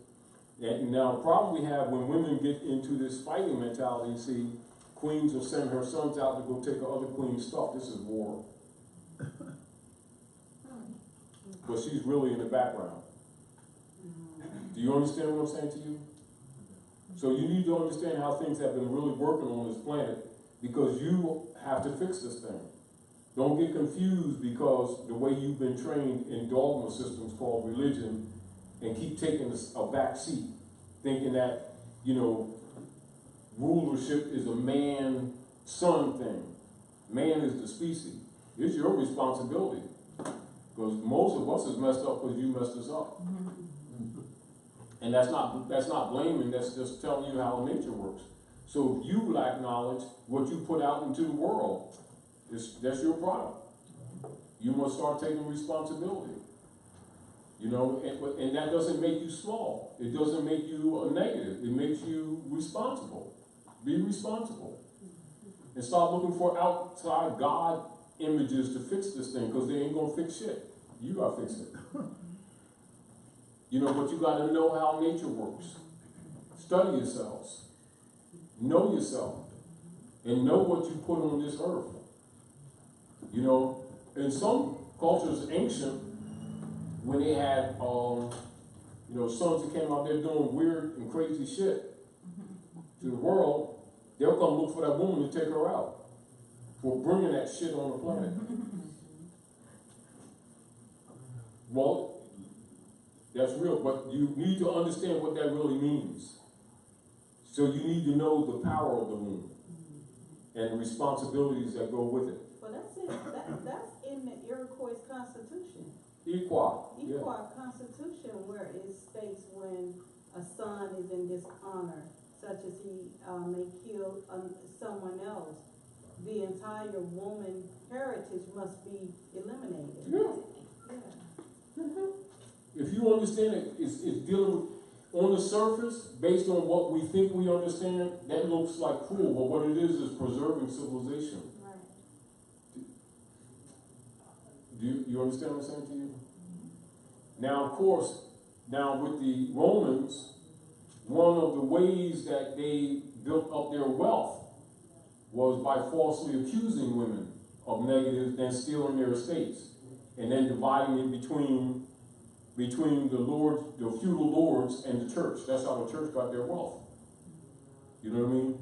And now the problem we have when women get into this fighting mentality, see, queens will send her sons out to go take other queen's stuff. This is war. But she's really in the background. Do you understand what I'm saying to you? So you need to understand how things have been really working on this planet because you have to fix this thing. Don't get confused because the way you've been trained in dogma systems called religion and keep taking a back seat, thinking that, you know, rulership is a man-son thing. Man is the species. It's your responsibility. Because most of us is messed up because you messed us up. And that's not blaming, that's just telling you how nature works. So if you lack knowledge, what you put out into the world, that's your product. You must start taking responsibility. You know, and that doesn't make you small. It doesn't make you a negative. It makes you responsible. Be responsible. And start looking for outside God images to fix this thing, because they ain't gonna fix shit. You gotta fix it. You know, but you gotta know how nature works. Study yourselves. Know yourself. And know what you put on this earth. You know, in some cultures, ancient, when they had, you know, sons that came out there doing weird and crazy shit to the world, they'll come look for that woman to take her out for bringing that shit on the planet. Well, that's real, but you need to understand what that really means. So you need to know the power of the womb and the responsibilities that go with it.
Well, that's it. That's in the Iroquois Constitution.
Iroquois.
Iroquois Constitution, where it states when a son is in dishonor, such as he may kill someone else, the entire woman heritage must be eliminated.
Yeah. If you understand it, it's dealing with, on the surface, based on what we think we understand, that looks like cruel, but what it is preserving civilization.
Right.
Do you understand what I'm saying to you? Now, of course, with the Romans, one of the ways that they built up their wealth was by falsely accusing women of negatives, then stealing their estates, and then dividing it between the lords, the feudal lords, and the church. That's how the church got their wealth. You know what I mean?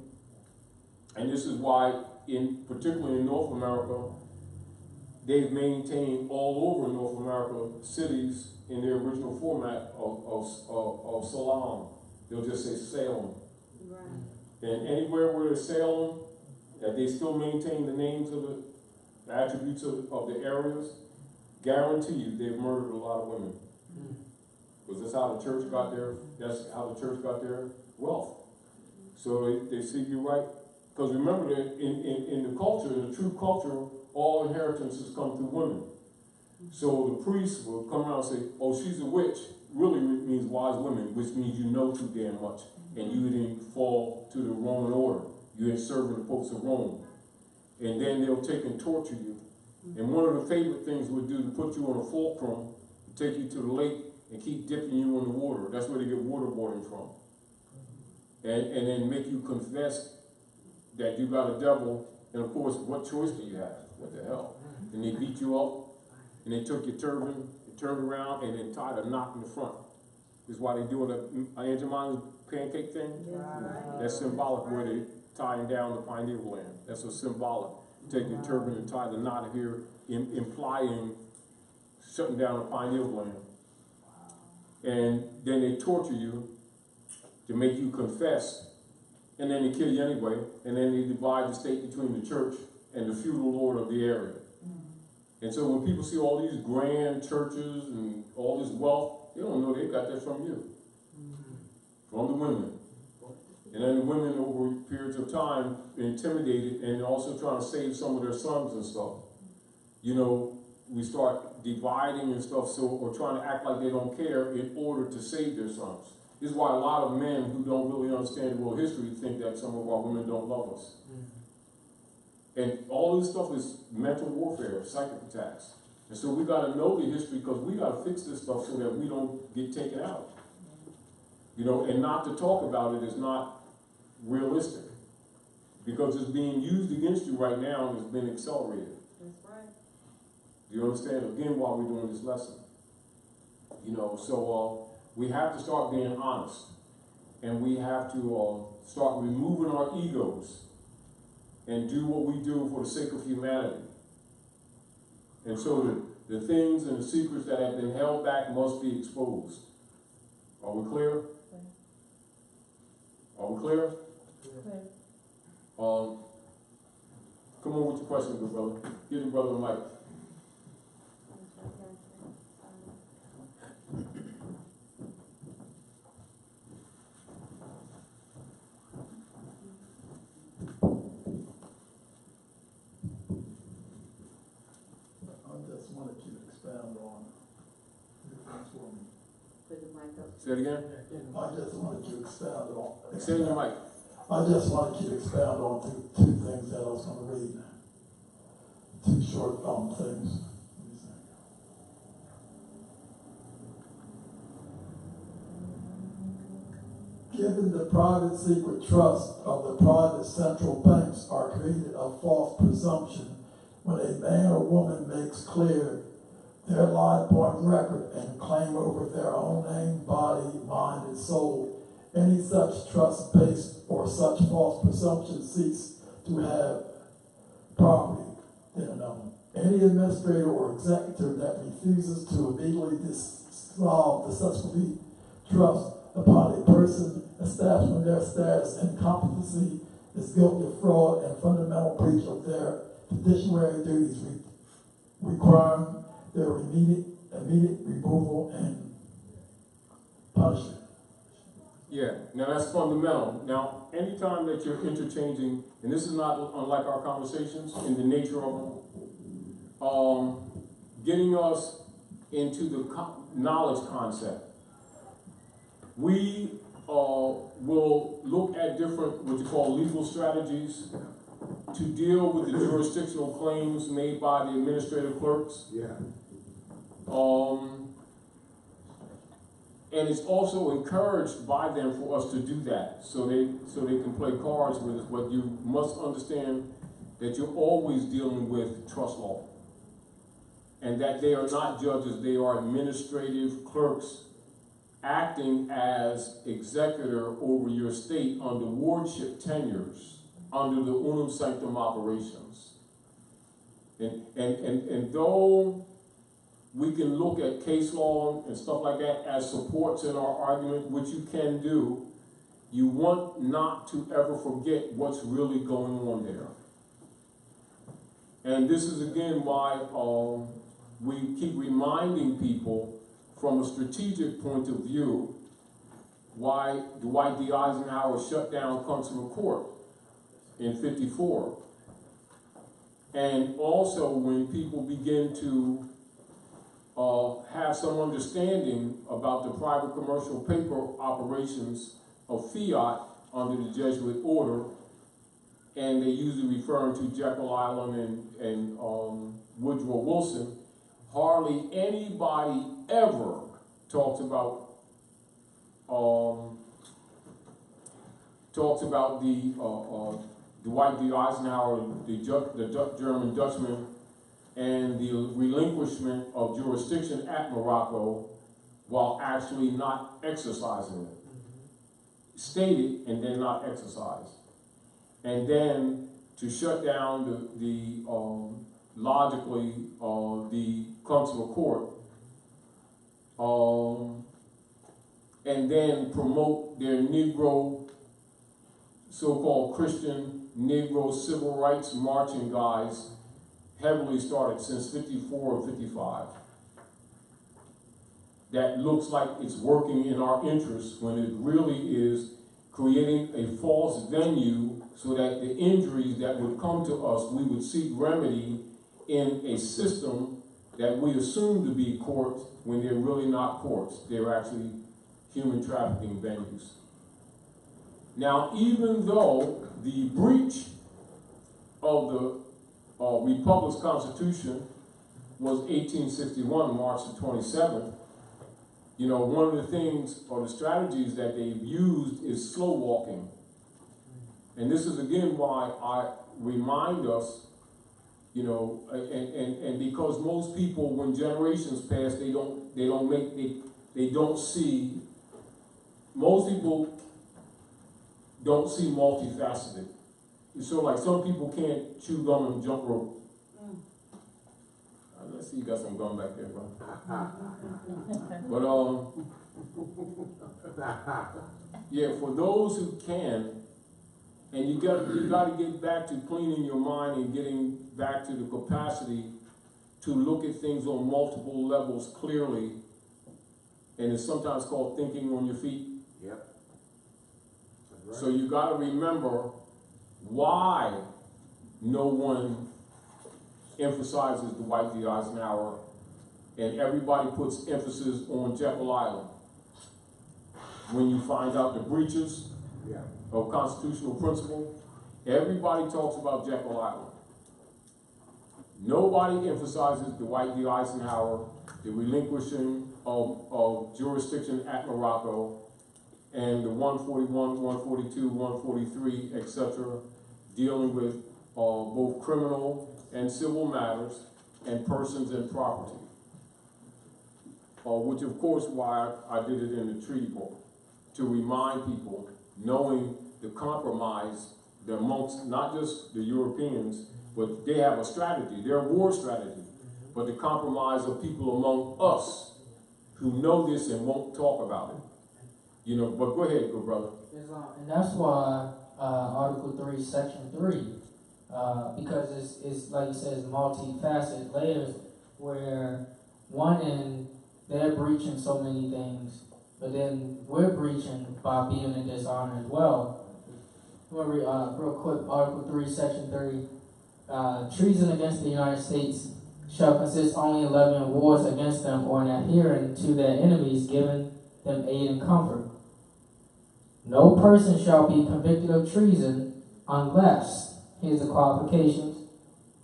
And this is why, particularly in North America, they've maintained all over North America cities in their original format of Salam. They'll just say Salem.
Right.
And anywhere where there's Salem, that they still maintain the names of the attributes of the areas, guarantee you they've murdered a lot of women. Because that's how the church got their wealth. So they see you right. Because remember that in the culture, in the true culture, all inheritances come through women. So the priest will come around and say, oh, she's a witch. Really means wise women, which means you know too damn much. And you didn't fall to the Roman order. You ain't serving the popes of Rome. And then they'll take and torture you. And one of the favorite things would do to put you on a fulcrum, take you to the lake, and keep dipping you in the water. That's where they get waterboarding from. And then make you confess that you got a devil, and of course, what choice do you have? What the hell? And they beat you up, and they took your turban, they turn around and then tie the knot in the front. This is why they do the Aunt Jemima's pancake thing. That's symbolic where they tying down the pineal gland. That's a symbolic. Take your turban and tie the knot here, implying shutting down the pineal gland. And then they torture you to make you confess, and then they kill you anyway, and then they divide the state between the church and the feudal lord of the area. And so when people see all these grand churches and all this wealth, they don't know they got that from you, from the women. And then the women over periods of time intimidated and also trying to save some of their sons and stuff. You know, we start dividing and stuff, so, or trying to act like they don't care in order to save their sons. This is why a lot of men who don't really understand world history think that some of our women don't love us. And all this stuff is mental warfare, psychic attacks. And so we gotta know the history because we gotta fix this stuff so that we don't get taken out. You know, and not to talk about it is not realistic. Because it's being used against you right now and it's been accelerated.
That's right.
Do you understand? Again, why we're doing this lesson. You know, so we have to start being honest. And we have to start removing our egos and do what we do for the sake of humanity. And so the things and the secrets that have been held back must be exposed. Are we clear? Are we clear?
Clear.
Come on with your question, good brother. Give the brother the mic.
I just wanted you to expound on this for me.
Put the mic up.
Say it again.
I just wanted you to expound on.
Say your mic.
I just wanted you to expound on two things that I was going to read. Two short things. Given the private secret trust of the private central banks are created a false presumption when a man or woman makes clear their live-born record and claim over their own name, body, mind, and soul. Any such trust-based or such false presumption seeks to have property. Then any administrator or executor that refuses to immediately dissolve the such belief trust upon a person establishing their status and competency is guilty of fraud and fundamental breach of their fiduciary duties, requiring their immediate removal and punishment.
Yeah, now that's fundamental. Now, anytime that you're interchanging, and this is not unlike our conversations in the nature of them, getting us into the knowledge concept. We will look at different, what you call legal strategies to deal with the jurisdictional claims made by the administrative clerks.
Yeah.
And it's also encouraged by them for us to do that, so they can play cards with us. But you must understand that you're always dealing with trust law, and that they are not judges; they are administrative clerks acting as executor over your state under wardship tenures, under the unum sanctum operations. And though we can look at case law and stuff like that as supports in our argument, which you can do, you want not to ever forget what's really going on there. And this is again why we keep reminding people from a strategic point of view why Dwight D. Eisenhower shut down consular court in '54. And also when people begin to have some understanding about the private commercial paper operations of fiat under the Jesuit order, and they usually referring to Jekyll Island and Woodrow Wilson, hardly anybody ever talks about the Dwight D. Eisenhower, the German Dutchman, and the relinquishment of jurisdiction at Morocco while actually not exercising it. Stated and then not exercised. And then to shut down the consular court, and then promote their Negro, so-called Christian Negro civil rights marching guys, heavily started since 54 or 55. That looks like it's working in our interest when it really is creating a false venue so that the injuries that would come to us, we would seek remedy in a system that we assume to be courts when they're really not courts. They're actually human trafficking venues. Now, even though the breach of the Republic's Constitution was 1861, March the 27th, you know, one of the things or the strategies that they've used is slow walking. And this is again why I remind us, you know, and because most people, when generations pass, most people don't see multifaceted. It's sort of like some people can't chew gum and jump rope. Let's see, you got some gum back there, bro. But yeah, for those who can, and you got to get back to cleaning your mind and getting back to the capacity to look at things on multiple levels clearly, and it's sometimes called thinking on your feet.
Yep. That's right.
So you got to remember why no one emphasizes the Dwight D. Eisenhower, and everybody puts emphasis on Jekyll Island. When you find out the breaches of constitutional principle, everybody talks about Jekyll Island. Nobody emphasizes the Dwight D. Eisenhower, the relinquishing of jurisdiction at Morocco, and the 141, 142, 143, etc., dealing with both criminal and civil matters, and persons and property. Which of course why I did it in the treaty book, to remind people, knowing the compromise amongst not just the Europeans, but they have a strategy, their war strategy, but the compromise of people among us who know this and won't talk about it. You know, but go ahead, good brother.
And that's why Article 3, Section 3, because it's like you said, it's multifaceted layers where one end, they're breaching so many things, but then we're breaching by being in dishonor as well. I'm going to read real quick, Article 3, Section 3. Treason against the United States shall consist only in levying wars against them or in adhering to their enemies, giving them aid and comfort. No person shall be convicted of treason unless, here's the qualifications,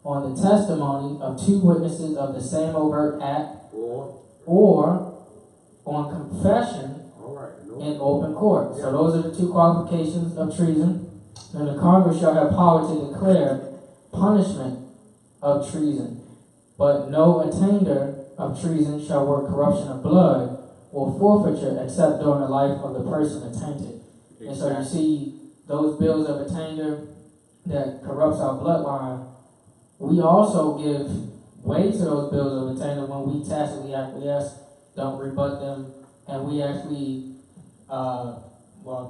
on the testimony of 2 witnesses of the same overt act or on confession in open court. So those are the 2 qualifications of treason. And the Congress shall have power to declare punishment of treason, but no attainder of treason shall work corruption of blood or forfeiture except during the life of the person attainted. Exactly. And so you see those bills of attainder that corrupts our bloodline, we also give way to those bills of attainder when we tacitly acquiesce, don't rebut them, and we actually,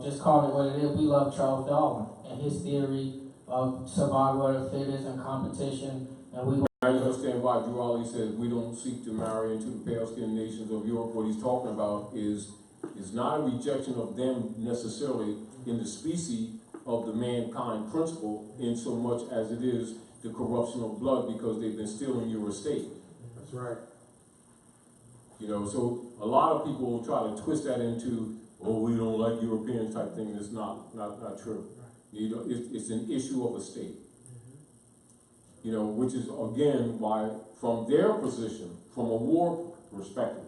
just call it what it is, we love Charles Darwin and his theory of survival of the fittest and competition, and we...
I understand why Drew Ali says we don't seek to marry into the pale-skinned nations of Europe. What he's talking about is not a rejection of them necessarily in the species of the mankind principle in so much as it is the corruption of blood because they've been stealing your estate.
That's right.
You know, so a lot of people will try to twist that into, oh, we don't like Europeans type thing. It's not true. You know, it's an issue of estate. You know, which is again why, from their position, from a war perspective,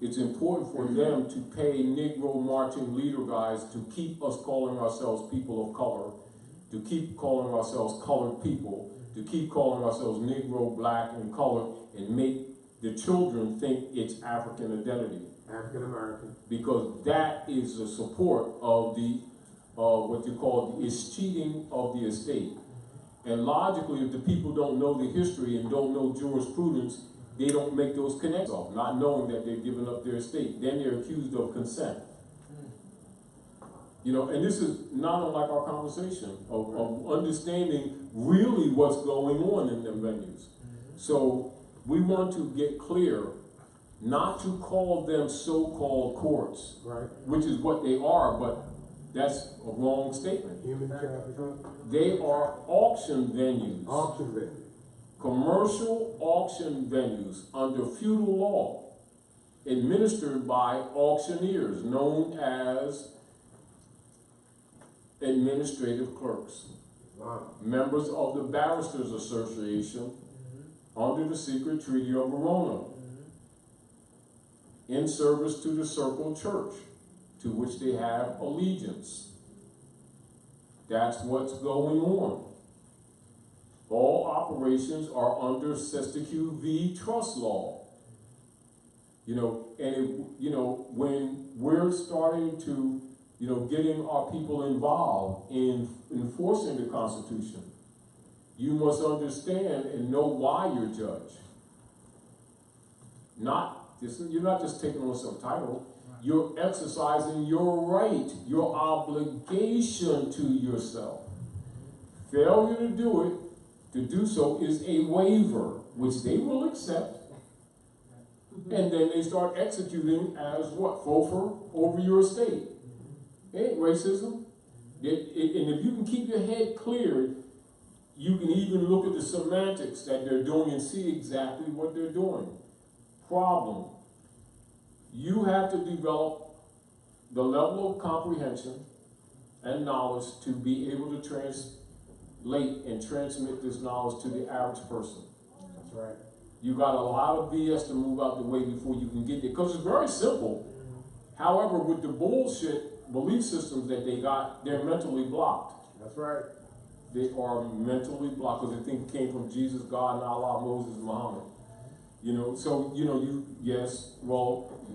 it's important for them to pay Negro marching leader guys to keep us calling ourselves people of color, to keep calling ourselves colored people, to keep calling ourselves Negro, Black, and colored, and make the children think it's African identity.
African American.
Because that is the support of the, what you call the escheating of the estate. And logically, if the people don't know the history and don't know jurisprudence, they don't make those connections off, not knowing that they've given up their estate. Then they're accused of consent. You know, and this is not unlike our conversation of understanding really what's going on in them venues. So we want to get clear not to call them so-called courts,
Right.
which is what they are, but that's a wrong statement.
Human trafficking.
They are auction venues,
Auction venue.
commercial auction venues under feudal law, administered by auctioneers known as administrative clerks,
Wow.
members of the Barristers Association under the secret treaty of Verona, in service to the Circle Church, to which they have allegiance. That's what's going on. All operations are under Sesteque v. Trust Law. You know, and when we're starting to, getting our people involved in enforcing the Constitution, you must understand and know why you're judged. You're not just taking on some title. You're exercising your right, your obligation to yourself. Failure to do so is a waiver, which they will accept. And then they start executing as what? Fofer over your estate. It ain't racism. And if you can keep your head cleared, you can even look at the semantics that they're doing and see exactly what they're doing. Problem. You have to develop the level of comprehension and knowledge to be able to translate and transmit this knowledge to the average person.
That's right.
You got a lot of BS to move out the way before you can get there, because it's very simple. However, with the bullshit belief systems that they got, they're mentally blocked.
That's right.
They are mentally blocked because they think it came from Jesus, God, and Allah, Moses, Muhammad.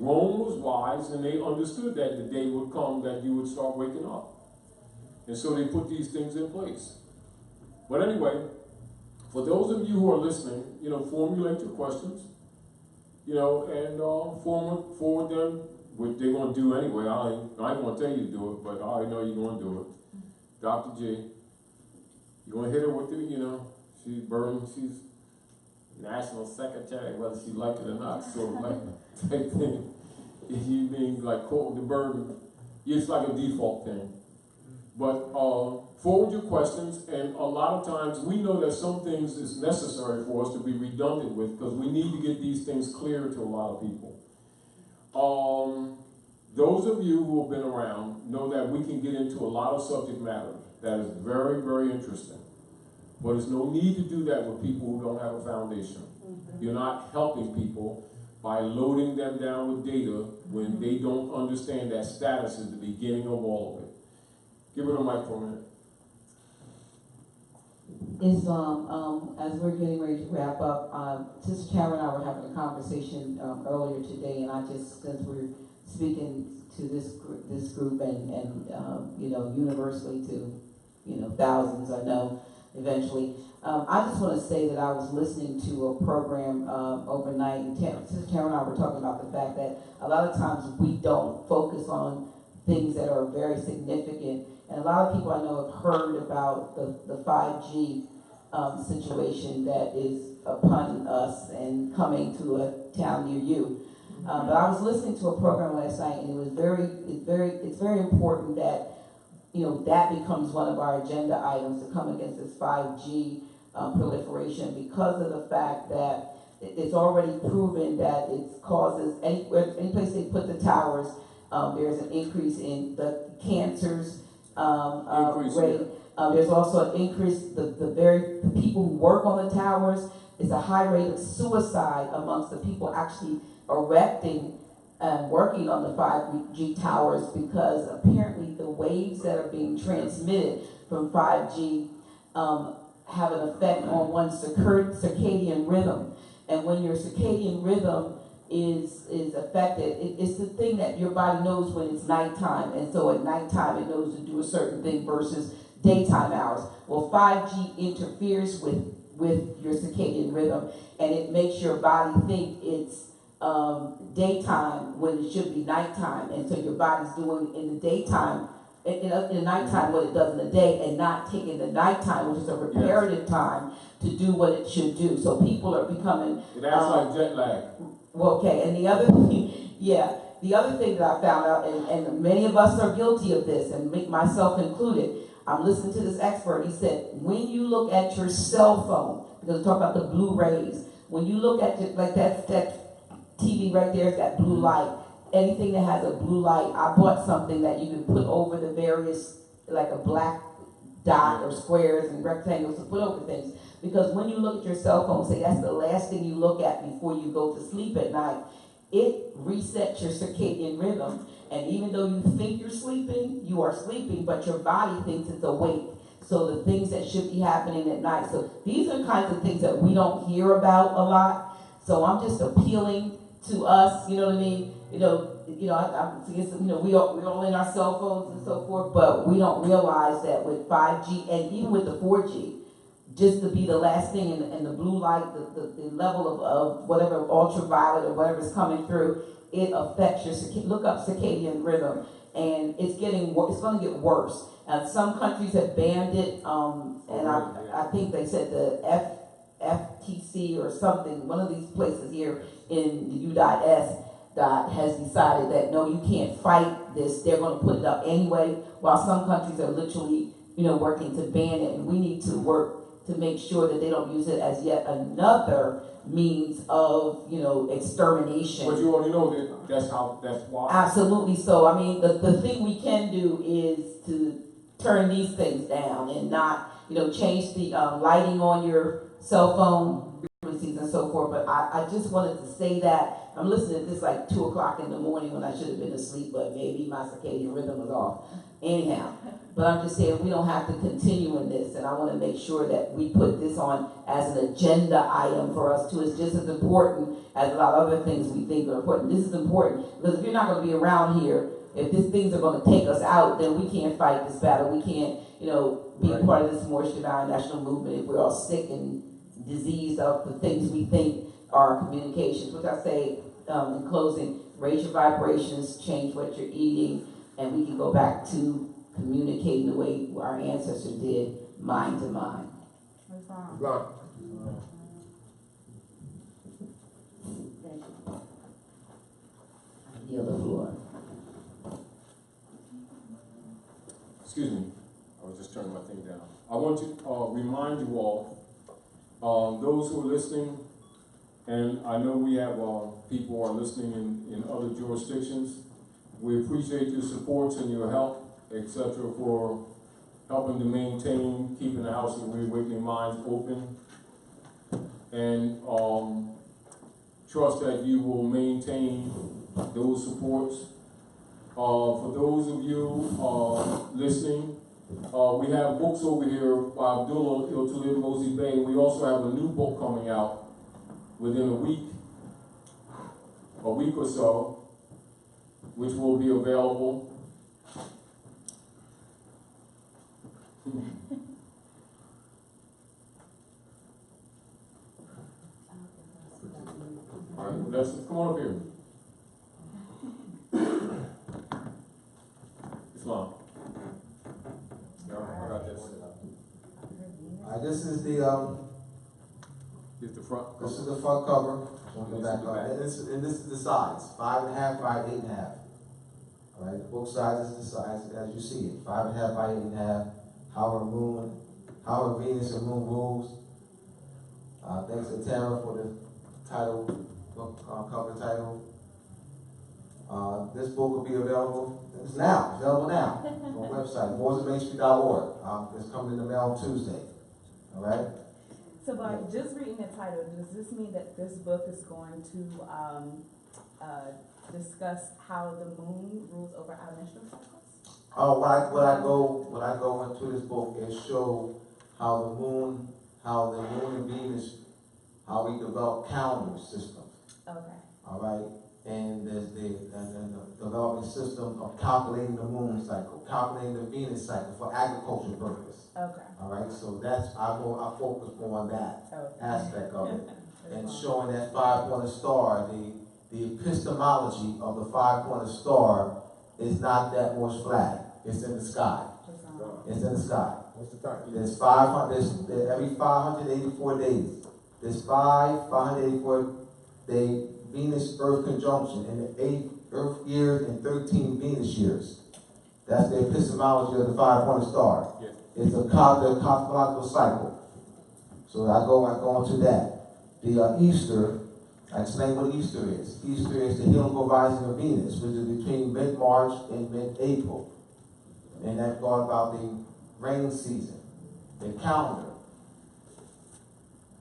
Rome was wise, and they understood that the day would come that you would start waking up. And so they put these things in place. But anyway, for those of you who are listening, formulate your questions, and forward them, which they're going to do anyway. I ain't going to tell you to do it, but I already know you're going to do it. Dr. G, you're going to hit her with it, she's burning, she's national secretary, whether she like it or not. So type thing, if you being quote the burden, it's like a default thing. But forward your questions, and a lot of times we know that some things is necessary for us to be redundant with, because we need to get these things clear to a lot of people. Those of you who have been around know that we can get into a lot of subject matter that is very, very interesting. But there's no need to do that with people who don't have a foundation. You're not helping people by loading them down with data when they don't understand that status is the beginning of all of it. Give it a mic for a minute.
Islam, as we're getting ready to wrap up, Sister Karen and I were having a conversation earlier today, and since we're speaking to this group and universally to, thousands, I know, eventually, I just want to say that I was listening to a program overnight, and Sister Karen and I were talking about the fact that a lot of times we don't focus on things that are very significant. And a lot of people I know have heard about the 5G situation that is upon us and coming to a town near you. But I was listening to a program last night, and it's very important that that becomes one of our agenda items to come against this 5G proliferation, because of the fact that it's already proven that it causes any place they put the towers, there's an increase in the cancers. Rate. There's also an increase, the people who work on the towers, is a high rate of suicide amongst the people actually erecting and working on the 5G towers, because apparently the waves that are being transmitted from 5G have an effect on one's circadian rhythm. And when your circadian rhythm is affected, it's the thing that your body knows when it's nighttime, and so at nighttime it knows to do a certain thing versus daytime hours. Well, 5G interferes with your circadian rhythm, and it makes your body think it's daytime when it should be nighttime, and so your body's doing in the daytime, in the nighttime what it does in the day, and not taking the nighttime, which is a reparative time, to do what it should do. So people are becoming
It acts like jet lag.
well, okay, and the other thing, the other thing that I found out, and many of us are guilty of this, and myself included. I'm listening to this expert. He said, when you look at your cell phone, because we talk about the blue rays, when you look at it, like that TV right there, that blue light, anything that has a blue light, I bought something that you can put over the various, like a black dot or squares and rectangles to put over things. Because when you look at your cell phone, say that's the last thing you look at before you go to sleep at night, it resets your circadian rhythm. And even though you think you're sleeping, you are sleeping, but your body thinks it's awake. So the things that should be happening at night. So these are kinds of things that we don't hear about a lot. So I'm just appealing to us, you know what I mean? We are all in our cell phones and so forth, but we don't realize that with 5G and even with the 4G, just to be the last thing in the blue light, the level of whatever ultraviolet or whatever is coming through, it affects your look up circadian rhythm, and it's going to get worse. Some countries have banned it, and I think they said the FTC or something, one of these places here in the U.S. has decided that no, you can't fight this. They're going to put it up anyway, while some countries are literally, working to ban it, and we need to work to make sure that they don't use it as yet another means of, extermination.
But you already know that's why.
Absolutely. So, I mean, the thing we can do is to turn these things down and not, change the lighting on your cell phone frequencies and so forth. But I just wanted to say that. I'm listening to this like 2 o'clock in the morning when I should have been asleep, but maybe my circadian rhythm was off. Anyhow, but I'm just saying we don't have to continue in this, and I want to make sure that we put this on as an agenda item for us too. It's just as important as a lot of other things we think are important. This is important because if you're not going to be around here, if these things are going to take us out, then we can't fight this battle. We can't, be a part of this more Shabbat national movement if we're all sick and diseased of the things we think are communications, which I say in closing, raise your vibrations, change what you're eating, and we can go back to communicating the way our ancestors did, mind to mind.
Right.
I yield the floor.
Excuse me, I was just turning my thing down. I want to remind you all, those who are listening, and I know we have people who are listening in other jurisdictions. We appreciate your supports and your help, etc., for helping to maintain, keeping the House of Reawakening Minds open, and trust that you will maintain those supports. For those of you listening, we have books over here by Abdullah Il-Talib Mosi Bey, and we also have a new book coming out within a week or so, which will be available. All right, let's come on up here. Islam. Yeah, I got this.
This is the
Here's the front.
this is the front cover. The back cover. And this is the size, 5.5 by 8.5. All right, the book size is the size as you see it, 5.5 by 8.5. How Venus and Moon rules. Thanks to Tara for the title, book cover title. This book will be available. It's available now on our website, voicesofmainstreet.org. It's coming in the mail on Tuesday. All right.
So by just reading the title, does this mean that this book is going to discuss how the moon rules over our menstrual cycles?
What I go into this book is show how the moon how the moon and Venus, how we develop calendar systems,
Okay.
all right? And there's the developing system of calculating the moon cycle, calculating the Venus cycle for agricultural purpose.
Okay.
All right, so that's, I focus more on that
Okay.
aspect of it. And showing that five-pointed star, the epistemology of the five-pointed star is not that much flat. It's in the sky. It's in the sky.
What's the time?
There's 500, every 584 days. There's 584 day Venus-Earth conjunction in the 8 Earth years and 13 Venus years. That's the epistemology of the five-pointed star.
Yeah.
It's the cosmological cycle. So I go into that. The Easter, I explain what Easter is. Easter is the helical rising of Venus, which is between mid-March and mid-April. And that brought about the rain season. The calendar,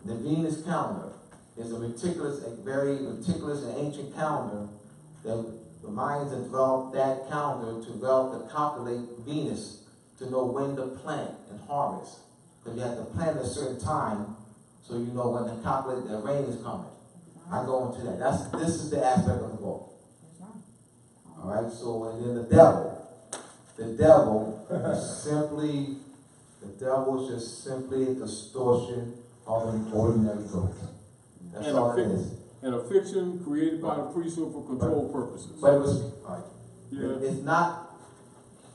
the Venus calendar, is a very meticulous and ancient calendar that the Mayans have developed that calendar to calculate Venus, to know when to plant and harvest. Because you have to plant at a certain time so you know when to calculate the rain is coming. I go into that. This is the aspect of the book. All right, so and then the devil is just simply a distortion of an ordinary goat. That's all it is.
And a fiction created by the priesthood for control purposes.
But it was,
Yeah.
it's not,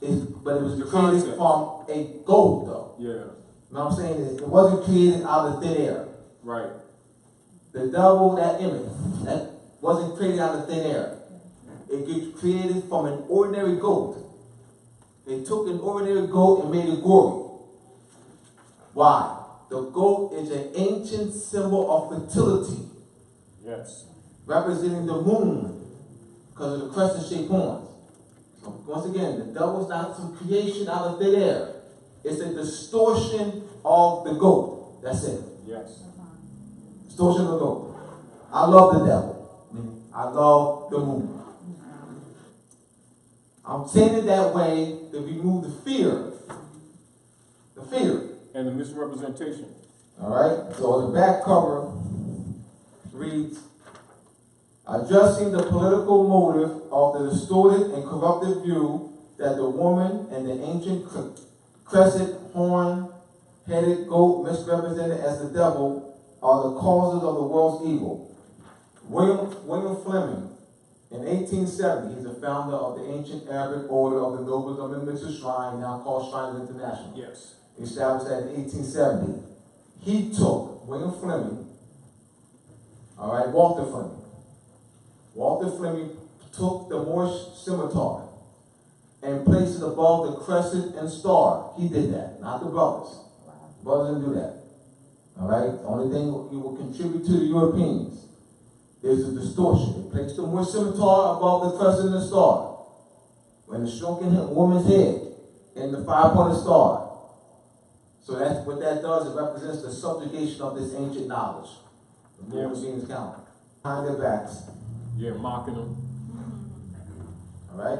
but it was
The
created
concept.
from a goat, though.
Yeah,
You know what I'm saying? It wasn't created out of thin air.
right.
The devil, that image, that wasn't created out of thin air. It gets created from an ordinary goat. They took an ordinary goat and made it gory. Why? The goat is an ancient symbol of fertility,
Yes.
representing the moon because of the crescent-shaped horns. So once again, the devil's not some creation out of thin air. It's a distortion of the goat. That's it.
Yes.
Distortion of the goat. I love the devil. I love the moon. I'm saying it that way to remove the fear. The fear.
And the misrepresentation.
All right? So the back cover reads, addressing the political motive of the distorted and corrupted view that the woman and the ancient crescent horn-headed goat misrepresented as the devil are the causes of the world's evil. William Fleming, in 1870, he's the founder of the ancient Arabic order of the Nobles of the Mixed Shrine, now called Shrines International.
Yes.
He established that in 1870. He took William Fleming, all right, Walter Fleming. Walter Fleming took the Moorish scimitar and placed it above the crescent and star. He did that, not the brothers. The brothers didn't do that. All right? The only thing he will contribute to the Europeans is a distortion. He placed the Moorish scimitar above the crescent and star. When the shrunken woman's head in the five-pointed star. So that's what that does. It represents the subjugation of this ancient knowledge. The Moon
Yes.
Venus calendar. Behind their backs.
Yeah, mocking them.
All right?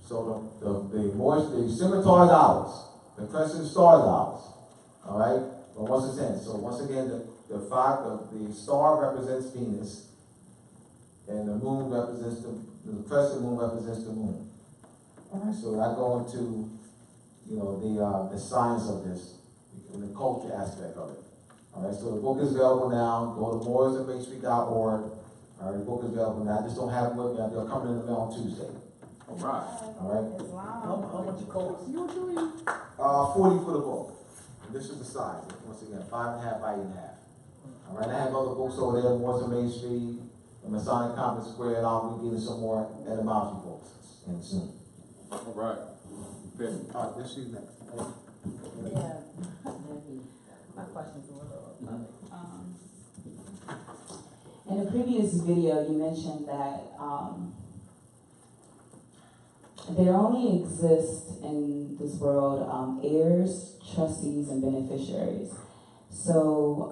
So the scimitar is ours. The crescent star is ours. All right? But once again, the star represents Venus, and the moon represents the crescent moon represents the moon. All right? So I go into, the science of this, and the culture aspect of it. All right? So the book is available now. Go to mooresandmasonry.org. All right, the book is available now. I just don't have it with me. They'll come in the mail on Tuesday.
All right.
All right?
How much it cost?
40 for the book. And this is the size. Once again, 5.5 by 8.5. All right, I have other books over there, Morris and Main Street, the Masonic Conference Square, and I'll be getting some more etymology books and soon.
All right. Petty.
All right, this is next.
Yeah. My question's a little
In a previous video, you mentioned that there only exist in this world heirs, trustees, and beneficiaries. So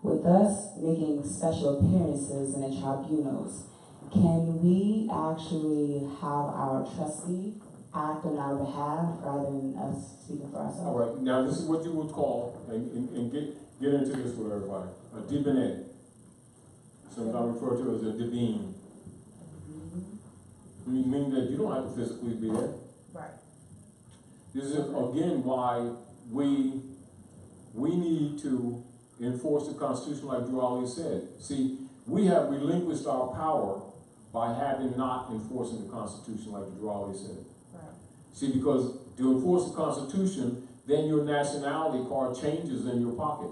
with us making special appearances in the tribunals, can we actually have our trustee
act on our behalf rather than us speaking for
All
ourselves.
right, now this is what you would call, and get into this with everybody, a divinity. Sometimes referred to as a divine. Meaning that you don't have to physically be there.
Right.
This is again why we need to enforce the Constitution, like Drew Ali said. See, we have relinquished our power by having not enforcing the Constitution, like Drew Ali said.
Right.
See, because to enforce the Constitution, then your nationality card changes in your pocket.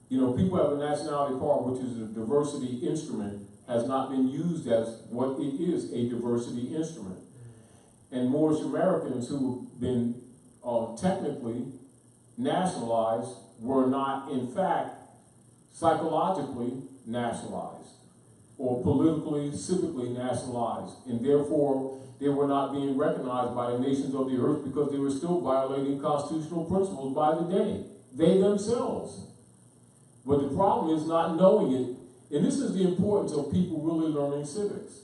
You know, people have a nationality card, which is a diversity instrument, has not been used as what it is, a diversity instrument. And Moorish Americans who've been technically nationalized were not, in fact, psychologically nationalized or politically, civically nationalized. And therefore, they were not being recognized by the nations of the earth because they were still violating constitutional principles by the day. They themselves. But the problem is not knowing it. And this is the importance of people really learning civics.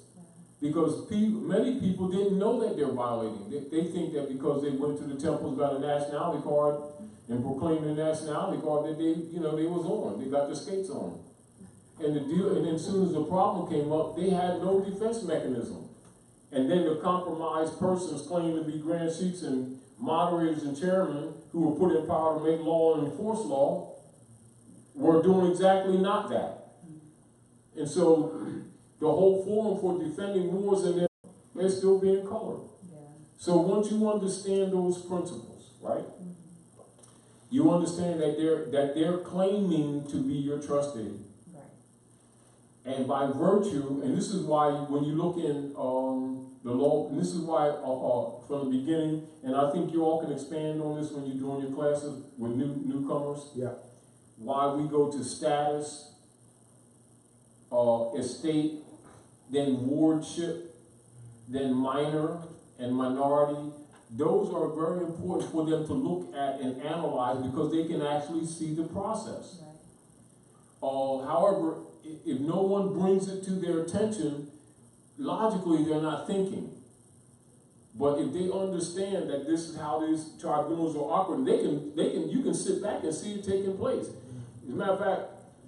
Because many people didn't know that they're violating. They think that because they went to the temples, got a nationality card, and proclaimed their nationality card, that they was on. They got their skates on. And and as soon as the problem came up, they had no defense mechanism. And then the compromised persons claiming to be grand sheiks and moderators and chairmen who were put in power to make law and enforce law were doing exactly not that. And so the whole forum for defending Moors and they're still being colored.
Yeah.
So once you understand those principles, right? You understand that they're claiming to be your trustee.
Right.
And by virtue, and this is why when you look in the law, and this is why from the beginning, and I think you all can expand on this when you're doing your classes with newcomers.
Yeah.
Why we go to status, estate, then wardship, then minor and minority. Those are very important for them to look at and analyze because they can actually see the process.
Right.
However, if no one brings it to their attention, logically they're not thinking. But if they understand that this is how these tribunals are operating, you can sit back and see it taking place. As a matter of fact,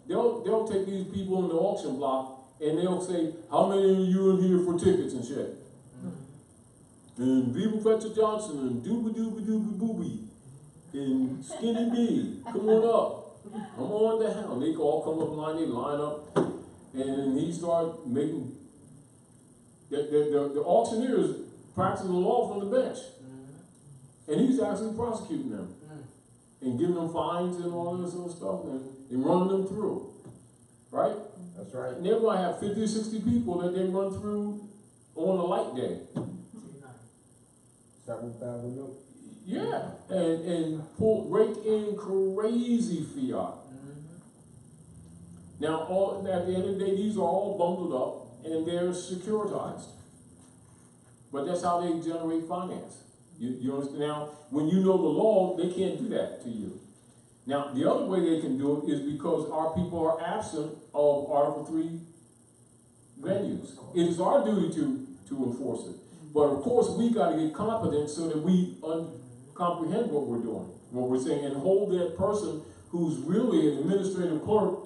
they'll take these people in the auction block and they'll say, how many of you in here for tickets and shit? And Viva Fletcher Johnson and Dooba Dooba Dooba Booby and Skinny B, come on up. I'm on the hound. They all come up in line, they line up, and he started making the auctioneers practicing the law from the bench. And he's actually prosecuting them and giving them fines and all this other stuff and running them through. Right?
That's right.
And they might have 50 or 60 people that they run through on a light day. Yeah, and rake in crazy fiat. Now, at the end of the day, these are all bundled up and they're securitized. But that's how they generate finance. You understand? Now, when you know the law, they can't do that to you. Now, the other way they can do it is because our people are absent of Article 3 venues. It is our duty to enforce it. But of course, we got to get competent so that we comprehend what we're doing, what we're saying, and hold that person who's really an administrative clerk,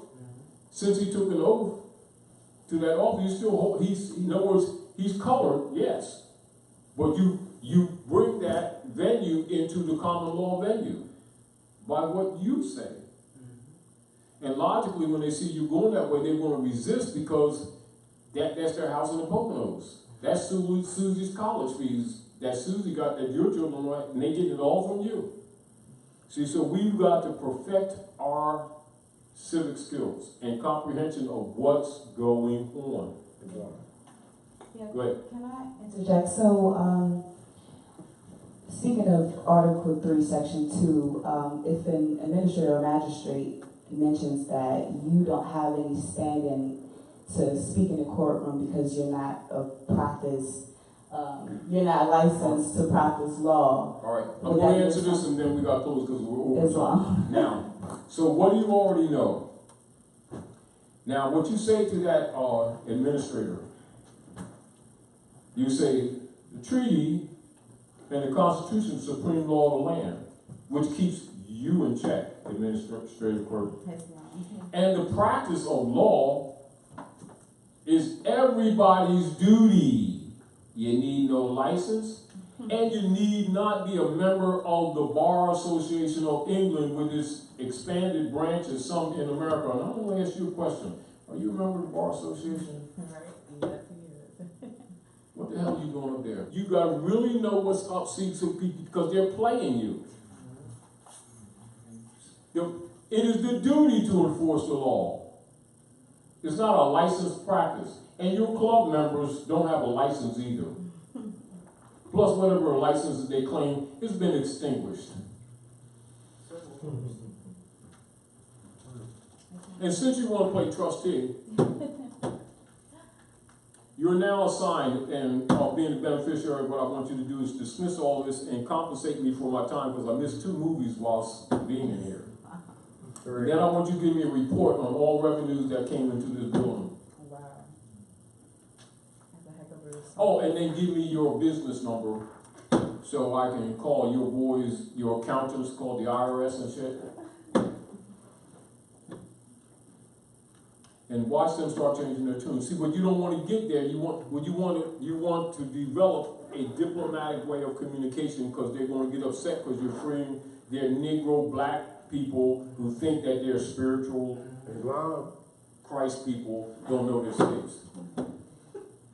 since he took an oath to that office, in other words, he's colored, yes, but you bring that venue into the common law venue by what you say. And logically, when they see you going that way, they're going to resist because that's their house in the Poconos. That's Susie's college fees that Susie got that your children want, and they get it all from you. See, so we've got to perfect our civic skills and comprehension of what's going on.
Yeah,
Go ahead.
can I interject? So, speaking of Article 3, Section 2, if an administrator or magistrate mentions that you don't have any standing to speak in the courtroom because you're not you're not licensed to practice law.
All right, I'm going to answer this and then we got to close because we're over time. Now, so what do you already know? Now, what you say to that administrator, you say, the treaty And the Constitution is the supreme law of the land, which keeps you in check, administrative clerk. And the practice of law is everybody's duty. You need no license, and you need not be a member of the Bar Association of England with its expanded branches, some in America. And I'm going to ask you a question. Are you a member of the Bar Association?
Right, yes, he is.
What the hell are you doing up there? You got to really know what's up, see, so people, because they're playing you. It is the duty to enforce the law. It's not a licensed practice. And your club members don't have a license either. Plus, whatever license that they claim has been extinguished. And since you want to play trustee, you're now assigned, and being the beneficiary, what I want you to do is dismiss all this and compensate me for my time because I missed 2 movies whilst being in here. And then I want you to give me a report on all revenues that came into this building.
Wow. That's a heck of a response.
Oh, and then give me your business number so I can call your boys, your accountants, called the IRS and shit. And watch them start changing their tune. See, but you don't want to get there. You want to develop a diplomatic way of communication because they're going to get upset because you're freeing their Negro black people who think that they're spiritual Christ people don't know their states.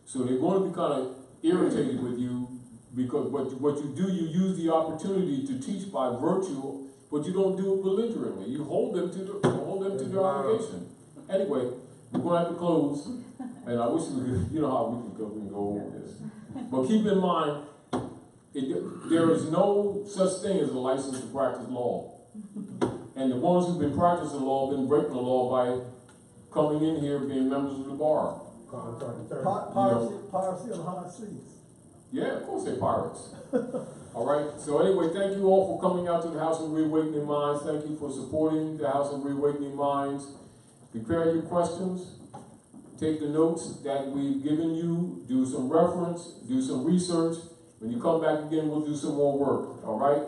So they're going to be kind of irritated with you because what you do, you use the opportunity to teach by virtue, but you don't do it belligerently. You hold them to their obligation. Anyway, we're going to have to close, and I wish we could, you know how we can go over this. But keep in mind, there is no such thing as a license to practice law. And the ones who've been practicing law have been breaking the law by coming in here being members of the bar.
Piracy of the high seas.
Yeah, of course they're pirates. All right, so anyway, thank you all for coming out to the House of Reawakening Minds. Thank you for supporting the House of Reawakening Minds. Prepare your questions. Take the notes that we've given you. Do some reference. Do some research. When you come back again, we'll do some more work. All right?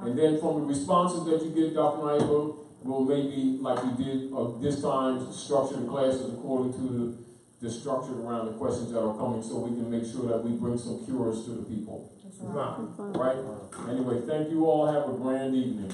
And then from the responses that you get, Dr. Naima, we'll maybe, like we did this time, structure the classes according to the structure around the questions that are coming so we can make sure that we bring some cures to the people. Right? Anyway, thank you all. Have a grand evening.